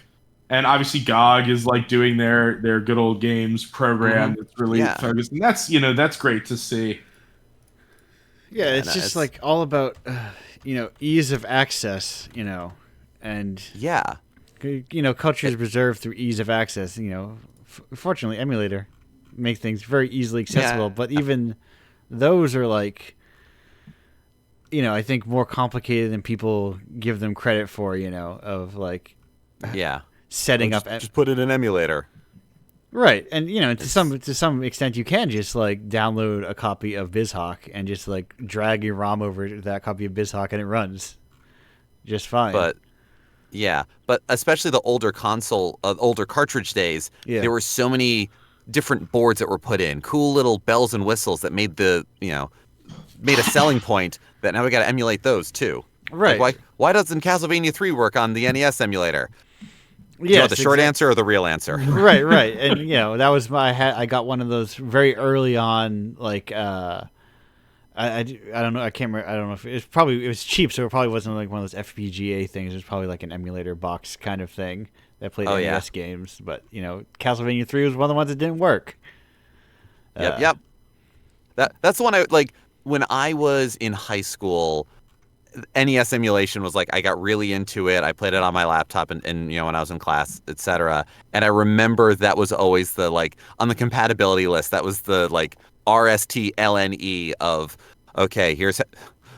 Speaker 2: and obviously GOG is like doing their good old games program that's really focused, and that's great to see.
Speaker 1: Yeah, it's just like all about ease of access, and culture is preserved through ease of access. Fortunately, emulator make things very easily accessible, but even those are like, I think more complicated than people give them credit for. Of like, setting up.
Speaker 3: Just put it in emulator.
Speaker 1: Right, and to some extent, you can just like download a copy of BizHawk and just like drag your ROM over to that copy of BizHawk and it runs just fine.
Speaker 3: But especially the older older cartridge days, there were so many different boards that were put in, cool little bells and whistles that made made a selling point. That now we got to emulate those too.
Speaker 1: Right?
Speaker 3: Like, why doesn't Castlevania 3 work on the NES emulator?
Speaker 1: Yes,
Speaker 3: you want the short answer or the real answer?
Speaker 1: Right. And that was I got one of those very early on, like I don't know, I can't remember, I don't know if it was cheap, so it probably wasn't like one of those FPGA things. It was probably like an emulator box kind of thing that played NES games. But Castlevania 3 was one of the ones that didn't work.
Speaker 3: Yep. That's the one I like when I was in high school. NES emulation was like, I got really into it. I played it on my laptop and when I was in class, etc. And I remember that was always the like on the compatibility list. That was the like RSTLNE of okay.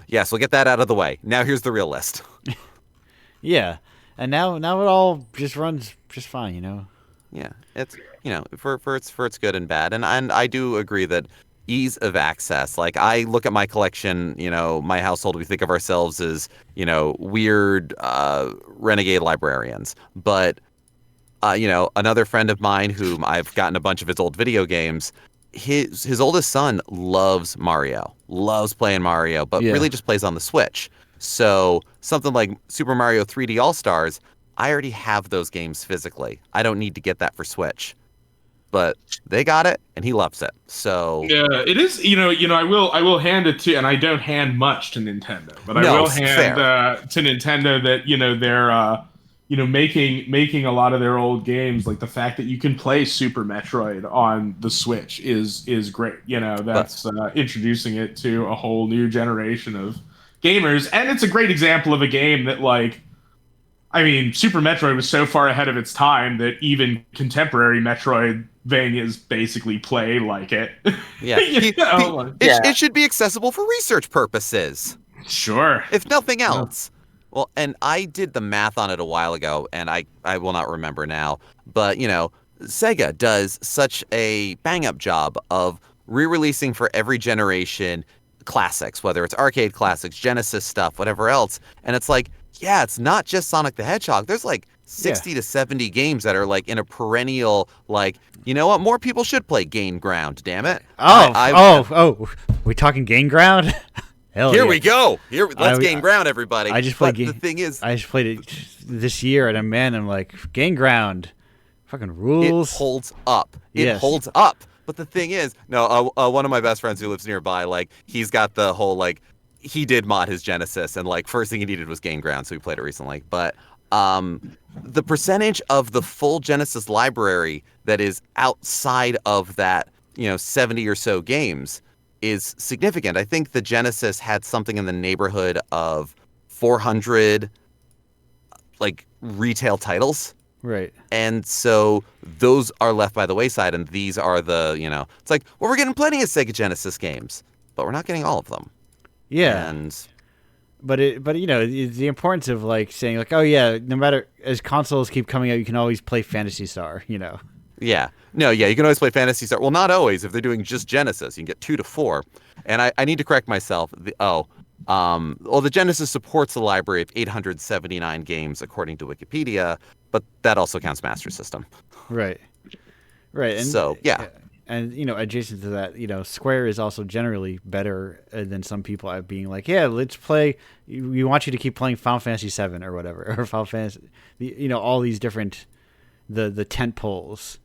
Speaker 3: Yes, we'll get that out of the way. Now here's the real list.
Speaker 1: Yeah, and now it all just runs just fine.
Speaker 3: Yeah, it's for its good and bad, and I do agree that. Ease of access. Like I look at my collection, my household, we think of ourselves as, weird renegade librarians. But, another friend of mine whom I've gotten a bunch of his old video games, his oldest son loves playing Mario, but really just plays on the Switch. So something like Super Mario 3D All-Stars, I already have those games physically. I don't need to get that for Switch. But they got it, and he loves it. So
Speaker 2: yeah, it is. I will hand it to, and I don't hand much to Nintendo, but I will hand to Nintendo that making a lot of their old games, like the fact that you can play Super Metroid on the Switch is great.
Speaker 3: But
Speaker 2: That's introducing it to a whole new generation of gamers, and it's a great example of a game that, like, I mean, Super Metroid was so far ahead of its time that even contemporary Metroidvanias basically play like it.
Speaker 3: yeah,
Speaker 2: Like,
Speaker 3: it should be accessible for research purposes,
Speaker 2: sure.
Speaker 3: if nothing
Speaker 2: Yeah.
Speaker 3: else. Well, and I did the math on it a while ago, and I will not remember now. But, Sega does such a bang-up job of re-releasing for every generation classics, whether it's arcade classics, Genesis stuff, whatever else. And it's like, yeah, it's not just Sonic the Hedgehog. There's like 60 to 70 games that are like in a perennial, like, you know what? More people should play Gain Ground, damn it.
Speaker 1: We talking Gain Ground? Hell
Speaker 3: Here
Speaker 1: yeah.
Speaker 3: we go. Let's gain ground, everybody.
Speaker 1: I just played
Speaker 3: the thing is,
Speaker 1: I just played it this year, and I'm like, Gain Ground, fucking rules.
Speaker 3: it holds up. It
Speaker 1: Yes.
Speaker 3: holds up. But the thing is, no, one of my best friends who lives nearby, like, he's got the whole, like, he did mod his Genesis, and, like, first thing he needed was Gain Ground, so he played it recently. But the percentage of the full Genesis library that is outside of that, 70 or so games is significant. I think the Genesis had something in the neighborhood of 400, like, retail titles.
Speaker 1: Right.
Speaker 3: And so those are left by the wayside, and these are the, it's like, well, we're getting plenty of Sega Genesis games, but we're not getting all of them.
Speaker 1: Yeah.
Speaker 3: And
Speaker 1: But the importance of, like, saying, like, oh yeah, no matter, as consoles keep coming out, you can always play Phantasy Star.
Speaker 3: yeah. No, yeah, you can always play Phantasy Star. Well, not always. If they're doing just Genesis, you can get 2 to 4. And I need to correct myself. The Genesis supports a library of 879 games, according to Wikipedia, but that also counts Master System.
Speaker 1: Right. Right. And
Speaker 3: So, yeah.
Speaker 1: And adjacent to that, Square is also generally better than some people at being like, yeah, let's play. We want you to keep playing Final Fantasy VII or whatever, or Final Fantasy, all these different the tent poles.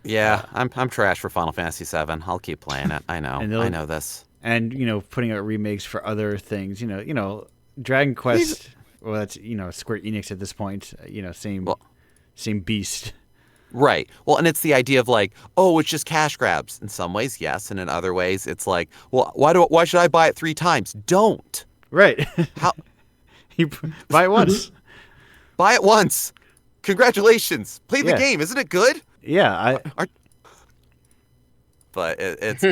Speaker 3: Yeah, I'm trash for Final Fantasy VII. I'll keep playing it. I know. I know this.
Speaker 1: And putting out remakes for other things. Dragon Quest. Well, that's Square Enix at this point. Same beast.
Speaker 3: Right. Well, and it's the idea of like, oh, it's just cash grabs. In some ways, yes, and in other ways, it's like, well, why should I buy it 3 times? Don't.
Speaker 1: Right.
Speaker 3: How?
Speaker 1: You buy it once.
Speaker 3: Buy it once. Congratulations. Play the
Speaker 1: Yeah.
Speaker 3: game. Isn't it good?
Speaker 1: Yeah.
Speaker 3: But it's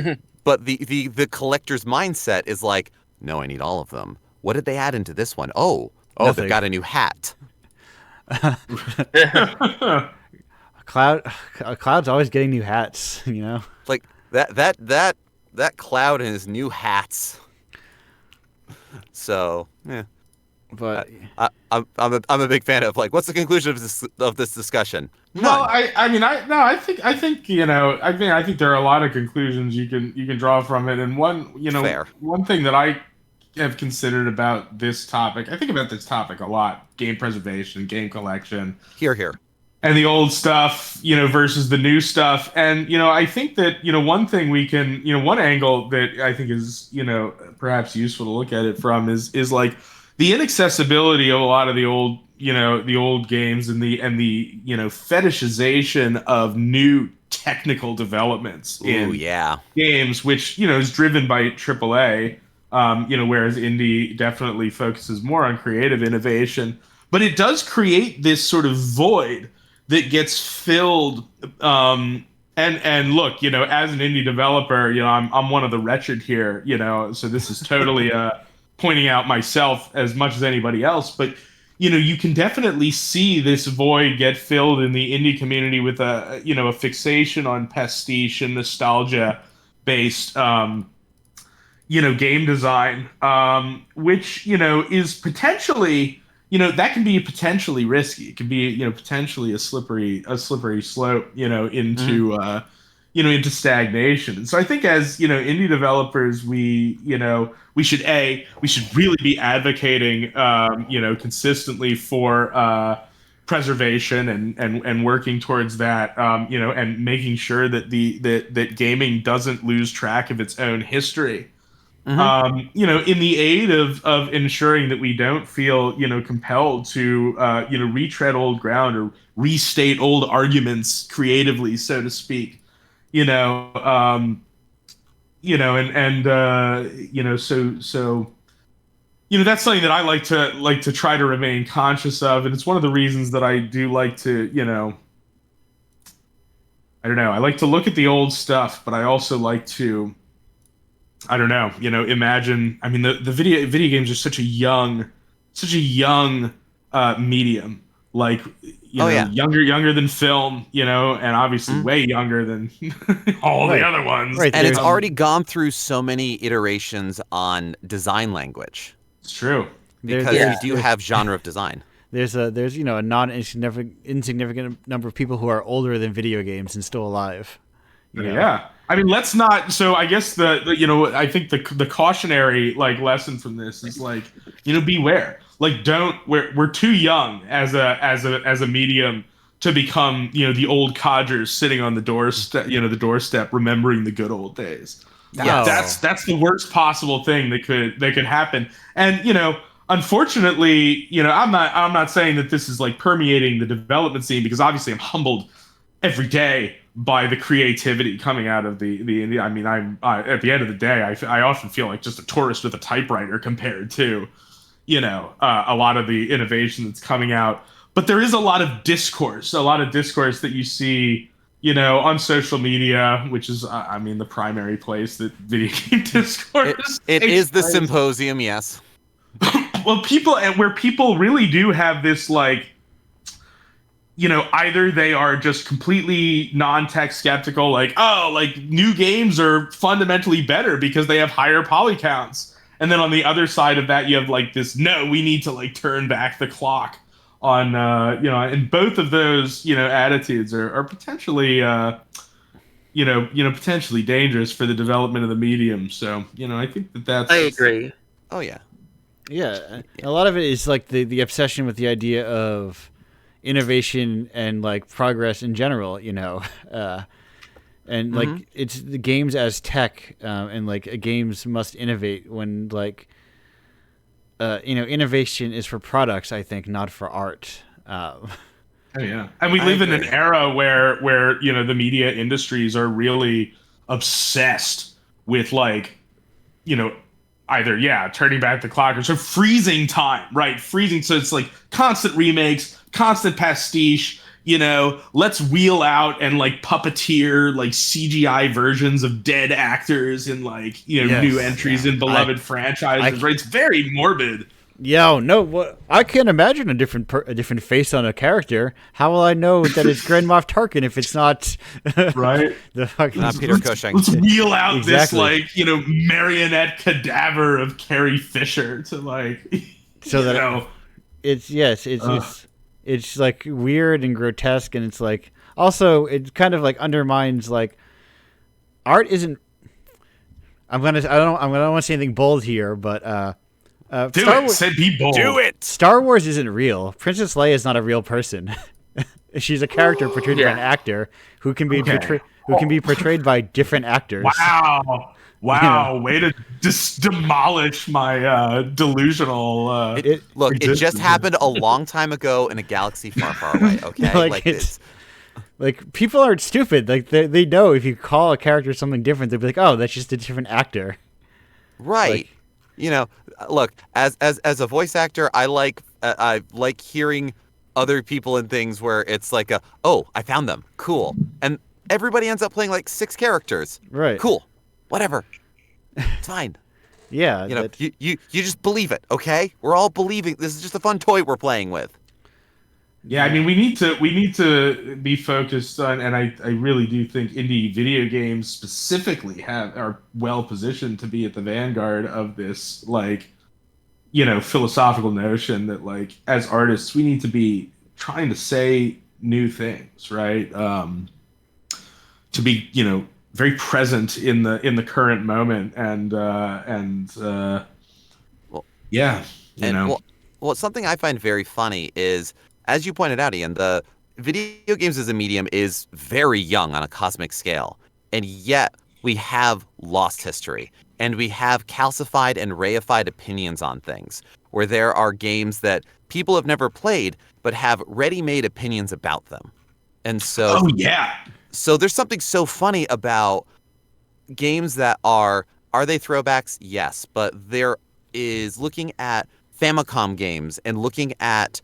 Speaker 3: but the collector's mindset is like, no, I need all of them. What did they add into this one? Oh,
Speaker 1: Nothing.
Speaker 3: they've got a new hat.
Speaker 1: Cloud's always getting new hats.
Speaker 3: Like that Cloud and his new hats. So, yeah.
Speaker 1: But
Speaker 3: I'm a big fan of, like, what's the conclusion of this discussion? None.
Speaker 2: Well, I think there are a lot of conclusions you can draw from it, and
Speaker 3: Fair.
Speaker 2: one thing that I have considered about this topic, I think about this topic a lot: game preservation, game collection,
Speaker 3: Here.
Speaker 2: and the old stuff, versus the new stuff. And, I think that, one thing we can, one angle that I think is, perhaps useful to look at it from is like the inaccessibility of a lot of the old, the old games and the fetishization of new technical developments in games, which, is driven by AAA, whereas indie definitely focuses more on creative innovation. But it does create this sort of void that gets filled. And look, as an indie developer, I'm one of the wretched here, so this is totally pointing out myself as much as anybody else. But, you can definitely see this void get filled in the indie community with a fixation on pastiche and nostalgia based, game design, which, is potentially, that can be potentially risky. It can be, potentially a slippery slope, into stagnation. And so I think as, indie developers, we should really be advocating, consistently for preservation and working towards that, and making sure that that gaming doesn't lose track of its own history. In the aid of ensuring that we don't feel, compelled to, retread old ground or restate old arguments creatively, so to speak. You know, so that's something that I like to try to remain conscious of, and it's one of the reasons that I do like to, I don't know, I like to look at the old stuff, but I also like to, I don't know, imagine. I mean, the video games are such a young medium, like
Speaker 3: Oh yeah.
Speaker 2: younger than film, and obviously way younger than all
Speaker 1: Right.
Speaker 2: the other ones.
Speaker 1: Right.
Speaker 3: And it's
Speaker 1: There's-
Speaker 3: already gone through so many iterations on design language
Speaker 2: It's true.
Speaker 3: because
Speaker 1: there's-
Speaker 3: we do have genre of design.
Speaker 1: There's a insignificant number of people who are older than video games and still alive. You know?
Speaker 2: Yeah. I mean, let's not. So I guess I think the cautionary lesson from this is beware. Don't we're too young as a medium to become the old codgers sitting on the doorstep remembering the good old days.
Speaker 3: Yeah.
Speaker 2: That's the worst possible thing that could happen. And unfortunately, I'm not saying that this is permeating the development scene, because obviously I'm humbled every day by the creativity coming out of the I mean, I at the end of the day, I often feel like just a tourist with a typewriter compared to a lot of the innovation that's coming out. But there is a lot of discourse that you see on social media, which is the primary place that video game discourse
Speaker 3: It is the
Speaker 2: takes place.
Speaker 3: symposium, yes.
Speaker 2: Well, where people really do have this either they are just completely non-tech skeptical, new games are fundamentally better because they have higher poly counts. And then on the other side of that, you have this, no, we need to turn back the clock on, and both of those, attitudes are potentially, potentially dangerous for the development of the medium. So, I think that's.
Speaker 5: I agree.
Speaker 3: Oh yeah.
Speaker 1: Yeah, a lot of it is the obsession with the idea of innovation and progress in general, and it's the games as tech, and games must innovate when innovation is for products, I think, not for art.
Speaker 2: Oh yeah, and we live in an era where the media industries are really obsessed with either turning back the clock or so freezing time, right? Freezing, so it's constant remakes, constant pastiche. Let's wheel out and puppeteer CGI versions of dead actors and
Speaker 1: Yes,
Speaker 2: new entries in beloved franchises. Right? It's very morbid.
Speaker 1: Yeah, no, what I can't imagine a different face on a character. How will I know that it's Grand Moff Tarkin if it's not
Speaker 2: Right?
Speaker 1: the fucking
Speaker 3: Not Peter Cushing.
Speaker 2: Let's wheel out
Speaker 1: Exactly.
Speaker 2: this marionette cadaver of Carrie Fisher to
Speaker 1: So that it's weird and grotesque, and it's also it kind of undermines art isn't. I don't want to say anything bold here, but
Speaker 2: Said be bold.
Speaker 3: Do it.
Speaker 1: Star Wars isn't real. Princess Leia is not a real person. She's a character portrayed by an actor who can be portrayed by different actors.
Speaker 2: Wow. Way to just demolish my delusional.
Speaker 3: Look, it just happened a long time ago in a galaxy far, far away. Okay,
Speaker 1: it's people aren't stupid. They know if you call a character something different, they'll be like, oh, that's just a different actor.
Speaker 3: right. Look, as a voice actor, I like hearing other people in things where it's oh, I found them, cool, and everybody ends up playing 6 characters.
Speaker 1: Right.
Speaker 3: Cool. Whatever. It's fine.
Speaker 1: Yeah.
Speaker 3: You just believe it, okay? We're all believing this is just a fun toy we're playing with.
Speaker 2: Yeah, I mean, we need to be focused on, and I really do think indie video games specifically are well positioned to be at the vanguard of this philosophical notion that as artists we need to be trying to say new things, right? To be very present in the current moment, and
Speaker 3: Well, something I find very funny is, as you pointed out, Ian, the video games as a medium is very young on a cosmic scale, and yet we have lost history. and we have calcified and reified opinions on things, where there are games that people have never played but have ready-made opinions about them. And so,
Speaker 2: Oh yeah.
Speaker 3: so there's something so funny about games that are they throwbacks? Yes, but there is looking at Famicom games and looking at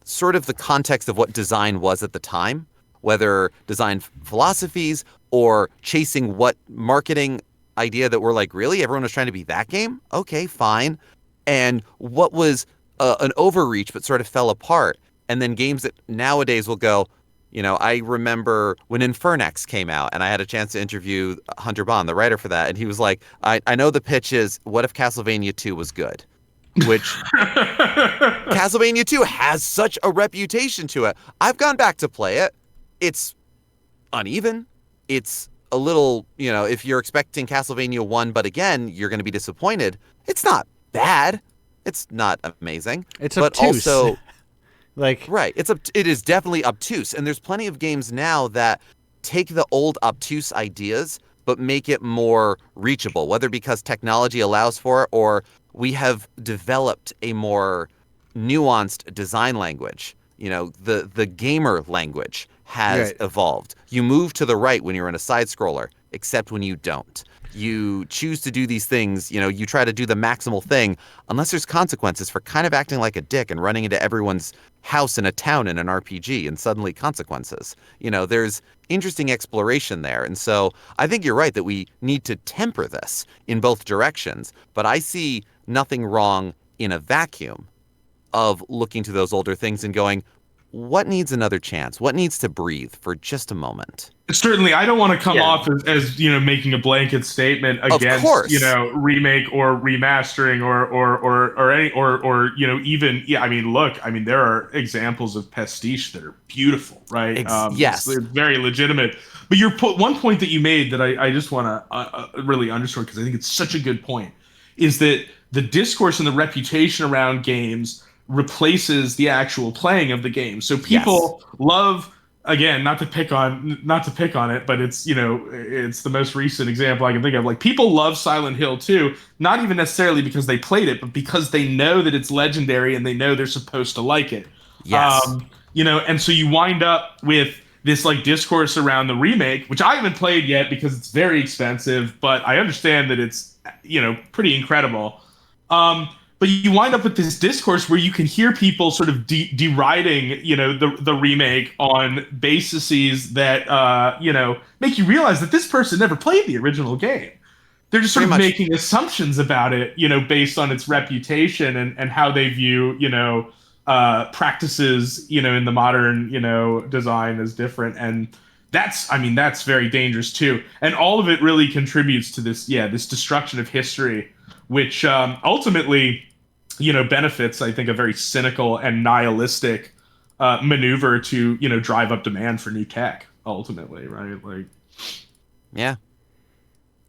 Speaker 3: sort of the context of what design was at the time, whether design philosophies or chasing what marketing idea that we're like, really? Everyone was trying to be that game? Okay, fine. And what was an overreach but sort of fell apart. And then games that nowadays will go, I remember when Infernax came out and I had a chance to interview Hunter Bond, the writer for that. And he was like, I know the pitch is, what if Castlevania 2 was good? Which Castlevania 2 has such a reputation to it. I've gone back to play it. It's uneven. It's a little, if you're expecting Castlevania 1, but again, you're going to be disappointed. It's not bad. It's not amazing.
Speaker 1: It's
Speaker 3: but
Speaker 1: obtuse.
Speaker 3: Also,
Speaker 1: right.
Speaker 3: It is definitely obtuse. And there's plenty of games now that take the old obtuse ideas, but make it more reachable, whether because technology allows for it or we have developed a more nuanced design language. The gamer language has evolved. You move to the right when you're in a side scroller, except when you don't. You choose to do these things, you try to do the maximal thing, unless there's consequences for kind of acting like a dick and running into everyone's house in a town in an RPG and suddenly consequences. There's interesting exploration there. And so I think you're right that we need to temper this in both directions. But I see nothing wrong in a vacuum of looking to those older things and going, what needs another chance? What needs to breathe for just a moment?
Speaker 2: Certainly, I don't want to come off as making a blanket statement against remake or remastering or even even there are examples of pastiche that are beautiful, right?
Speaker 3: Yes,
Speaker 2: it's very legitimate. But one point that you made that I just want to really underscore, because I think it's such a good point, is that the discourse and the reputation around games replaces the actual playing of the game. So people love, again, not to pick on it, but it's it's the most recent example I can think of. Like, people love Silent Hill 2, not even necessarily because they played it, but because they know that it's legendary and they know they're supposed to like it.
Speaker 3: Yes.
Speaker 2: And so you wind up with this like discourse around the remake, which I haven't played yet because it's very expensive, but I understand that it's pretty incredible. But you wind up with this discourse where you can hear people sort of deriding, the remake on bases that, make you realize that this person never played the original game. They're just sort of making assumptions about it, based on its reputation and how they view, practices, in the modern, design as different. And that's very dangerous too. And all of it really contributes to this destruction of history, which ultimately, benefits, I think, a very cynical and nihilistic maneuver to, drive up demand for new tech, ultimately, right? Like,
Speaker 3: yeah.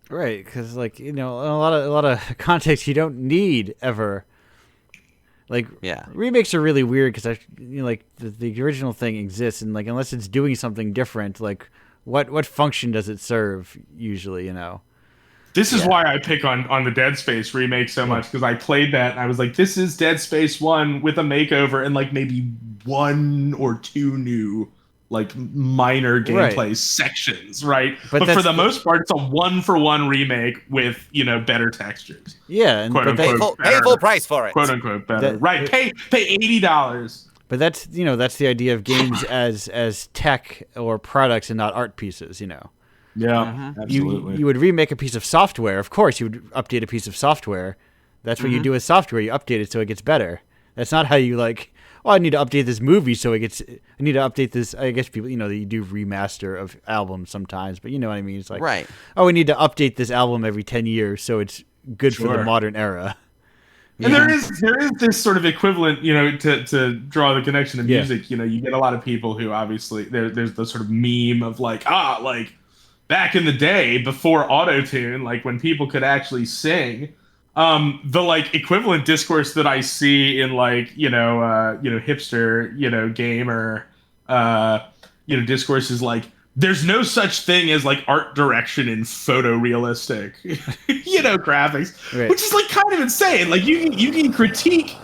Speaker 1: Right, because a lot of context you don't need ever. Remakes are really weird because the original thing exists, and unless it's doing something different, what function does it serve usually?
Speaker 2: This is why I pick on the Dead Space remake so much, because I played that and I was like, this is Dead Space 1 with a makeover and maybe one or two new minor gameplay sections, right? But for the most part, it's a 1-for-1 remake with better textures.
Speaker 1: Yeah, and
Speaker 3: pay full price for it.
Speaker 2: Quote unquote better. Right. Pay $80.
Speaker 1: But that's the idea of games as tech or products and not art pieces,
Speaker 2: Yeah, absolutely.
Speaker 1: You would remake a piece of software. Of course, you would update a piece of software. That's what you do with software. You update it so it gets better. That's not how you I need to update this movie so it gets. I need to update this. I guess people, you do remaster of albums sometimes, but you know what I mean. It's
Speaker 3: right.
Speaker 1: Oh, we need to update this album every 10 years so it's good for the modern era.
Speaker 2: And there is this sort of equivalent, to draw the connection to music. You get a lot of people who obviously there's the sort of meme of back in the day before auto-tune, when people could actually sing, the equivalent discourse that I see in hipster, gamer, discourses there's no such thing as like art direction in photorealistic, graphics,
Speaker 1: Right.
Speaker 2: which is like kind of insane. Like you can critique,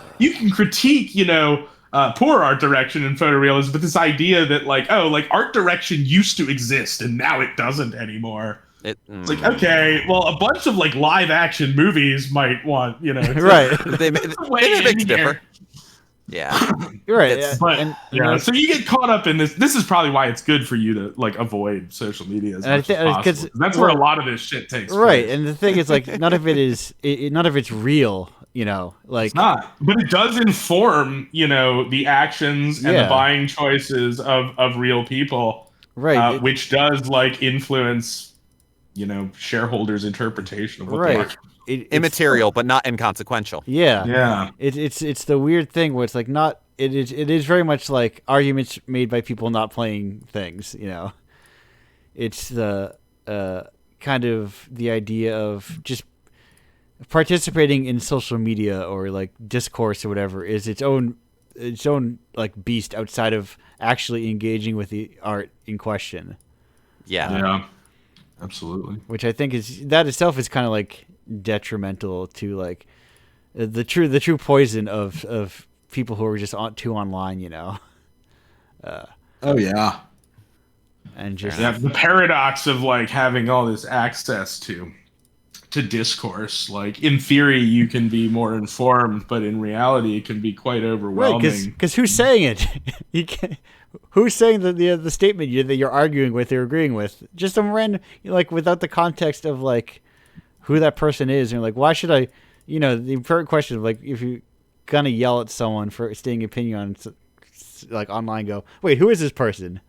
Speaker 2: poor art direction in photorealism, but this idea that like, oh, like art direction used to exist and now it doesn't anymore. It's like, okay, well, a bunch of like live action movies might want,
Speaker 1: Right.
Speaker 3: They make differ. Yeah.
Speaker 1: You're right.
Speaker 3: It's-
Speaker 2: But
Speaker 1: and
Speaker 2: so you get caught up in this. This is probably why it's good for you to like avoid social media as
Speaker 1: And I
Speaker 2: much
Speaker 1: thi-
Speaker 2: as possible.
Speaker 1: 'cause-
Speaker 2: That's where a lot of this shit takes
Speaker 1: right.
Speaker 2: place.
Speaker 1: And the thing is, like, none of it is, none of it's real. Like
Speaker 2: It's not, but it does inform, the actions and
Speaker 1: Yeah.
Speaker 2: the buying choices of real people,
Speaker 1: right.
Speaker 2: which does like influence, shareholders' interpretation of what they
Speaker 1: Right.
Speaker 2: are.
Speaker 1: It's-
Speaker 3: Immaterial, but not inconsequential.
Speaker 1: Yeah.
Speaker 2: Yeah.
Speaker 1: It's the weird thing where it's like not. It is very much like arguments made by people not playing things. It's the kind of the idea of just participating in social media or like discourse or whatever is its own like beast outside of actually engaging with the art in question,
Speaker 3: Yeah.
Speaker 2: Yeah. Absolutely.
Speaker 1: which I think is that itself is kind of like detrimental to like the true poison of people who are just too online,
Speaker 2: Oh yeah.
Speaker 1: and just
Speaker 2: Yeah, the paradox of like having all this access to discourse. Like in theory, you can be more informed, but in reality, it can be quite
Speaker 1: right,
Speaker 2: overwhelming.
Speaker 1: because who's saying it? You can't. Who's saying the statement that you're arguing with or agreeing with? Just some random, like without the context of like who that person is, and like why should I? The important question of like if you're gonna yell at someone for stating opinion on like online, go wait, who is this person?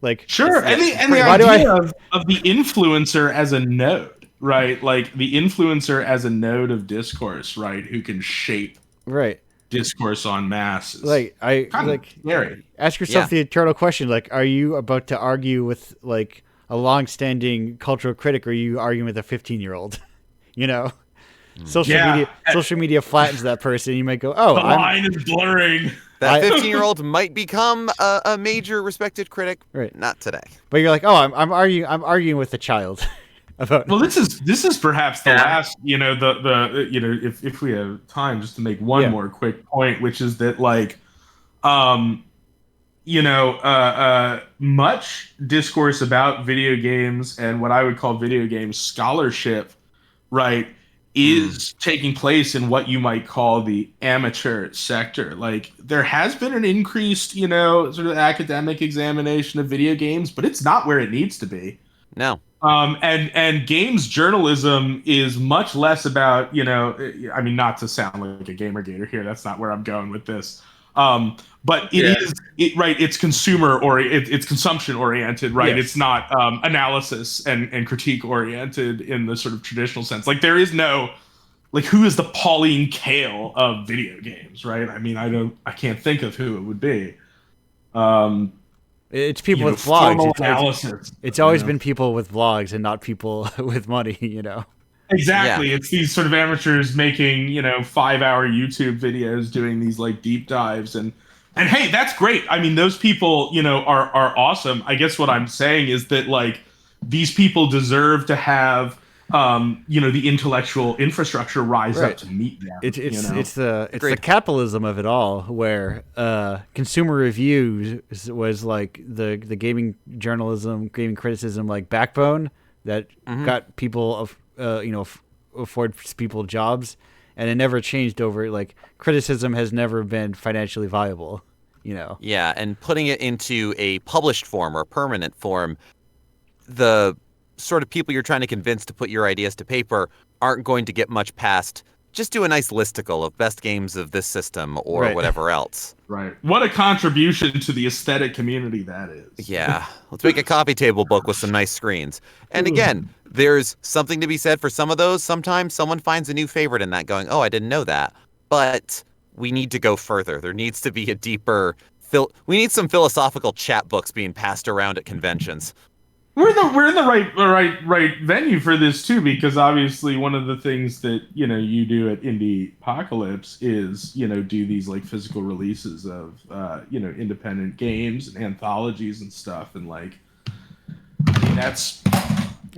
Speaker 1: Like
Speaker 2: Sure, and the
Speaker 1: Why do
Speaker 2: idea of the influencer as a node, right? Like the influencer as a node of discourse, right? Who can shape
Speaker 1: right.
Speaker 2: discourse on masses.
Speaker 1: Like I
Speaker 2: kind
Speaker 1: like
Speaker 2: of scary.
Speaker 1: ask yourself
Speaker 3: Yeah.
Speaker 1: the eternal question: like, are you about to argue with like a long-standing cultural critic, or are you arguing with a 15-year-old?
Speaker 2: Yeah.
Speaker 1: Social media flattens that person. You might go, "Oh,
Speaker 2: The
Speaker 1: I'm
Speaker 2: line is blurring.
Speaker 3: That
Speaker 1: I-
Speaker 3: 15-year-old might become a major respected critic.
Speaker 1: Right.
Speaker 3: Not today.
Speaker 1: but you're like, oh, I'm arguing with a child about."
Speaker 2: Well, this is perhaps the
Speaker 4: Yeah.
Speaker 2: last, if we have time, just to make one
Speaker 1: Yeah.
Speaker 2: more quick point, which is that like, much discourse about video games and what I would call video game scholarship, right, is taking place in what you might call the amateur sector. Like there has been an increased, sort of academic examination of video games, but it's not where it needs to be.
Speaker 3: No.
Speaker 2: And games journalism is much less about, I mean, not to sound like a gamer gator here. That's not where I'm going with this. But it is it's consumer or it's consumption oriented, right?
Speaker 1: Yes.
Speaker 2: It's not analysis and critique oriented in the sort of traditional sense. Like there is no, like, who is the Pauline Kael of video games, right? I mean, I can't think of who it would be.
Speaker 1: It's people with
Speaker 2: formal
Speaker 1: vlogs.
Speaker 2: analysis.
Speaker 1: It's always been people with vlogs and not people with money.
Speaker 2: Exactly.
Speaker 3: Yeah.
Speaker 2: It's these sort of amateurs making, 5-hour YouTube videos doing these like deep dives and hey, that's great. I mean, those people, are awesome. I guess what I'm saying is that like these people deserve to have the intellectual infrastructure rise
Speaker 1: Right.
Speaker 2: up to meet them.
Speaker 1: It's the
Speaker 3: Agreed.
Speaker 1: capitalism of it all, where consumer reviews was like the gaming journalism, gaming criticism, like backbone that got people affords people jobs, and it never changed over. Like criticism has never been financially viable.
Speaker 3: Yeah, and putting it into a published form or a permanent form, the sort of people you're trying to convince to put your ideas to paper aren't going to get much past just do a nice listicle of best games of this system or
Speaker 1: Right.
Speaker 3: whatever else.
Speaker 2: Right. What a contribution to the aesthetic community that is.
Speaker 3: Yeah, let's make a coffee table book with some nice screens. And again, there's something to be said for some of those. Sometimes someone finds a new favorite in that going, oh, I didn't know that. But we need to go further. There needs to be a deeper... we need some philosophical chat books being passed around at conventions.
Speaker 2: We're in the right venue for this too, because obviously one of the things that you do at Indiepocalypse is do these like physical releases of independent games and anthologies and stuff, and like that's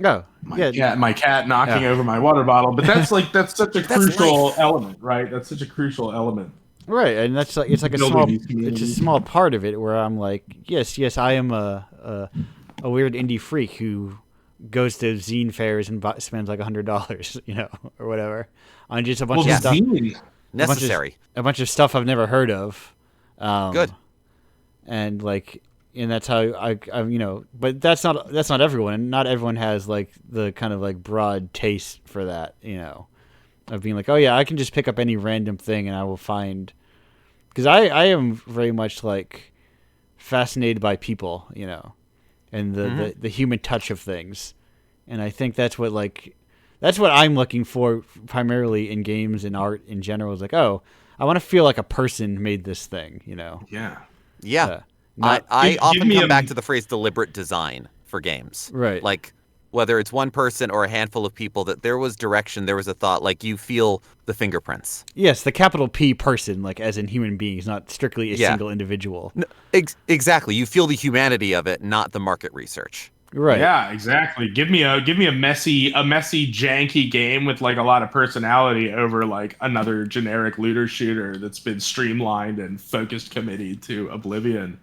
Speaker 1: Oh,
Speaker 2: my cat knocking over my water bottle. But that's such a crucial element, right? That's such a crucial element.
Speaker 1: Right, and that's like it's a small part of it where I'm like, yes, I am a weird indie freak who goes to zine fairs and spends like $100, or whatever, on just a bunch of stuff.
Speaker 3: Necessary.
Speaker 1: A bunch of stuff I've never heard of.
Speaker 3: Good.
Speaker 1: And that's how I but that's not everyone, and not everyone has like the kind of like broad taste for that, of being like, oh yeah, I can just pick up any random thing and I will find, because I am very much like fascinated by people, and the human touch of things, and I think that's what I'm looking for primarily in games and art in general. Is like, oh, I want to feel like a person made this thing,
Speaker 3: Yeah. I often come back to the phrase deliberate design for games.
Speaker 1: Right.
Speaker 3: Like, whether it's one person or a handful of people, that there was direction, there was a thought, like you feel the fingerprints.
Speaker 1: Yes, the capital P person, like as in human beings, not strictly a single individual.
Speaker 3: No, exactly. You feel the humanity of it, not the market research.
Speaker 1: Right.
Speaker 2: Yeah, exactly. Give me a messy, janky game with like a lot of personality over like another generic looter shooter that's been streamlined and focused committed to oblivion.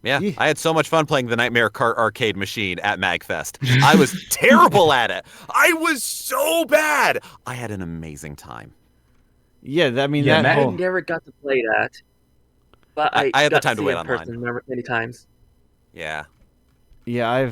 Speaker 3: Yeah, I had so much fun playing the Nightmare Kart arcade machine at MagFest. I was terrible at it. I was so bad. I had an amazing time.
Speaker 1: Yeah, I
Speaker 5: never got to play that, but I
Speaker 3: had the
Speaker 5: got
Speaker 3: time to wait
Speaker 5: see it in person many times.
Speaker 3: Yeah.
Speaker 1: Yeah,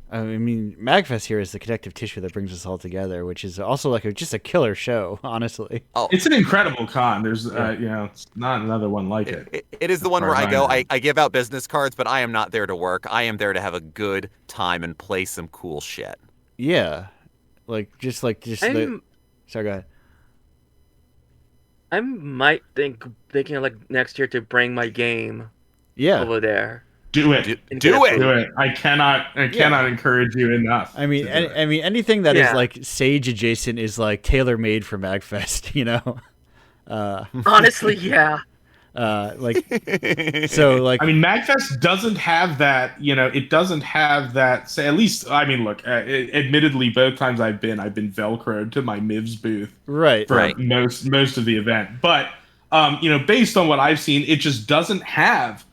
Speaker 1: MagFest here is the connective tissue that brings us all together, which is also like just a killer show, honestly.
Speaker 2: Oh, it's an incredible con. There's, it's not another one like it.
Speaker 3: It is the one where I go, I give out business cards, but I am not there to work. I am there to have a good time and play some cool shit.
Speaker 1: Yeah, sorry, go ahead.
Speaker 5: I might thinking of like next year to bring my game. Over there.
Speaker 2: Do it. Do it. I cannot encourage you enough.
Speaker 1: I mean, anything that is like Sage adjacent is like tailor made for MagFest,
Speaker 5: Honestly, yeah.
Speaker 2: MagFest doesn't have that. It doesn't have that. Say, at least, look. Admittedly, both times I've been Velcroed to my Mivs booth,
Speaker 1: right,
Speaker 2: for most of the event. But based on what I've seen, it just doesn't have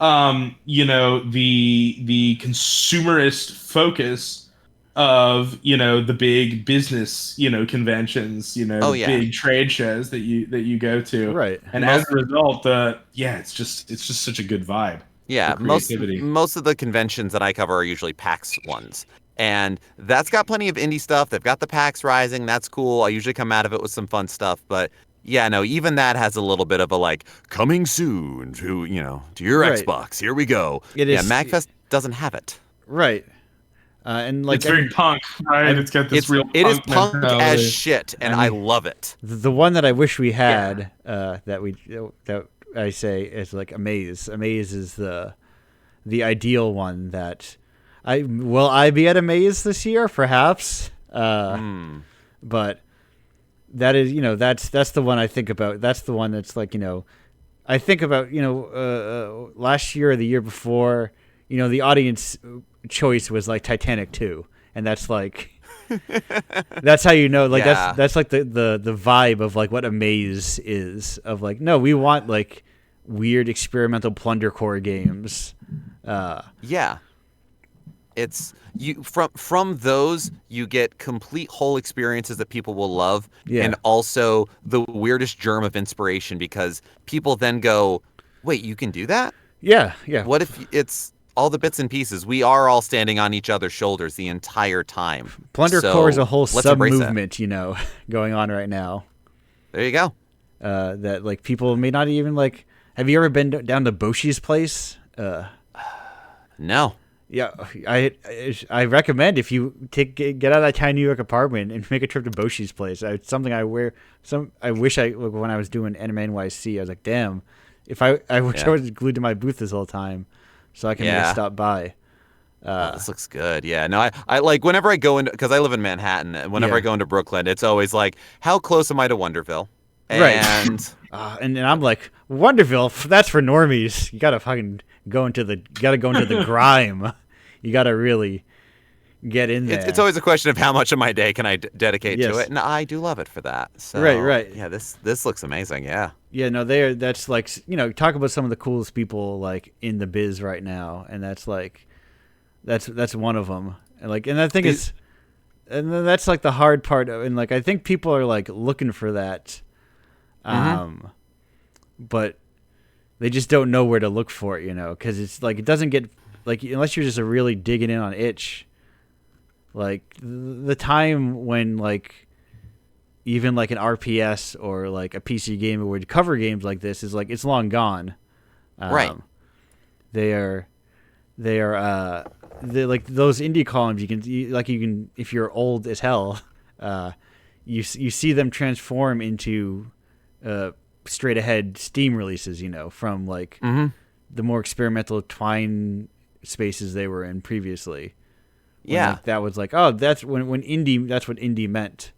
Speaker 2: the consumerist focus of the big business conventions, big trade shows that you go to,
Speaker 1: right?
Speaker 2: And as a result, it's just such a good vibe.
Speaker 3: Yeah, most of the conventions that I cover are usually PAX ones, and that's got plenty of indie stuff. They've got the PAX Rising, that's cool. I usually come out of it with some fun stuff, but yeah, no, even that has a little bit of a like coming soon to your Xbox. Here we go. MagFest doesn't have it.
Speaker 1: Right. And like
Speaker 2: it's very punk, right? It's got this real.
Speaker 3: It is punk as shit, and I love it.
Speaker 1: The one that I wish we had that I say is like Amaze. Amaze is the ideal one that will I be at Amaze this year? Perhaps. But that is, that's the one I think about. That's the one that's like, I think about, last year or the year before, the audience choice was like Titanic 2. And that's like, that's how that's like the vibe of like what Amaze is, of like, no, we want like weird experimental plundercore games.
Speaker 3: It's from those you get complete whole experiences that people will love, and also the weirdest germ of inspiration, because people then go, wait, you can do that?
Speaker 1: Yeah.
Speaker 3: What if it's all the bits and pieces? We are all standing on each other's shoulders the entire time.
Speaker 1: Plundercore is a whole sub-movement, going on right now.
Speaker 3: There you go.
Speaker 1: That like people may not even like. Have you ever been down to Boshi's place?
Speaker 3: No.
Speaker 1: Yeah, I recommend if you get out of that tiny New York apartment and make a trip to Boshi's place. It's something I wish when I was doing Anime NYC, I was like, damn, I wish I was glued to my booth this whole time, so I can make a stop by.
Speaker 3: This looks good. Yeah, no, I like whenever I go in, because I live in Manhattan, and whenever I go into Brooklyn, it's always like, how close am I to Wonderville? And
Speaker 1: and I'm like, Wonderville, that's for normies. You gotta fucking go into the grime. You gotta really get in there.
Speaker 3: It's always a question of how much of my day can I dedicate
Speaker 1: Yes.
Speaker 3: to it, and I do love it for that. So,
Speaker 1: Right.
Speaker 3: Yeah, this looks amazing. Yeah.
Speaker 1: Yeah, no, that's like, talk about some of the coolest people like in the biz right now, and that's like, that's one of them. And like, and I think and then that's like the hard part, and like I think people are like looking for that, but they just don't know where to look for it, because it's like it doesn't get like, unless you're just really digging in on itch. Like the time when like even like an RPS or like a PC game would cover games like this is like it's long gone.
Speaker 3: Right.
Speaker 1: They're like those indie columns. You can if you're old as hell, you see them transform into straight ahead Steam releases. From like the more experimental Twine spaces they were in previously.
Speaker 3: Yeah,
Speaker 1: like, that was like, oh, that's when indie. That's what indie meant.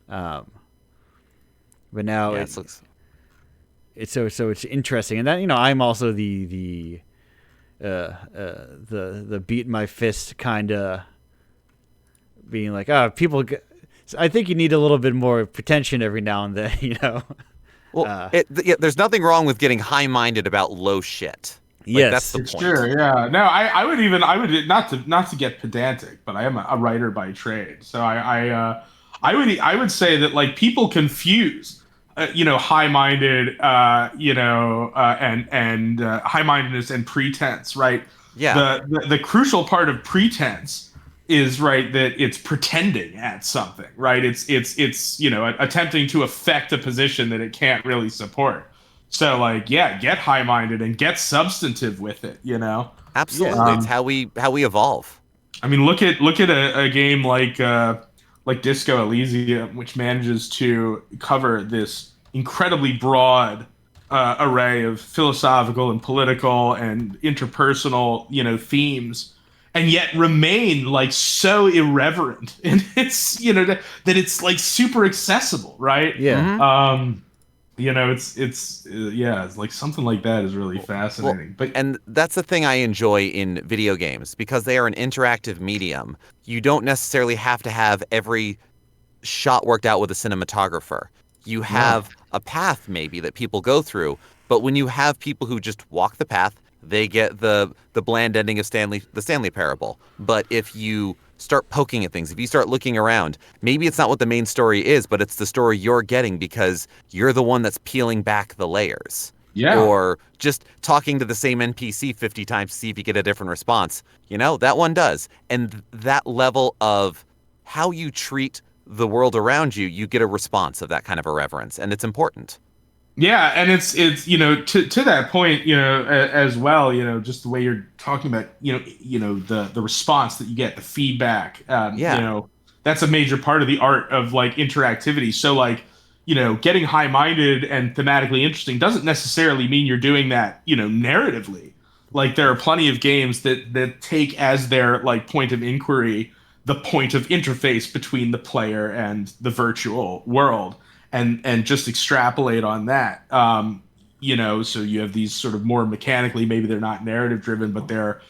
Speaker 1: But now it's it's interesting, and that I'm also the beat my fist kind of being like, people. I think you need a little bit more pretension every now and then,
Speaker 3: Well, there's nothing wrong with getting high-minded about low shit.
Speaker 1: Yes,
Speaker 3: that's the point.
Speaker 2: Sure, yeah. No, I would not to get pedantic, but I am a writer by trade. So I would say that like people confuse high-minded and high-mindedness and pretense, right?
Speaker 3: Yeah.
Speaker 2: The crucial part of pretense is right that it's pretending at something, right? It's attempting to affect a position that it can't really support. So like, yeah, get high-minded and get substantive with it,
Speaker 3: Absolutely. It's how we evolve.
Speaker 2: I mean, look at a game like Disco Elysium, which manages to cover this incredibly broad array of philosophical and political and interpersonal, themes, and yet remain like so irreverent, and it's that it's like super accessible, right?
Speaker 1: Yeah.
Speaker 2: It's like something like that is really fascinating.
Speaker 3: And that's the thing I enjoy in video games, because they are an interactive medium. You don't necessarily have to have every shot worked out with a cinematographer. You have a path maybe that people go through, but when you have people who just walk the path, they get the bland ending of the Stanley Parable. But if you start poking at things, if you start looking around, maybe it's not what the main story is, but it's the story you're getting because you're the one that's peeling back the layers.
Speaker 2: Yeah.
Speaker 3: Or just talking to the same NPC 50 times to see if you get a different response. That one does. And that level of how you treat the world around you, you get a response of that kind of irreverence, and it's important.
Speaker 2: Yeah, and it's to that point, as well, just the way you're talking about, the response that you get, the feedback, that's a major part of the art of like interactivity. So like, getting high-minded and thematically interesting doesn't necessarily mean you're doing that, narratively. Like there are plenty of games that take as their like point of inquiry the point of interface between the player and the virtual world. And just extrapolate on that, so you have these sort of more mechanically, maybe they're not narrative driven, but they're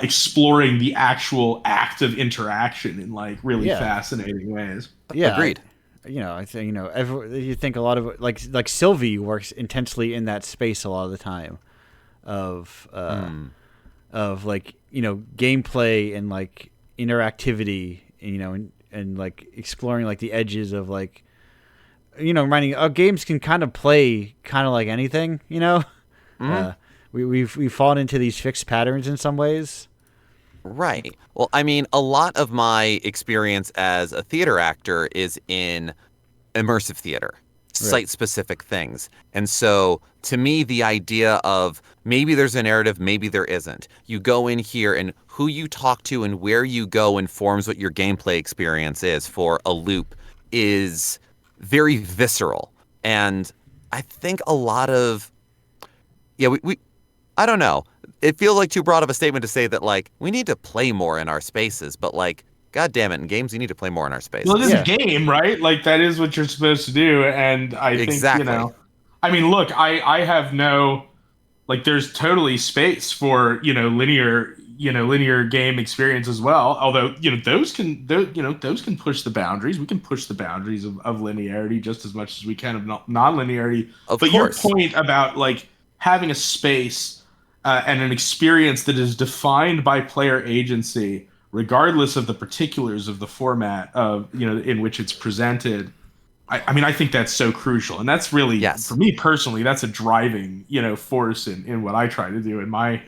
Speaker 2: exploring the actual act of interaction in like really fascinating ways.
Speaker 1: Yeah,
Speaker 3: agreed.
Speaker 1: I think you think a lot of like Sylvie works intensely in that space a lot of the time, of like gameplay and like interactivity, and like exploring like the edges of like. Reminding games can kind of play kind of like anything, we've fallen into these fixed patterns in some ways.
Speaker 3: Right. Well, I mean, a lot of my experience as a theater actor is in immersive theater, site-specific things. And so to me, the idea of maybe there's a narrative, maybe there isn't. You go in here and who you talk to and where you go informs what your gameplay experience is for a loop is very visceral. And I think a lot of, we I don't know. It feels like too broad of a statement to say that like we need to play more in our spaces, but like, God damn it, in games you need to play more in our spaces.
Speaker 2: Well, it is a game, right? Like that is what you're supposed to do. And I think, I mean, look, I have no, like there's totally space for, linear, linear game experience as well. Although those can push the boundaries. We can push the boundaries of linearity just as much as we can of non-linearity.
Speaker 3: Of
Speaker 2: But
Speaker 3: course.
Speaker 2: your point about like having a space and an experience that is defined by player agency, regardless of the particulars of the format of in which it's presented. I mean, I think that's so crucial, and that's really for me personally. That's a driving force in what I try to do in my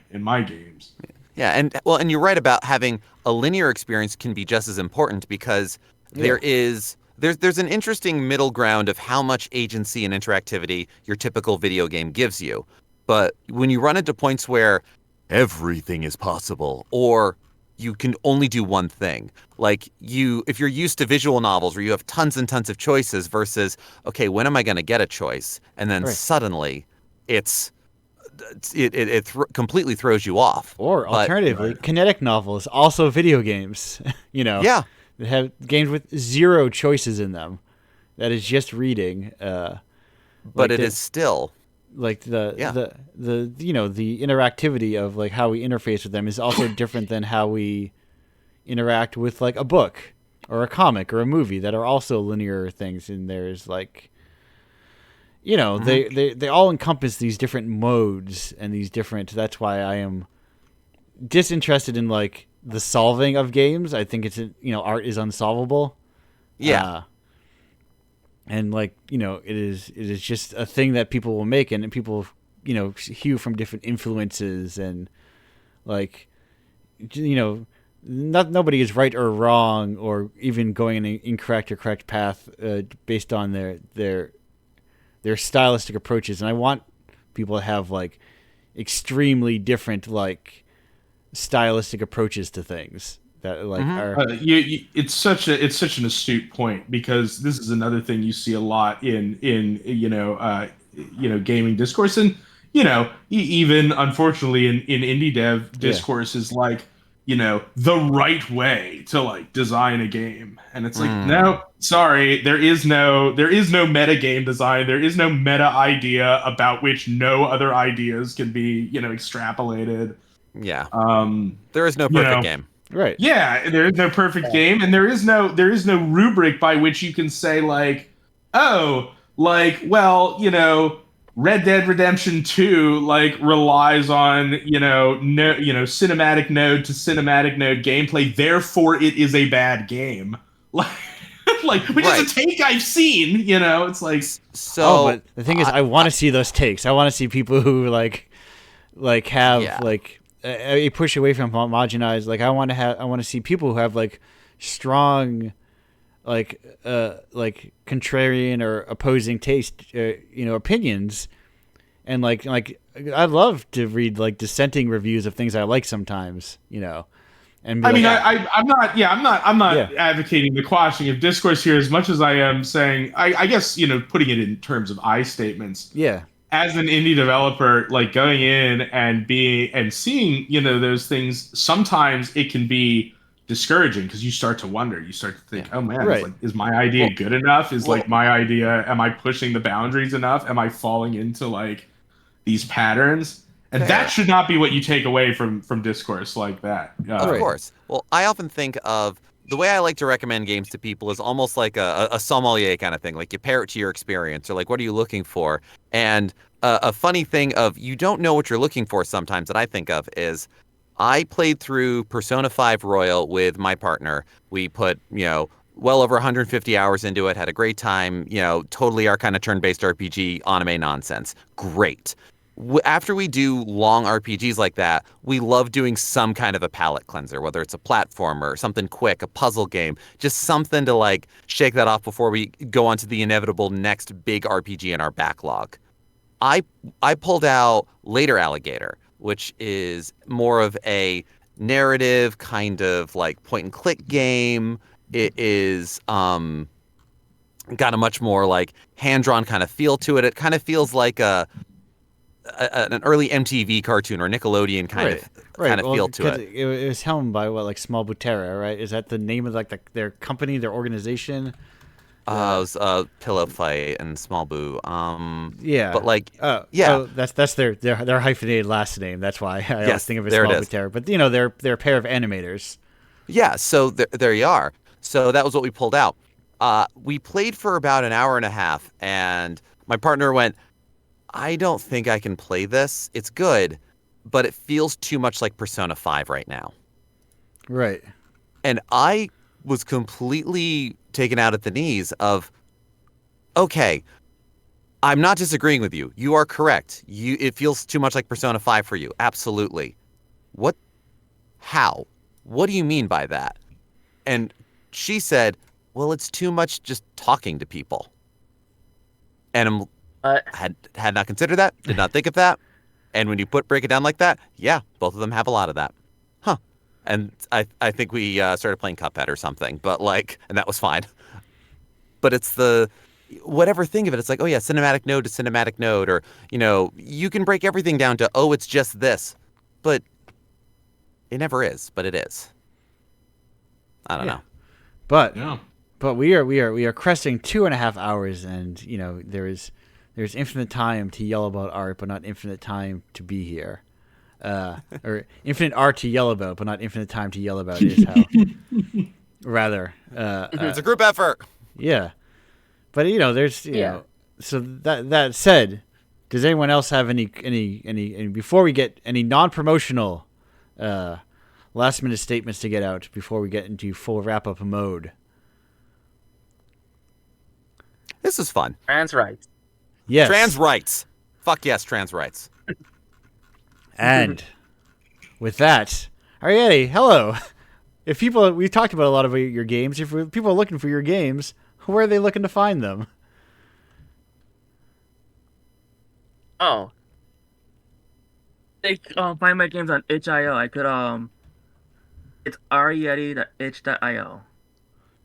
Speaker 2: games.
Speaker 3: Yeah, and you're right about having a linear experience can be just as important because there's an interesting middle ground of how much agency and interactivity your typical video game gives you. But when you run into points where everything is possible or you can only do one thing, like if you're used to visual novels where you have tons and tons of choices versus, okay, when am I going to get a choice? And then suddenly it completely throws you off.
Speaker 1: Or alternatively, kinetic novels, also video games,
Speaker 3: Yeah.
Speaker 1: They have games with 0 choices in them. That is just reading.
Speaker 3: But it is still
Speaker 1: like the interactivity of like how we interface with them is also different than how we interact with like a book or a comic or a movie that are also linear things. And there's like, they all encompass these different modes and these different. That's why I am disinterested in like the solving of games. I think it's art is unsolvable.
Speaker 3: Yeah.
Speaker 1: And like it is just a thing that people will make, and people hew from different influences, and like nobody is right or wrong or even going in an incorrect or correct path based on their stylistic approaches. And I want people to have like extremely different like stylistic approaches to things. That like are
Speaker 2: it's such an astute point, because this is another thing you see a lot in gaming discourse, and even unfortunately in indie dev discourse is like the right way to like design a game, and it's like no, sorry, there is no meta game design, there is no meta idea about which no other ideas can be extrapolated.
Speaker 3: There is no perfect game.
Speaker 1: Right.
Speaker 2: Yeah, there is no perfect game, and there is no rubric by which you can say like, oh, like, well, Red Dead Redemption 2 like relies on cinematic node to cinematic node gameplay, therefore it is a bad game. Like which is a take I've seen. It's like
Speaker 1: but the thing is, I want to see those takes. I want to see people who like have like a push away from homogenized. Like I want to see people who have like strong, like contrarian or opposing taste, opinions, and like I'd love to read like dissenting reviews of things I like sometimes, And
Speaker 2: I'm not advocating the quashing of discourse here as much as I am saying I guess putting it in terms of I statements.
Speaker 1: Yeah.
Speaker 2: As an indie developer, like going in and seeing, those things, sometimes it can be discouraging because you start to wonder. You start to think, oh man, is my idea good enough? My idea, am I pushing the boundaries enough? Am I falling into like these patterns? And that should not be what you take away from discourse like that.
Speaker 3: Of course. Well, I often think of the way I like to recommend games to people is almost like a sommelier kind of thing. Like you pair it to your experience, or like, what are you looking for? And a funny thing of you don't know what you're looking for sometimes that I think of is I played through Persona 5 Royal with my partner. We put, well over 150 hours into it, had a great time, totally our kind of turn-based RPG anime nonsense. Great. After we do long RPGs like that, we love doing some kind of a palate cleanser, whether it's a platformer, something quick, a puzzle game, just something to like shake that off before we go on to the inevitable next big RPG in our backlog. I pulled out Later Alligator, which is more of a narrative kind of like point and click game. It is got a much more like hand-drawn kind of feel to it. It kind of feels like an early MTV cartoon or Nickelodeon kind of feel to it.
Speaker 1: It was helmed by Small Butera, right? Is that the name of like their company, their organization?
Speaker 3: It was Pillow Fight and Small Boo.
Speaker 1: Yeah.
Speaker 3: But like,
Speaker 1: that's their hyphenated last name. That's why I always think of it as
Speaker 3: there it
Speaker 1: Small Boo
Speaker 3: is.
Speaker 1: Terror. But they're a pair of animators.
Speaker 3: Yeah, so there you are. So that was what we pulled out. We played for about an hour and a half, and my partner went, I don't think I can play this. It's good, but it feels too much like Persona 5 right now.
Speaker 1: Right.
Speaker 3: And I was completely taken out at the knees of, okay, I'm not disagreeing with you. You are correct. It feels too much like Persona 5 for you. Absolutely. How? What do you mean by that? And she said, well, it's too much just talking to people. And I had not considered that, did not think of that. And when you break it down like that, yeah, both of them have a lot of that. Huh. And I think we started playing Cuphead or something, but and that was fine. But it's whatever thing of it, it's like, oh yeah, cinematic node to cinematic node, or, you can break everything down to, oh, it's just this. But it never is, but it is. I don't know.
Speaker 1: But we are cresting 2.5 hours, and there's infinite time to yell about art, but not infinite time to be here. Or infinite art to yell about, but not infinite time to yell about is how. Rather,
Speaker 3: it's a group effort.
Speaker 1: Yeah, but there's So that said, does anyone else have any before we get any non-promotional last minute statements to get out before we get into full wrap up mode?
Speaker 3: This is fun.
Speaker 5: Trans rights.
Speaker 1: Yes.
Speaker 3: Trans rights. Fuck yes, trans rights.
Speaker 1: And with that, Ariete, hello. If we talked about a lot of your games. If people are looking for your games, where are they looking to find them?
Speaker 4: Oh. They find my games on itch.io. I could it's ariete.itch.io.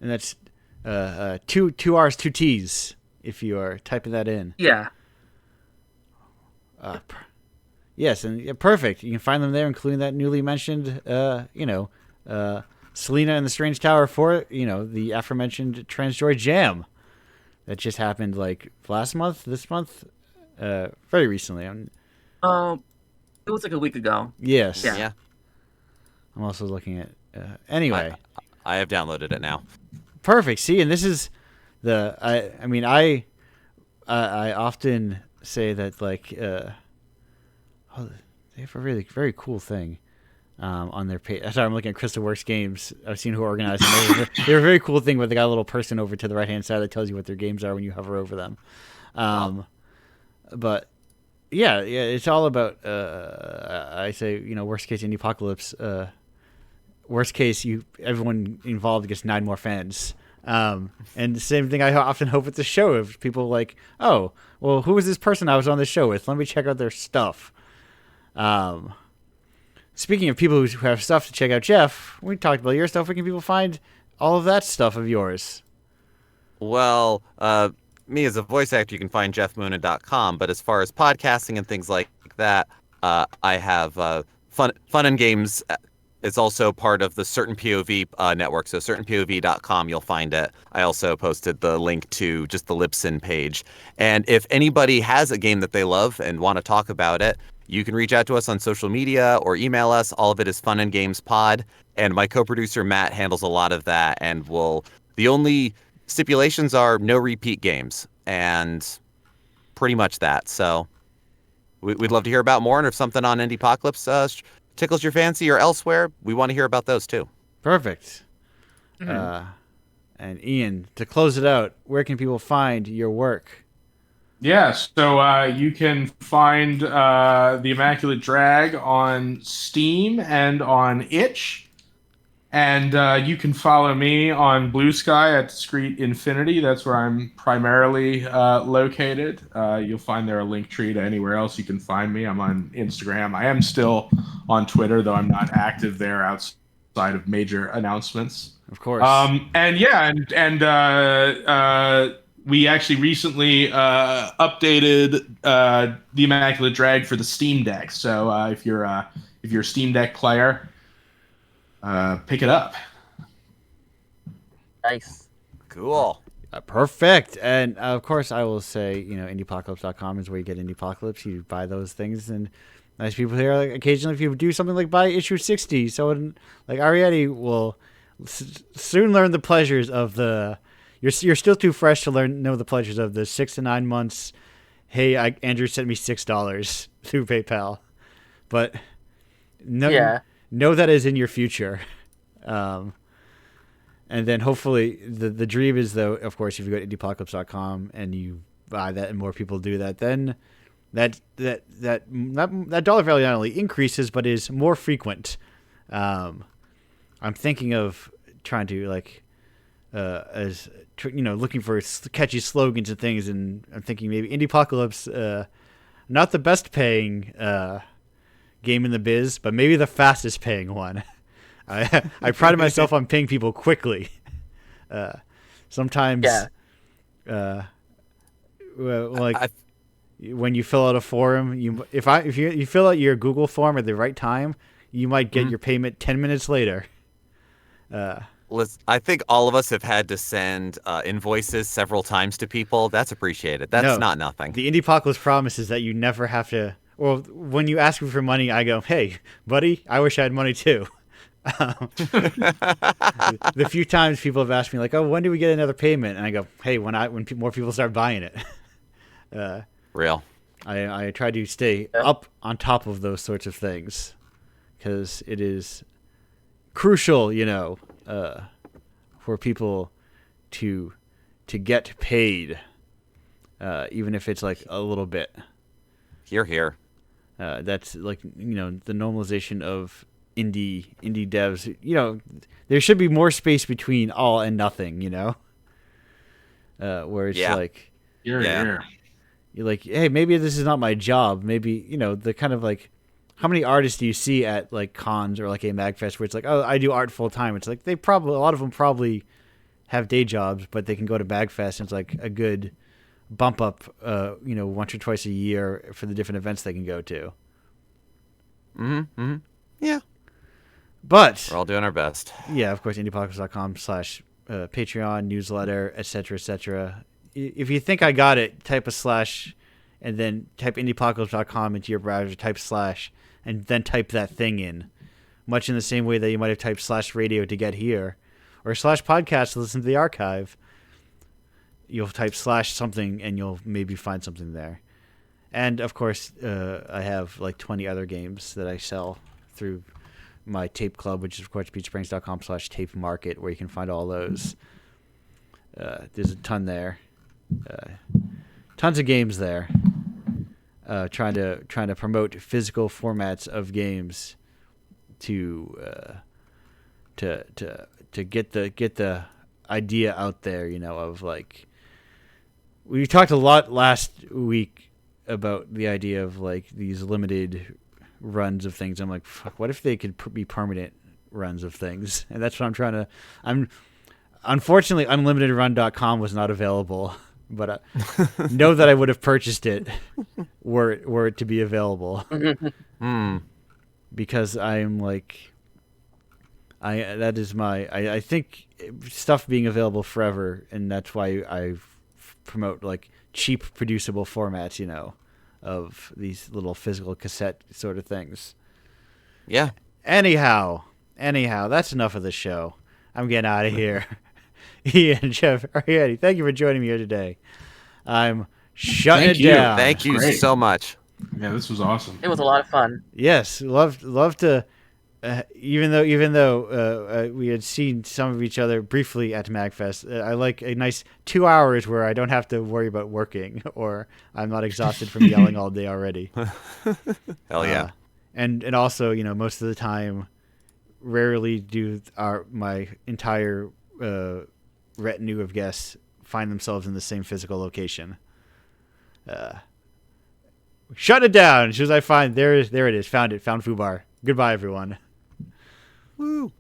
Speaker 1: And that's two R's, 2 T's if you are typing that in.
Speaker 4: Yeah.
Speaker 1: Yes, and perfect. You can find them there, including that newly mentioned, Selena and the Strange Tower for, the aforementioned Transjoy Jam that just happened last month, this month, very recently.
Speaker 4: It was like a week ago.
Speaker 1: Yes.
Speaker 3: Yeah.
Speaker 1: I'm also looking at. Anyway,
Speaker 3: I have downloaded it now.
Speaker 1: Perfect. See, and this is I often say that they have a really very cool thing on their page. Sorry, I'm looking at Crystal Works Games. I've seen who organized them. They're a very cool thing where they got a little person over to the right hand side that tells you what their games are when you hover over them. But yeah, it's all about. I say, worst case Indiepocalypse. Worst case, everyone involved gets 9 more fans. And the same thing I often hope with the show. If people oh, well, who was this person I was on the show with? Let me check out their stuff. Speaking of people who have stuff to check out, Jeff, we talked about your stuff. Where can people find all of that stuff of yours?
Speaker 3: Well, me as a voice actor, you can find jeffmoonin.com. But as far as podcasting and things like that, I have Fun and Games. It's also part of the Certain POV network. So certainpov.com, you'll find it. I also posted the link to just the Libsyn page. And if anybody has a game that they love and want to talk about it, you can reach out to us on social media or email us. All of it is Fun and Games Pod. And my co-producer, Matt, handles a lot of that. And the only stipulations are no repeat games. And pretty much that. So we'd love to hear about more. And if something on Indiepocalypse tickles your fancy or elsewhere, we want to hear about those too. Perfect.
Speaker 1: Mm-hmm. And Ian, to close it out, where can people find your work?
Speaker 2: Yeah, so you can find The Immaculate Drag on Steam and on itch. And you can follow me on Blue Sky at Discrete Infinity. That's where I'm primarily located. You'll find there a link tree to anywhere else you can find me. I'm on Instagram. I am still on Twitter, though I'm not active there outside of major announcements.
Speaker 1: Of course.
Speaker 2: We actually recently updated The Immaculate Drag for the Steam Deck. So if you're a Steam Deck player, pick it up.
Speaker 5: Nice.
Speaker 3: Cool.
Speaker 1: Perfect. And of course, I will say, Indiepocalypse.com is where you get Indiepocalypse. You buy those things, and nice people here. Like occasionally, if you do something like buy issue 60, so like Ariete will soon learn the pleasures of the. You're still too fresh to know the pleasures of the 6 to 9 months. Hey, Andrew sent me $6 through PayPal, but know that is in your future. And then hopefully the dream is, though, of course, if you go to indiepocalypse.com and you buy that and more people do that, then that dollar value not only increases but is more frequent. I'm thinking of trying to looking for catchy slogans and things, and I'm thinking maybe Indiepocalypse, not the best paying game in the biz, but maybe the fastest paying one. I pride myself on paying people quickly. Sometimes, when you fill out a form, if you fill out your Google form at the right time, you might get your payment 10 minutes later.
Speaker 3: I think all of us have had to send invoices several times to people. That's appreciated. That's not nothing.
Speaker 1: The Indiepocalypse promise is that you never have to. Well, when you ask me for money, I go, "Hey, buddy, I wish I had money too." The few times people have asked me, like, "Oh, when do we get another payment?" and I go, "Hey, when more people start buying it."
Speaker 3: Real.
Speaker 1: I try to stay up on top of those sorts of things because it is crucial, for people to get paid, even if it's like a little bit.
Speaker 3: Here.
Speaker 1: That's like the normalization of indie devs. There should be more space between all and nothing. Where it's like,
Speaker 2: you're
Speaker 1: like, hey, maybe this is not my job. Maybe the kind of like, how many artists do you see at like cons or like a MagFest where it's like, oh, I do art full time? It's like a lot of them probably have day jobs, but they can go to MagFest and it's like a good bump up, once or twice a year for the different events they can go to.
Speaker 3: Yeah.
Speaker 1: But
Speaker 3: we're all doing our best.
Speaker 1: Yeah, of course, indiepocalypse.com/Patreon, newsletter, etc. If you think I got it, type a slash and then type indiepocalypse.com into your browser, type slash, and then type that thing in. Much in the same way that you might have typed /radio to get here, or /podcast to listen to the archive. You'll type /something and you'll maybe find something there. And of course, I have like 20 other games that I sell through my tape club, which is of course beachsprings.com/tape market, where you can find all those. There's a ton there. Tons of games there. Trying to promote physical formats of games to get the idea out there, of like, we talked a lot last week about the idea of like these limited runs of things. I'm like, fuck, what if they could be permanent runs of things? And that's what unfortunately unlimitedrun.com was not available, but know that I would have purchased it were it to be available. Because I'm like, I think stuff being available forever, and that's why I promote like cheap producible formats, of these little physical cassette sort of things.
Speaker 3: Yeah.
Speaker 1: Anyhow, that's enough of the show. I'm getting out of here. Ian, Jeff, Ariete, thank you for joining me here today. I'm shutting it down.
Speaker 3: Thank you so much.
Speaker 2: Yeah, this was awesome.
Speaker 5: It was a lot of fun.
Speaker 1: Yes, love to. Even though we had seen some of each other briefly at MagFest, I like a nice 2 hours where I don't have to worry about working, or I'm not exhausted from yelling all day already.
Speaker 3: Hell yeah!
Speaker 1: And also, most of the time, rarely do my entire retinue of guests find themselves in the same physical location. Shut it down as soon as I find there it is. Found Fubar. Goodbye, everyone.
Speaker 3: Woo.